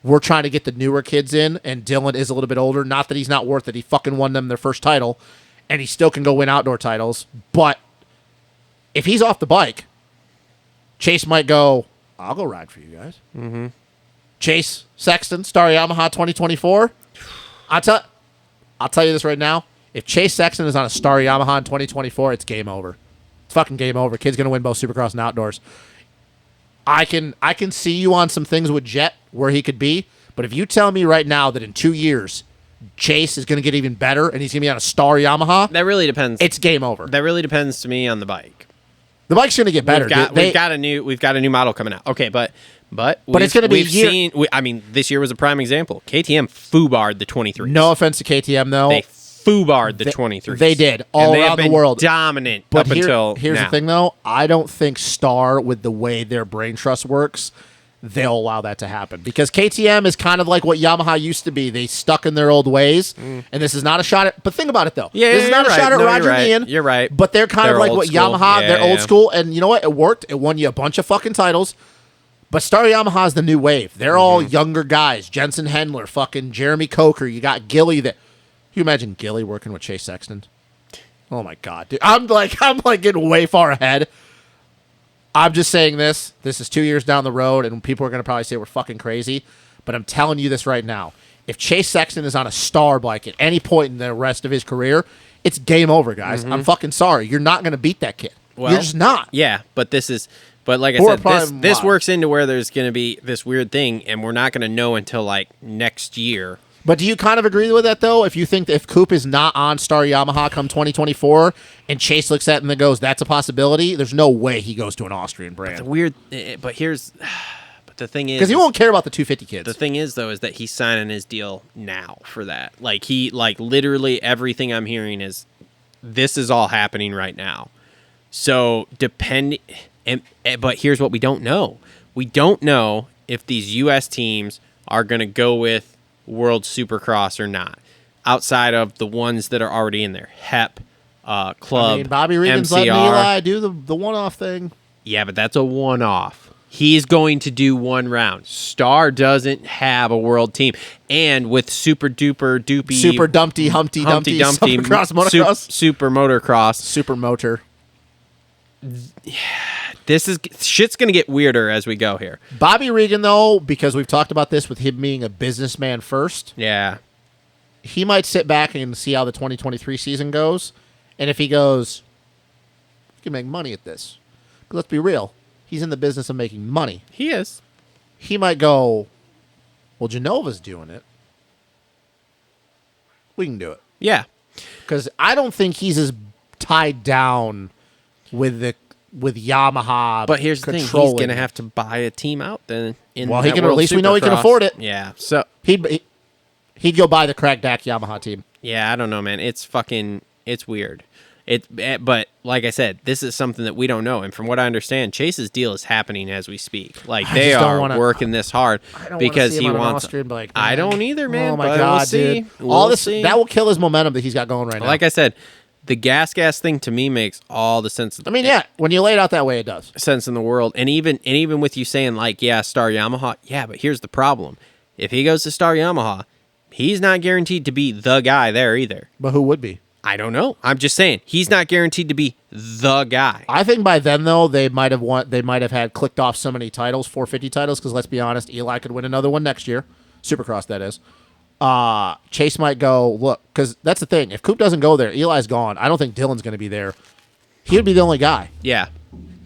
we're trying to get the newer kids in, and Dylan is a little bit older. Not that he's not worth it. He fucking won them their first title, and he still can go win outdoor titles. But if he's off the bike, Chase might go, I'll go ride for you guys. Mm-hmm. Chase Sexton, Star Yamaha 2024. I'll tell you this right now. If Chase Sexton is on a Star Yamaha in 2024, it's game over. It's fucking game over. Kid's going to win both Supercross and outdoors. I can see you on some things with Jet where he could be, but if you tell me right now that in 2 years Chase is going to get even better and he's going to be on a Star Yamaha, That really depends. it's game over. That really depends to me on the bike. The bike's going to get better. We've got a new model coming out. Okay, but it's gonna be a year- this year was a prime example. KTM foobarred the 23s. No offense to KTM though. They foobarred the 23s. They did all and they around have the been world. dominant But up until here's now. the thing, though. I don't think Star, with the way their brain trust works, they'll allow that to happen. Because KTM is kind of like what Yamaha used to be. They stuck in their old ways. And this is not a shot at... But think about it, though. Yeah, this is not a you're shot right. at No, Roger you're right. Meehan. You're right. But they're kind They're of like old what school. Yamaha... Yeah, they're old yeah. school. And you know what? It worked. It won you a bunch of fucking titles. But Star Yamaha is the new wave. They're all younger guys. Jensen Hendler, fucking Jeremy Coker. You got Gilly that... Can you imagine Gilly working with Chase Sexton? Oh my God, dude. I'm like getting way far ahead. I'm just saying this. This is 2 years down the road, and people are going to probably say we're fucking crazy. But I'm telling you this right now. If Chase Sexton is on a Star bike at any point in the rest of his career, it's game over, guys. I'm fucking sorry. You're not going to beat that kid. Well, You're just not. Yeah, but like I Or said, probably this why. works into where there's going to be this weird thing, and we're not going to know until like next year. But do you kind of agree with that, though? If you think that if Coop is not on Star Yamaha come 2024 and Chase looks at it and then goes, that's a possibility, there's no way he goes to an Austrian brand. But the thing is... Because he won't care about the 250 kids. The thing is, though, is that he's signing his deal now for that. Like, literally everything I'm hearing is this is all happening right now. So, but here's what we don't know. We don't know if these U.S. teams are going to go with World Supercross or not, outside of the ones that are already in there. HEP, Club, Bobby Regan's MCR. letting Eli do the one-off thing. Yeah, but that's a one-off. He's going to do one round. Star doesn't have a world team. And with Super Duper Doopy... Super Dumpty Humpty Dumpty Supercross Motocross. Super Motocross. Super Motor. Shit's going to get weirder as we go here. Bobby Regan, though, because we've talked about this with him being a businessman first, yeah, he might sit back and see how the 2023 season goes. And if he goes, you can make money at this. Let's be real. He's in the business of making money. he is. He might go, well, Genova's doing it. We can do it. Yeah. Because I don't think he's as tied down with Yamaha. But here's the thing: he's going to have to buy a team out then. Well, he can. At least we know he can afford it. Yeah. So he'd go buy the Crack Dak Yamaha team. yeah, I don't know, man. It's weird. But like I said, this is something that we don't know. And from what I understand, Chase's deal is happening as we speak. Like they are working this hard because he wants. I don't either, man. Oh my but God, we'll see. dude! All this that will kill his momentum that he's got going right now. Like I said, the gas thing to me makes all the sense. I mean, yeah, when you lay it out that way, it does sense in the world. And even with you saying like, yeah, Star Yamaha, yeah, but here's the problem: if he goes to Star Yamaha, he's not guaranteed to be the guy there either. But who would be? I don't know. I'm just saying he's not guaranteed to be the guy. I think by then though they might have had clicked off so many titles, 450 titles. Because let's be honest, Eli could win another one next year, Supercross that is. Chase might go look because that's the thing. If Coop doesn't go there, Eli's gone. I don't think Dylan's going to be there. He would be the only guy. Yeah.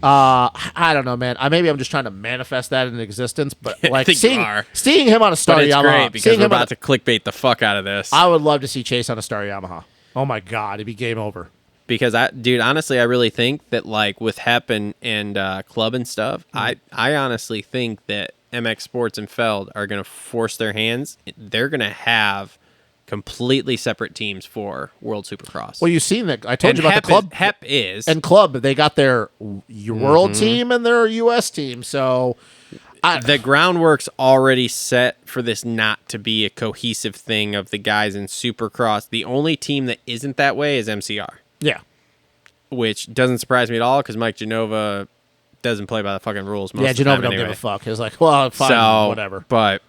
I don't know, man. Maybe I'm just trying to manifest that into existence, but like seeing him on a Star but it's Yamaha, great because we're about to clickbait the fuck out of this. I would love to see Chase on a Star Yamaha. Oh my God, it'd be game over. Because honestly, I really think that like with HEP and Club and stuff, I honestly think that MX Sports and Feld are going to force their hands. They're going to have completely separate teams for World Supercross. Well, you've seen that. I told you about the Club. HEP is. And Club, they got their World team and their U.S. team, so... the groundwork's already set for this not to be a cohesive thing of the guys in Supercross. The only team that isn't that way is MCR. Yeah. Which doesn't surprise me at all because Mike Genova doesn't play by the fucking rules most of the Genova time don't anyway. give a fuck. He was like, well, fine, whatever. But,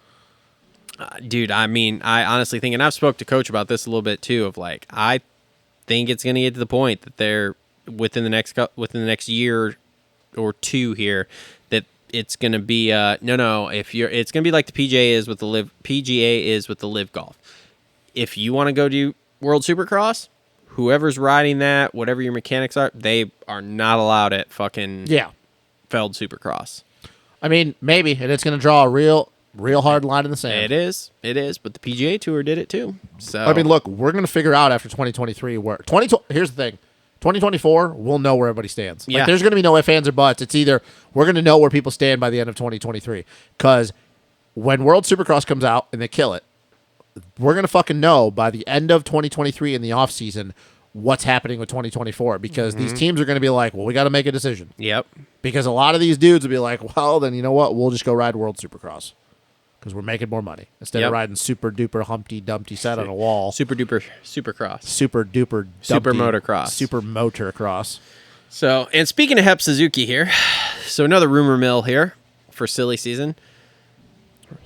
dude, I mean, I honestly think, and I've spoke to Coach about this a little bit too, of like, I think it's going to get to the point that they're within the next year or two here that it's going to be it's going to be like the PGA is with the Live Golf. If you want to go do World Supercross, whoever's riding that, whatever your mechanics are, they are not allowed at fucking Feld Supercross. I mean, maybe, and it's going to draw a real hard line in the sand. It is, but the PGA Tour did it too. So I mean, look, we're going to figure out after 2023 where here's the thing. 2024, we'll know where everybody stands. Like, there's going to be no ifs, ands, or buts. It's either we're going to know where people stand by the end of 2023. Because when World Supercross comes out and they kill it, we're going to fucking know by the end of 2023 in the offseason what's happening with 2024. Because these teams are going to be like, well, we got to make a decision. Yep. Because a lot of these dudes will be like, well, then you know what? We'll just go ride World Supercross. Because we're making more money. Instead of riding super duper Humpty Dumpty set on a wall. Super duper Supercross. Super duper Dumpty, Super Motocross. Super Motocross. So, and speaking of Hep Suzuki here, so another rumor mill here for silly season.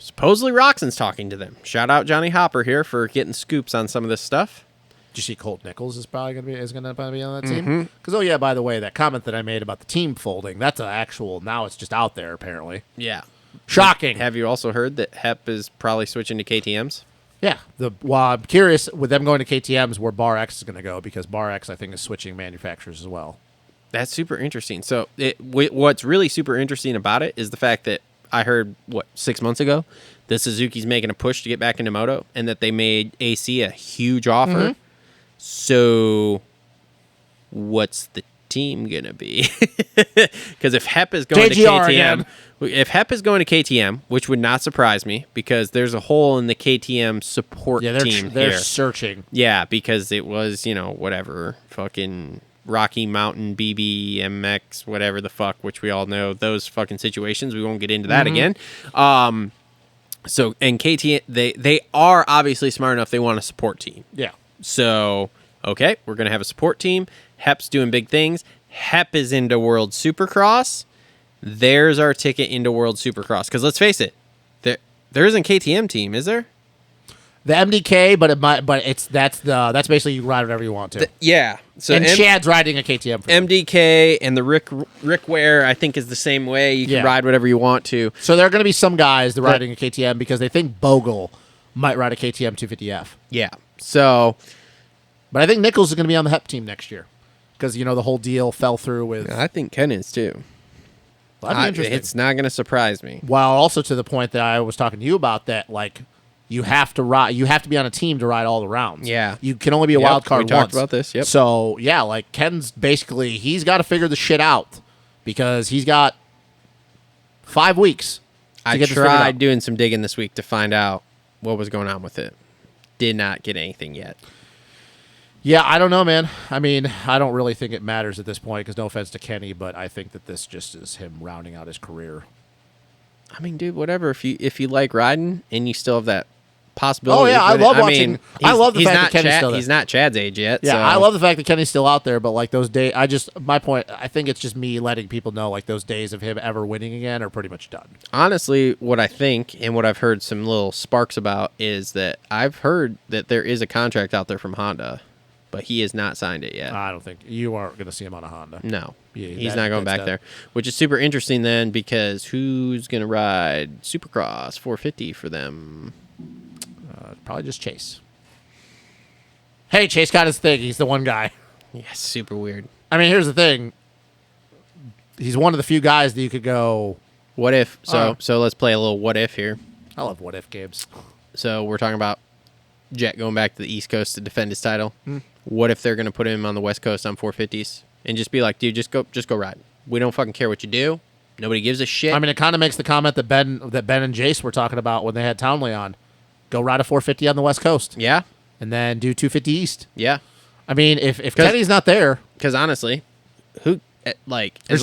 Supposedly Roxon's talking to them. Shout out Johnny Hopper here for getting scoops on some of this stuff. Did you see Colt Nichols is probably going to be on that team? Because, by the way, that comment that I made about the team folding, that's an actual, now it's just out there apparently. Yeah. Shocking. Have you also heard that Hep is probably switching to KTMs? Yeah. I'm curious with them going to KTMs where Bar X is going to go because Bar X, I think, is switching manufacturers as well. That's super interesting. So what's really super interesting about it is the fact that I heard, 6 months ago, that Suzuki's making a push to get back into moto, and that they made AC a huge offer. Mm-hmm. So, what's the team gonna be? Because if Hep is going to JGR KTM, again. if Hep is going to KTM, which would not surprise me, because there's a hole in the KTM support team they're here. searching. Yeah, because it was, whatever, fucking Rocky Mountain, BBMX, whatever the fuck, which we all know those fucking situations. We won't get into that again. So, and KTM, they are obviously smart enough. They want a support team. Yeah. So, okay, we're going to have a support team. Hep's doing big things. Hep is into World Supercross. There's our ticket into World Supercross. Because let's face it, there isn't KTM team, is there? The MDK, that's basically you ride whatever you want to. Yeah. So and Chad's riding a KTM. For MDK and the Rick Ware, I think, is the same way. You can ride whatever you want to. So there are going to be some guys that are riding a KTM because they think Bogle might ride a KTM 250F. Yeah. So, but I think Nichols is going to be on the Hep team next year because the whole deal fell through with. I think Ken is too. Well, that'd be interesting. It's not going to surprise me. While also to the point that I was talking to you about that, you have to ride. You have to be on a team to ride all the rounds. Yeah, you can only be a wild card once. We talked about this. Yep. So yeah, Ken's basically he's got to figure the shit out because he's got 5 weeks. I tried doing some digging this week to find out what was going on with it. Did not get anything yet. Yeah, I don't know, man. I mean, I don't really think it matters at this point because no offense to Kenny, but I think that this just is him rounding out his career. I mean, dude, whatever. If you like riding and you still have that possibility. Oh yeah, I love watching. I love the fact that Kenny's still there. He's not Chad's age yet. Yeah, so. I love the fact that Kenny's still out there. But those days, my point. I think it's just me letting people know those days of him ever winning again are pretty much done. Honestly, what I think and what I've heard some little sparks about is that I've heard that there is a contract out there from Honda, but he has not signed it yet. I don't think you aren't going to see him on a Honda. No, he's not going back there, which is super interesting then because who's going to ride Supercross 450 for them? Probably just Chase. Hey, Chase got his thing. He's the one guy. Yeah, super weird. I mean, here's the thing. He's one of the few guys that you could go. What if? So let's play a little what if here. I love what if games. So we're talking about Jet going back to the East Coast to defend his title. What if they're going to put him on the West Coast on 450s and just be like, dude, just go ride. We don't fucking care what you do. Nobody gives a shit. I mean, it kind of makes the comment that Ben and Jace were talking about when they had Townley on. Go ride a 450 on the West Coast. Yeah. And then do 250 East. Yeah. I mean, if Kenny's not there. Because honestly, there's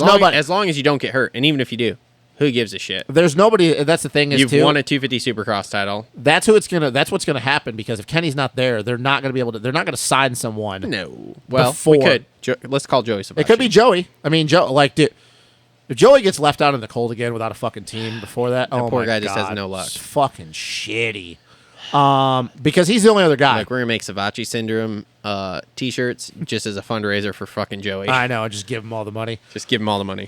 nobody. As long as you don't get hurt, and even if you do, who gives a shit? There's nobody. That's the thing. You've won a 250 Supercross title. That's what's gonna happen because if Kenny's not there, they're not gonna be able to. They're not gonna sign someone. No. Well, we could. Let's call Joey Sabachi. It could be Joey. I mean, dude, if Joey gets left out in the cold again without a fucking team before that, that poor guy just has no luck. It's fucking shitty. Because he's the only other guy. We're gonna make Sabachi Syndrome T-shirts just as a fundraiser for fucking Joey. I know. Just give him all the money. Just give him all the money.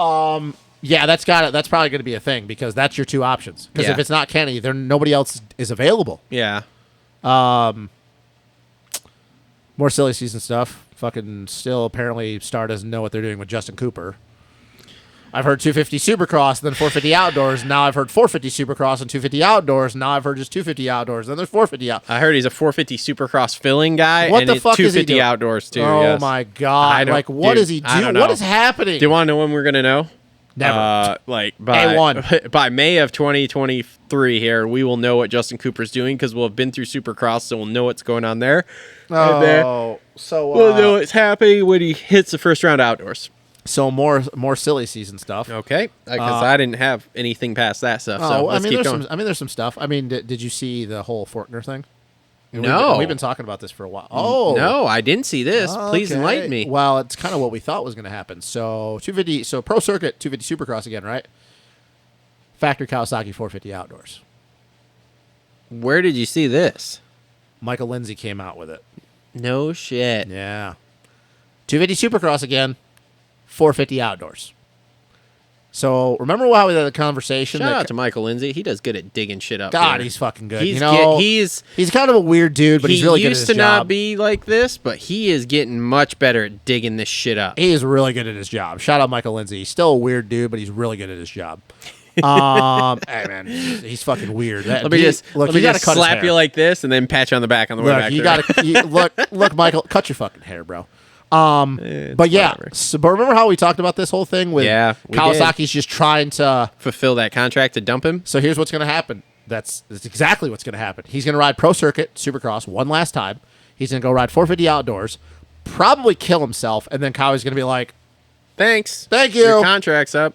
Yeah, that's probably going to be a thing because that's your two options. Because if it's not Kenny, nobody else is available. Yeah. More silly season stuff. Fucking still apparently Star doesn't know what they're doing with Justin Cooper. I've heard 250 Supercross, then 450 Outdoors. Now I've heard 450 Supercross and 250 Outdoors. Now I've heard just 250 Outdoors. Then there's 450 Outdoors. I heard he's a 450 Supercross filling guy. What and the fuck is he 250 doing? Outdoors too. Oh yes. my god! What does he do? What is happening? Do you want to know when we're gonna know? Never. By A1. by May of 2023 here, we will know what Justin Cooper's doing because we'll have been through Supercross, so we'll know what's going on there. So we'll know what's happening when he hits the first round outdoors. So more silly season stuff. Okay, because I didn't have anything past that stuff. So let's keep going. There's some stuff. I mean, did you see the whole Forkner thing? No. We've been talking about this for a while. Oh. No, I didn't see this. Please enlighten me. Well, it's kind of what we thought was going to happen. So 250, Pro Circuit, 250 Supercross again, right? Factory Kawasaki 450 Outdoors. Where did you see this? Michael Lindsay came out with it. No shit. Yeah. 250 Supercross again, 450 Outdoors. So remember how we had a conversation? Shout out to Michael Lindsay. He does good at digging shit up. God, here. he's fucking good. He's kind of a weird dude, but he's really good at his job. He used to not be like this, but he is getting much better at digging this shit up. He is really good at his job. Shout out Michael Lindsay. He's still a weird dude, but he's really good at his job. Hey man, he's fucking weird. Let me just slap you like this and then pat you on the back on the way back. You gotta look, Michael, cut your fucking hair, bro. But yeah, but remember how we talked about this whole thing with Kawasaki's just trying to fulfill that contract to dump him? So here's what's going to happen. That's exactly what's going to happen. He's going to ride Pro Circuit Supercross one last time. He's going to go ride 450 Outdoors, probably kill himself, and then Kawai's going to be like, thanks. Thank you. Your contract's up.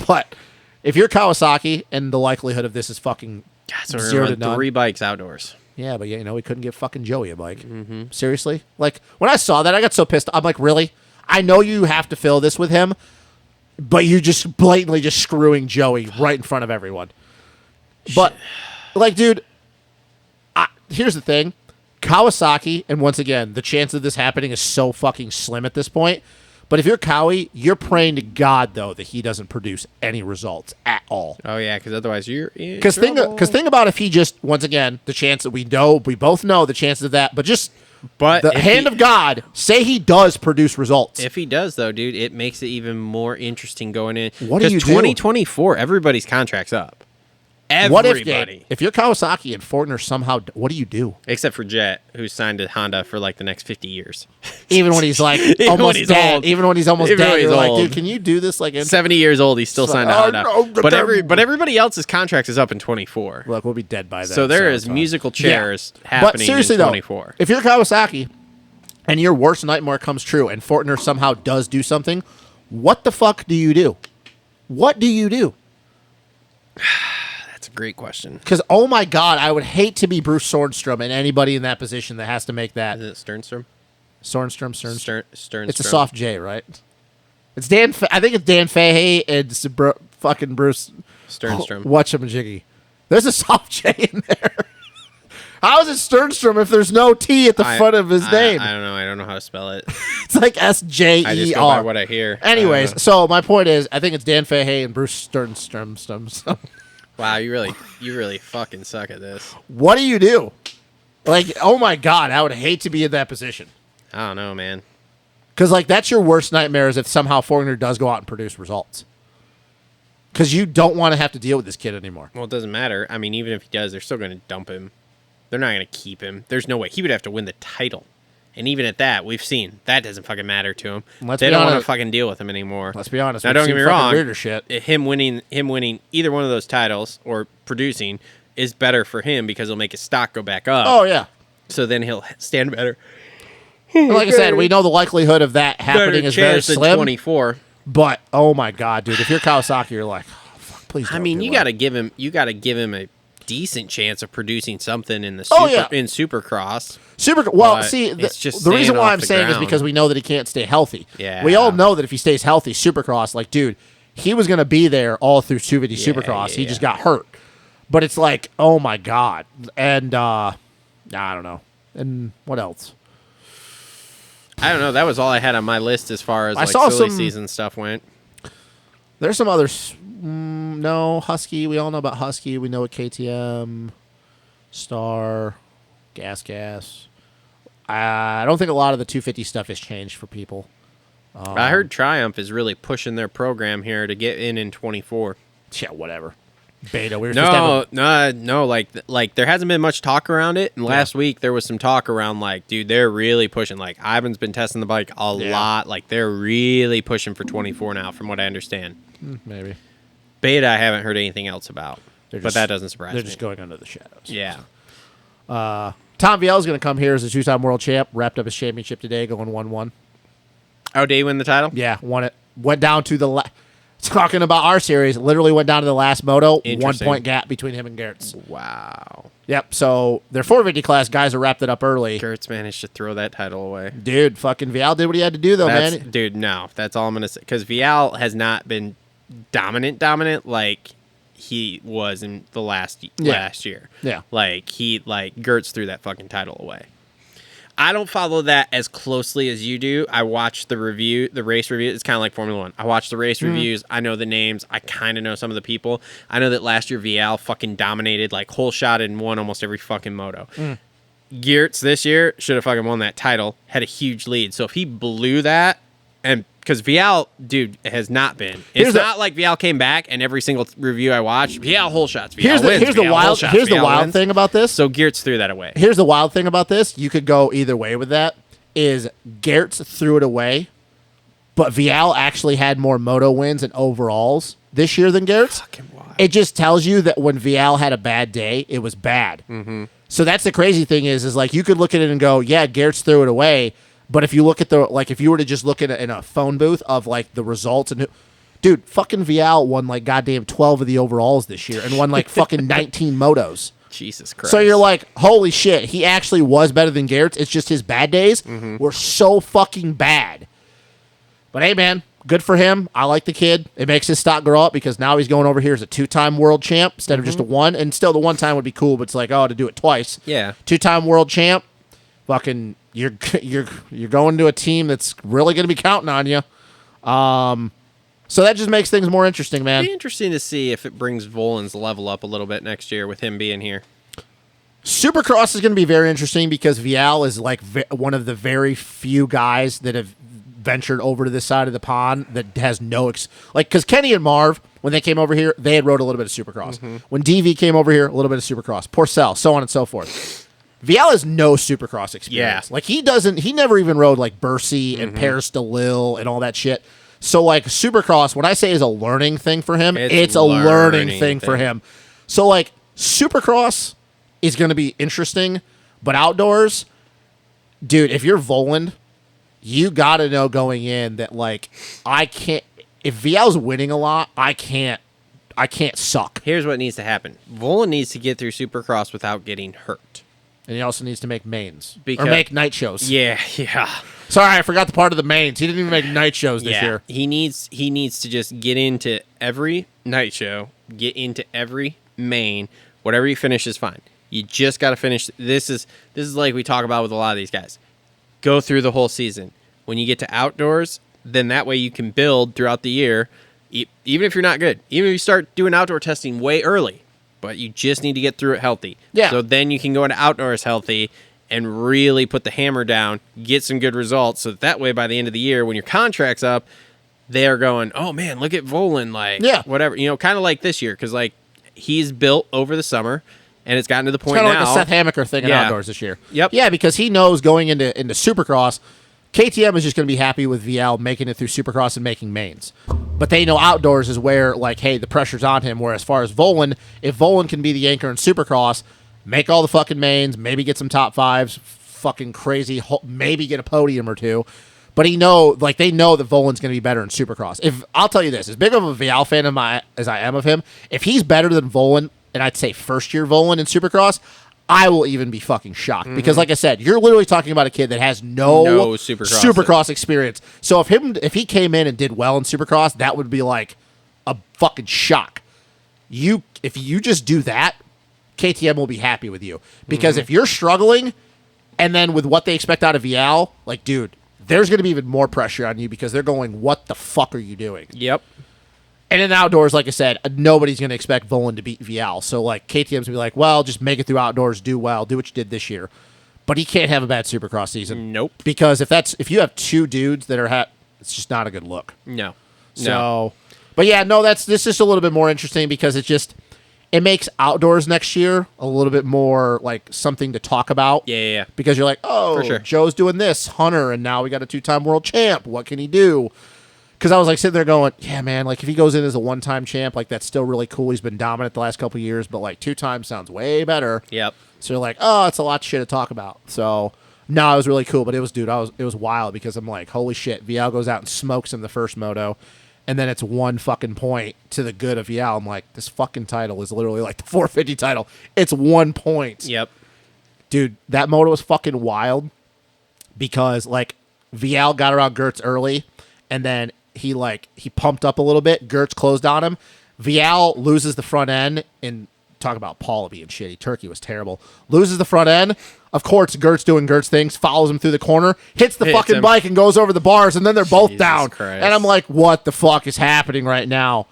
But if you're Kawasaki, and the likelihood of this is fucking so 0 to none. 3 bikes outdoors. Yeah, but we couldn't give fucking Joey a bike. Mm-hmm. Seriously? Like, when I saw that, I got so pissed. I'm like, really? I know you have to fill this with him, but you're just blatantly just screwing Joey right in front of everyone. But, like, dude, here's the thing. Kawasaki, and once again, the chance of this happening is so fucking slim at this point. But if you're Kawi, you're praying to God, though, that he doesn't produce any results at all. Oh, yeah, because otherwise you're in Because think about if he just, once again, the chance that we both know the chances of that, but the hand of God, say he does produce results. If he does, though, dude, it makes it even more interesting going in. What do you do? 2024, everybody's contract's up. Everybody. If you're Kawasaki and Fortner somehow, what do you do? Except for Jet, who's signed to Honda for like the next 50 years. Even when he's like almost dead. Old. Even when he's almost dead, you're like, dude, can you do this? Like 70 years old, he's still signed to Honda. No, but everybody else's contract is up in 24. Look, we'll be dead by then. So there is musical chairs happening but seriously, in 24. Though, if you're Kawasaki and your worst nightmare comes true and Fortner somehow does do something, what the fuck do you do? What do you do? Great question. Because, oh my God, I would hate to be Bruce Sornstrom and anybody in that position that has to make that. Is it Sternstrom? Sternstrom. It's a soft J, right? It's Dan. I think it's Dan Fahey and fucking Bruce Sternstrom. Whatchamajiggy. There's a soft J in there. How is it Sternstrom if there's no T at the front of his name? I don't know. I don't know how to spell it. It's like SJER. I just go by what I hear. Anyways, so my point is, I think it's Dan Fahey and Bruce Sternstrom. Wow, you really fucking suck at this. What do you do? Like, oh my God, I would hate to be in that position. I don't know, man. Because, like, that's your worst nightmare is if somehow Fortner does go out and produce results. Because you don't want to have to deal with this kid anymore. Well, it doesn't matter. I mean, even if he does, they're still going to dump him. They're not going to keep him. There's no way. He would have to win the title. And even at that, we've seen that doesn't fucking matter to him. They don't want to fucking deal with him anymore. Let's be honest. Now, don't get me wrong. Him winning either one of those titles or producing is better for him because it'll make his stock go back up. Oh, yeah. So then he'll stand better. Like I said, we know the likelihood of that happening is very slim. 24. But oh my God, dude! If you're Kawasaki, you're like, oh, fuck, please. Don't you got to give him. You got to give him a decent chance of producing something in the in Supercross. The reason why I'm saying is because we know that he can't stay healthy. Yeah. We all know that if he stays healthy, Supercross, like, dude, he was going to be there all through 250 Supercross. He just got hurt. But it's like, oh my God. And I don't know. And what else? I don't know. That was all I had on my list as far as silly season stuff went. There's some others. No, Husky. We all know about Husky. We know what KTM, Star, Gas. I don't think a lot of the 250 stuff has changed for people. I heard Triumph is really pushing their program here to get in 24. Yeah, whatever. Beta. No. Like there hasn't been much talk around it. And last week there was some talk around like, dude, they're really pushing. Like Ivan's been testing the bike a lot. Like they're really pushing for 24 now, from what I understand. Maybe. Beta, I haven't heard anything else about. But that doesn't surprise me. They're just going under the shadows. Yeah. Tom Viel is going to come here as a two-time world champ. Wrapped up his championship today, going 1-1. Oh, did he win the title? Yeah, won it. Went down to the talking about our series, literally went down to the last moto. 1 point gap between him and Gertz. Wow. Yep. So their 450 class guys are wrapped it up early. Gertz managed to throw that title away. Dude, fucking Vial did what he had to do, though, man. Dude, no. That's all I'm going to say. Because Vial has not been dominant like he was in the last year. Yeah. Like, Gertz threw that fucking title away. I don't follow that as closely as you do. I watch the race review. It's kind of like Formula One. I watch the race reviews. I know the names. I kind of know some of the people. I know that last year Vial fucking dominated, like whole shot and won almost every fucking moto. Geertz this year should have fucking won that title. Had a huge lead. So if he blew that and because Vial, dude, has not been. It's not like Vial came back and every single review I watched, Vial whole shots. Vial wins, here's the wild thing about this. So Geertz threw that away. Here's the wild thing about this. You could go either way with that. Is Geertz threw it away, but Vial actually had more moto wins and overalls this year than Geertz. Fucking wild. It just tells you that when Vial had a bad day, it was bad. Mm-hmm. So that's the crazy thing is like you could look at it and go, yeah, Geertz threw it away. But if you look at if you were to just look at it in a phone booth of like the results and dude, fucking Vial won like goddamn 12 of the overalls this year and won like fucking 19 motos. Jesus Christ. So you're like, holy shit, he actually was better than Geertz. It's just his bad days were so fucking bad. But hey, man, good for him. I like the kid. It makes his stock grow up because now he's going over here as a 2-time world champ instead of just a 1. And still the 1 time would be cool, but it's like, oh, to do it twice. Yeah. 2-time world champ. Fucking, you're going to a team that's really going to be counting on you. So that just makes things more interesting, man. It'd be interesting to see if it brings Volan's level up a little bit next year with him being here. Supercross is going to be very interesting because Vial is like one of the very few guys that have ventured over to this side of the pond that has no because Kenny and Marv, when they came over here, they had rode a little bit of Supercross. When DV came over here, a little bit of Supercross. Porcel, so on and so forth. Vial has no Supercross experience. Yeah. Like he never even rode like Bercy and Paris DeLille and all that shit. So like Supercross, what I say is a learning thing for him, it's a learning thing for him. So like Supercross is going to be interesting, but outdoors, dude, if you're Voland, you got to know going in that like if Vial's winning a lot, I can't suck. Here's what needs to happen. Volan needs to get through Supercross without getting hurt. And he also needs to make mains. Or make night shows. Yeah. Sorry, I forgot the part of the mains. He didn't even make night shows this year. He needs to just get into every night show, get into every main. Whatever you finish is fine. You just got to finish. This is like we talk about with a lot of these guys. Go through the whole season. When you get to outdoors, then that way you can build throughout the year, even if you're not good. Even if you start doing outdoor testing way early. But you just need to get through it healthy. Yeah. So then you can go into outdoors healthy and really put the hammer down, get some good results. So that way, by the end of the year, when your contract's up, they're going, oh man, look at Volan, whatever, kind of like this year, because like he's built over the summer, and it's gotten to the point now. Kind of like the Seth Hammaker thing in outdoors this year. Yep. Yeah, because he knows going into Supercross, KTM is just going to be happy with Vial making it through Supercross and making mains. But they know outdoors is where, like, hey, the pressure's on him. Where as far as Volan, if Volan can be the anchor in Supercross, make all the fucking mains, maybe get some top 5s, fucking crazy, maybe get a podium or 2. But they know that Volan's going to be better in Supercross. I'll tell you this, as big of a Vial fan as I am of him, if he's better than Volan, and I'd say first-year Volan in Supercross, I will even be fucking shocked. Because like I said, you're literally talking about a kid that has no Supercross experience. So if he came in and did well in Supercross, that would be like a fucking shock. If you just do that, KTM will be happy with you. Because if you're struggling, and then with what they expect out of Vial, like, dude, there's going to be even more pressure on you because they're going, what the fuck are you doing? Yep. And in the outdoors, like I said, nobody's going to expect Volan to beat Vial. So, like, KTM's going to be like, well, just make it through outdoors, do well, do what you did this year. But he can't have a bad Supercross season. Nope. Because if you have 2 dudes that are it's just not a good look. No. But yeah, no, this is just a little bit more interesting because it makes outdoors next year a little bit more like something to talk about. Yeah. Because you're like, oh, for sure. Joe's doing this, Hunter, and now we got a 2-time world champ. What can he do? Because I was like sitting there going, yeah, man, like if he goes in as a 1-time champ, like that's still really cool. He's been dominant the last couple of years, but like 2 times sounds way better. Yep. So you're like, oh, it's a lot of shit to talk about. So no, it was really cool, but it was wild because I'm like, holy shit, Vial goes out and smokes him the first moto, and then it's 1 fucking point to the good of Vial. I'm like, this fucking title is literally like the 450 title. It's 1 point. Yep. Dude, that moto was fucking wild because like Vial got around Gertz early, and then he pumped up a little bit. Gertz closed on him. Vial loses the front end, and talk about Paula being shitty. Turkey was terrible. Loses the front end. Of course, Gertz doing Gertz things, follows him through the corner, hits the fucking bike, and goes over the bars, and then they're both down. Christ. And I'm like, what the fuck is happening right now?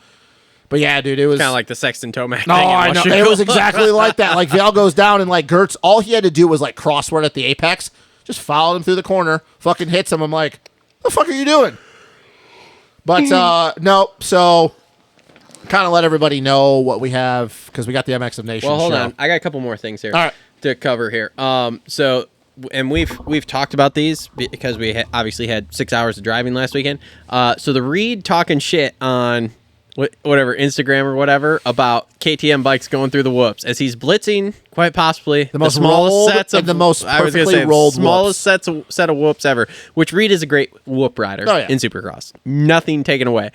But yeah, dude, it was kind of like the Sexton Tomac. No, I know. It was exactly like that. Like Vial goes down, and like Gertz, all he had to do was like crossword at the apex, just followed him through the corner, fucking hits him. I'm like, what the fuck are you doing? But no, so kind of let everybody know what we have because we got the MX of Nations. Well, hold show. on. I got a couple more things here All right. to cover here. So, and we've talked about these because we obviously had 6 hours of driving last weekend. So the Reed talking shit on whatever Instagram or whatever about KTM bikes going through the whoops as he's blitzing quite possibly the smallest sets of the most perfectly rolled smallest set of whoops ever. Which Reed is a great whoop rider in Supercross. Nothing taken away.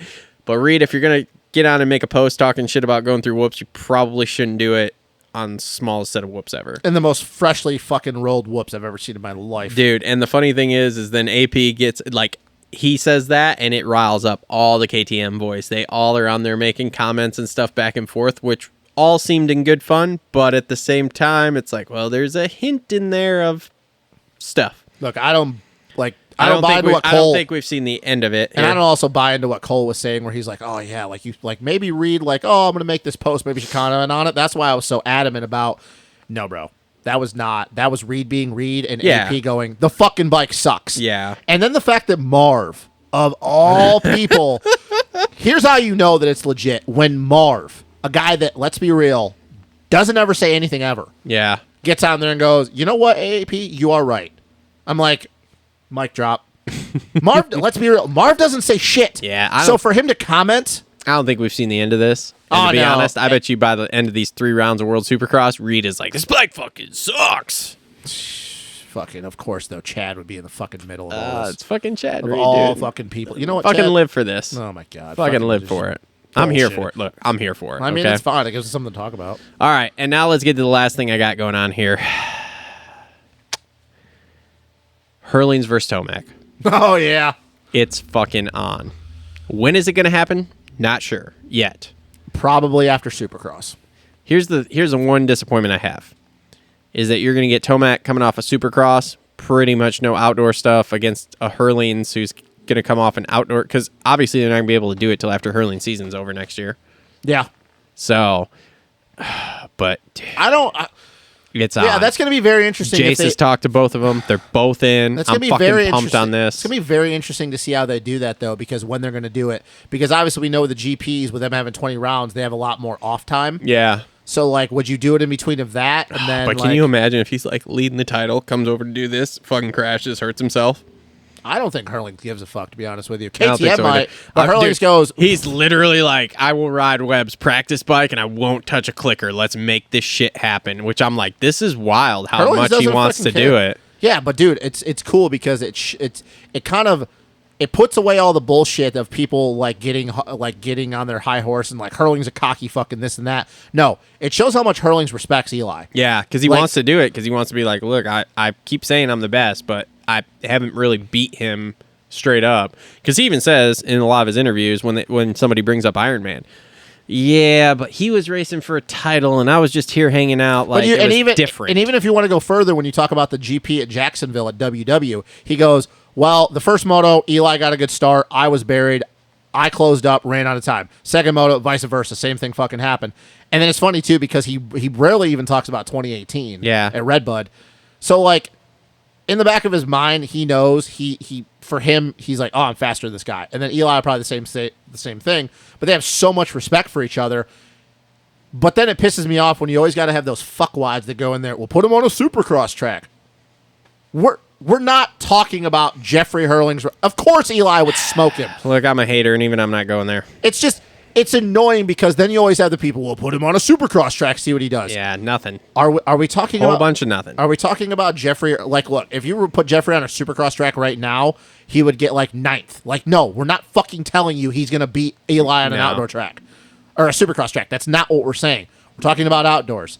But Reed, if you're gonna get on and make a post talking shit about going through whoops, you probably shouldn't do it on the smallest set of whoops ever. And the most freshly fucking rolled whoops I've ever seen in my life. Dude, and the funny thing is then AP gets, like, he says that, and it riles up all the KTM boys. They all are on there making comments and stuff back and forth, which all seemed in good fun, but at the same time, it's like, well, there's a hint in there of stuff. Look, I don't buy into what Cole. I don't think we've seen the end of it. And I don't also buy into what Cole was saying, where he's like, "Oh yeah, like maybe Reed, like, oh, I'm gonna make this post, maybe you should comment on it." That's why I was so adamant about, no, bro, that was Reed being Reed and AP going, the fucking bike sucks. Yeah. And then the fact that Marv, of all people, here's how you know that it's legit: when Marv, a guy that, let's be real, doesn't ever say anything ever, gets on there and goes, "You know what, AP, you are right." I'm like, mic drop. Marv, let's be real. Marv doesn't say shit. Yeah. So for him to comment, I don't think we've seen the end of this. And to be honest, I bet you by the end of these 3 rounds of World Supercross, Reed is like, this bike fucking sucks. Fucking, of course, though, Chad would be in the fucking middle of all this. It's fucking Chad Of Reed, all dude. fucking people. You know what, Fucking Chad? live for this. Oh, my God. Fucking live just for it. I'm here bullshit. for it. Look, I'm here for it. I mean, okay? it's fine. It gives us something to talk about. All right, and now let's get to the last thing I got going on here. Hurlings versus Tomac. Oh, yeah. It's fucking on. When is it going to happen? Not sure yet. Probably after Supercross. Here's the one disappointment I have is that you're going to get Tomac coming off a Supercross, pretty much no outdoor stuff against a Hurlings who's going to come off an outdoor, because obviously they're not going to be able to do it till after Hurling season's over next year. Yeah. So, but it's on. Yeah, that's going to be very interesting. Jace has talked to both of them. They're both in. That's I'm gonna be fucking very pumped on this. It's going to be very interesting to see how they do that, though, because when they're going to do it. Because obviously we know the GPs, with them having 20 rounds, they have a lot more off time. Yeah. So, like, would you do it in between of that? And then, But can you imagine if he's, like, leading the title, comes over to do this, fucking crashes, hurts himself? I don't think Hurlings gives a fuck, to be honest with you. I don't think KTM so might, either. but Hurlings Dude, goes... He's literally like, I will ride Webb's practice bike and I won't touch a clicker. Let's make this shit happen. Which I'm like, this is wild how Hurlings much he doesn't wants to fucking do care. it. Yeah, but dude, it's cool because it kind of puts away all the bullshit of people like getting on their high horse and like Hurling's a cocky fucking this and that. No, it shows how much Hurlings respects Eli. Yeah, because he wants to do it, because he wants to be like, look, I keep saying I'm the best, but I haven't really beat him straight up. Because he even says in a lot of his interviews when somebody brings up Iron Man, yeah, but he was racing for a title and I was just here hanging out. Like, it was different. And even if you want to go further, when you talk about the GP at Jacksonville at WW, he goes, well, the first moto, Eli got a good start. I was buried. I closed up, ran out of time. Second moto, vice versa. Same thing fucking happened. And then it's funny, too, because he rarely even talks about 2018 at Redbud. So, like, in the back of his mind, he knows for him, he's like, oh, I'm faster than this guy. And then Eli probably the same thing. But they have so much respect for each other. But then it pisses me off when you always got to have those fuckwads that go in there. We'll put him on a Supercross track. We're not talking about Jeffrey Hurlings. Of course Eli would smoke him. Look, I'm a hater, and even I'm not going there. It's just, it's annoying because then you always have the people, we'll put him on a Supercross track, see what he does. Yeah, nothing. Are we talking Whole about... bunch of nothing. Are we talking about Jeffrey... Like, look, if you were to put Jeffrey on a Supercross track right now, he would get, like, 9th. Like, no, we're not fucking telling you he's going to beat Eli on an outdoor track. Or a Supercross track. That's not what we're saying. We're talking about outdoors.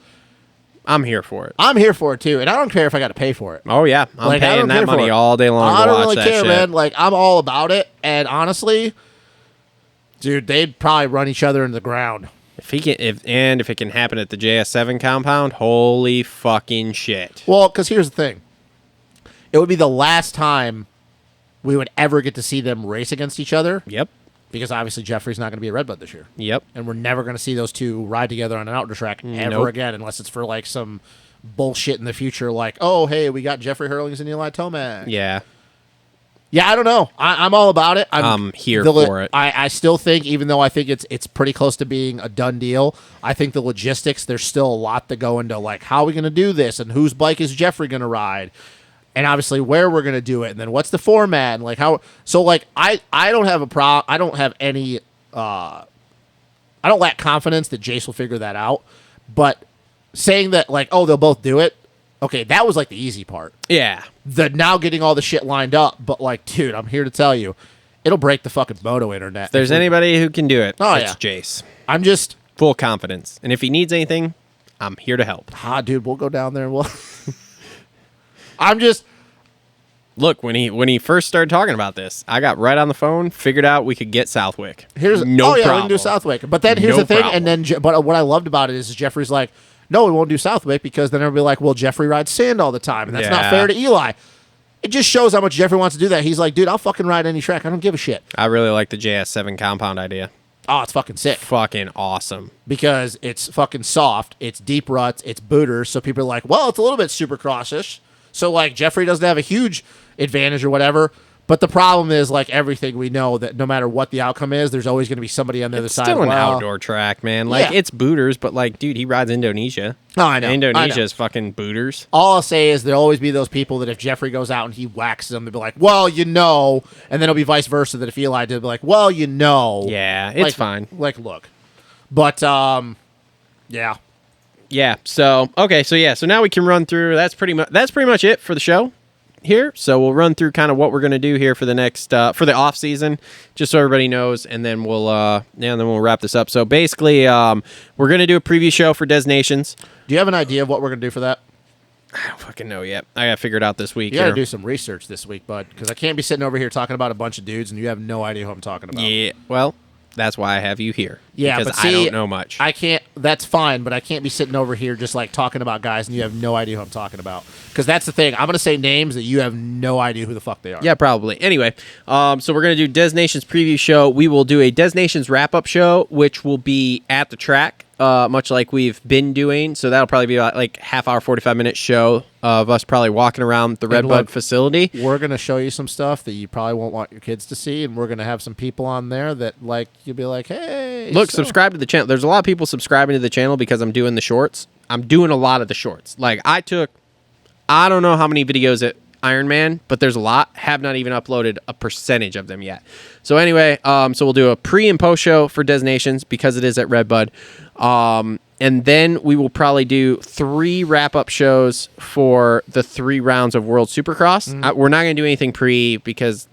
I'm here for it. I'm here for it, too. And I don't care if I got to pay for it. Oh, yeah. I'm paying that money all day long to I don't watch really that care, shit. man. Like, I'm all about it. And honestly, dude, they'd probably run each other into the ground. If it can happen at the JS7 compound, holy fucking shit. Well, because here's the thing. It would be the last time we would ever get to see them race against each other. Yep. Because obviously Jeffrey's not going to be at Redbud this year. Yep. And we're never going to see those two ride together on an outdoor track ever again, unless it's for like some bullshit in the future like, oh, hey, we got Jeffrey Hurlings and Eli Tomac. Yeah. Yeah, I don't know. I'm all about it. I'm here for it. I still think, even though I think it's pretty close to being a done deal, I think the logistics, there's still a lot to go into, like, how are we going to do this, and whose bike is Jeffrey going to ride, and obviously where we're going to do it, and then what's the format, and like how. So like I don't have a problem. I don't have any. I don't lack confidence that Jace will figure that out. But saying that, like, oh, they'll both do it. Okay, that was like the easy part. Yeah. The now getting all the shit lined up, but like, dude, I'm here to tell you, it'll break the fucking moto internet. If there's anybody who can do it, it's Jace. I'm just full confidence. And if he needs anything, I'm here to help. Dude, we'll go down there and we'll I'm just look, when he first started talking about this, I got right on the phone, figured out we could get Southwick. We can do Southwick. But then here's the thing, and then but what I loved about it is Jeffrey's like, no, we won't do Southwick because then everybody like, well, Jeffrey rides sand all the time, and that's not fair to Eli. It just shows how much Jeffrey wants to do that. He's like, dude, I'll fucking ride any track. I don't give a shit. I really like the JS7 compound idea. Oh, it's fucking sick. Fucking awesome. Because it's fucking soft, it's deep ruts, it's booters, so people are like, well, it's a little bit supercross-ish. So, like, Jeffrey doesn't have a huge advantage or whatever. But the problem is, like everything we know, that no matter what the outcome is, there's always going to be somebody on the other side. It's still an outdoor track, man. Like, it's booters, but, like, dude, he rides Indonesia. Oh, I know. Indonesia is fucking booters. All I'll say is there'll always be those people that if Jeffrey goes out and he waxes them, they'll be like, well, you know. And then it'll be vice versa, that if Eli did, they'll be like, well, you know. Yeah, it's fine. Like, look. But, yeah. Yeah, so, okay, so now we can run through. That's pretty much it for the show here. So we'll run through kind of what we're going to do here for the next for the off season, just so everybody knows, and then we'll wrap this up. So basically, we're going to do a preview show for Des Nations. Do you have an idea of what we're going to do for that? I don't fucking know yet. I got to figure it out this week. You got to do some research this week, bud, because I can't be sitting over here talking about a bunch of dudes and you have no idea who I'm talking about. Yeah, well, that's why I have you here. Yeah, because but see, I don't know much. I can't. That's fine, but I can't be sitting over here just like talking about guys and you have no idea who I'm talking about. Because that's the thing. I'm going to say names that you have no idea who the fuck they are. Yeah, probably. Anyway, so we're going to do Des Nations preview show. We will do a Des Nations wrap-up show, which will be at the track, much like we've been doing. So that'll probably be like half hour, 45-minute show of us probably walking around the Redbud facility. We're going to show you some stuff that you probably won't want your kids to see, and we're going to have some people on there that like you'll be like, hey. Look, subscribe to the channel. There's a lot of people subscribing to the channel because I'm doing the shorts. I'm doing a lot of the shorts. Like, I don't know how many videos at Ironman, but there's a lot. Have not even uploaded a percentage of them yet. So anyway, so we'll do a pre and post show for Des Nations because it is at Redbud. And then we will probably do 3 wrap-up shows for the 3 rounds of World Supercross. We're not going to do anything pre because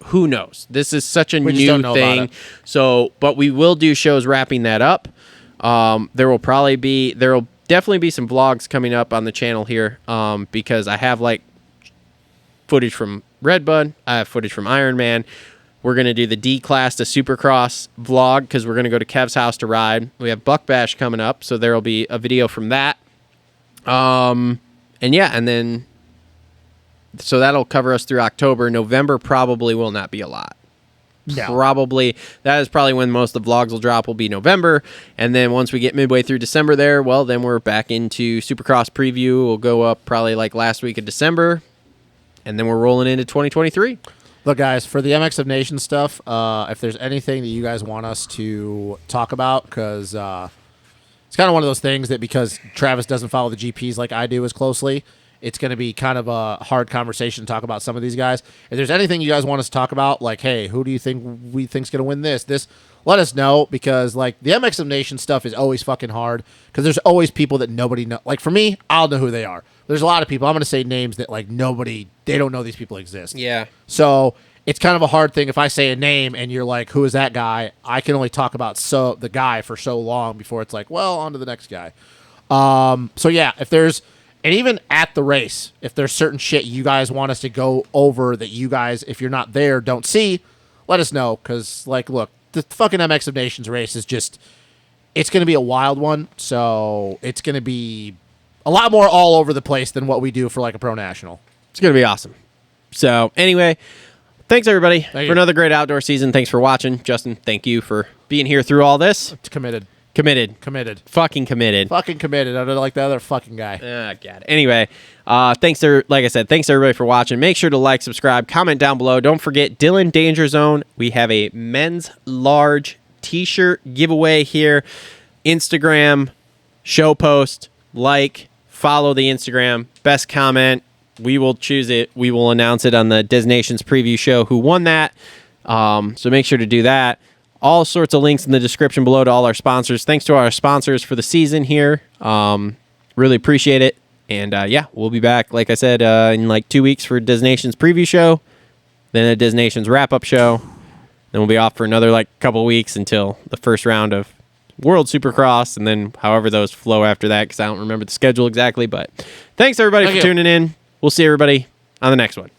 who knows? This is such a new thing. So, but we will do shows wrapping that up. There will definitely be some vlogs coming up on the channel here because I have like footage from Redbud. I have footage from Ironman. We're going to do the D-Class to Supercross vlog because we're going to go to Kev's house to ride. We have Buck Bash coming up, so there will be a video from that. And then so that'll cover us through October. November probably will not be a lot. No. Probably that is probably when most of the vlogs will drop, will be November. And then once we get midway through December there, well, then we're back into Supercross preview. We'll go up probably like last week of December. And then we're rolling into 2023. Look, guys, for the MX of Nations stuff, if there's anything that you guys want us to talk about, because it's kind of one of those things that because Travis doesn't follow the GPs like I do as closely, it's going to be kind of a hard conversation to talk about some of these guys. If there's anything you guys want us to talk about, like, hey, who do you think we think's going to win this, let us know, because like the MX of Nations stuff is always fucking hard because there's always people that nobody know. Like for me, I'll know who they are. There's a lot of people. I'm going to say names that like they don't know these people exist. Yeah. So it's kind of a hard thing if I say a name and you're like, who is that guy? I can only talk about the guy for so long before it's like, well, on to the next guy. So yeah, and even at the race, if there's certain shit you guys want us to go over that you guys, if you're not there, don't see, let us know. Because, like, look, the fucking MX of Nations race is just, it's going to be a wild one. So it's going to be a lot more all over the place than what we do for, like, a Pro National. It's going to be awesome. So, anyway, thanks, everybody, for another great outdoor season. Thanks for watching. Justin, thank you for being here through all this. It's committed. Committed. Fucking committed. Fucking committed. I don't like the other fucking guy. Got it. Anyway, like I said, thanks everybody for watching. Make sure to like, subscribe, comment down below. Don't forget, Dylan Danger Zone. We have a men's large t-shirt giveaway here. Instagram, show post, follow the Instagram. Best comment, we will choose it. We will announce it on the Destinations preview show who won that. So make sure to do that. All sorts of links in the description below to all our sponsors. Thanks to our sponsors for the season here. Really appreciate it. And yeah, we'll be back, like I said, in like 2 weeks for Destinations preview show, then a Destinations wrap-up show. Then we'll be off for another like couple weeks until the first round of World Supercross, and then however those flow after that, because I don't remember the schedule exactly. But thanks everybody for tuning in. We'll see everybody on the next one.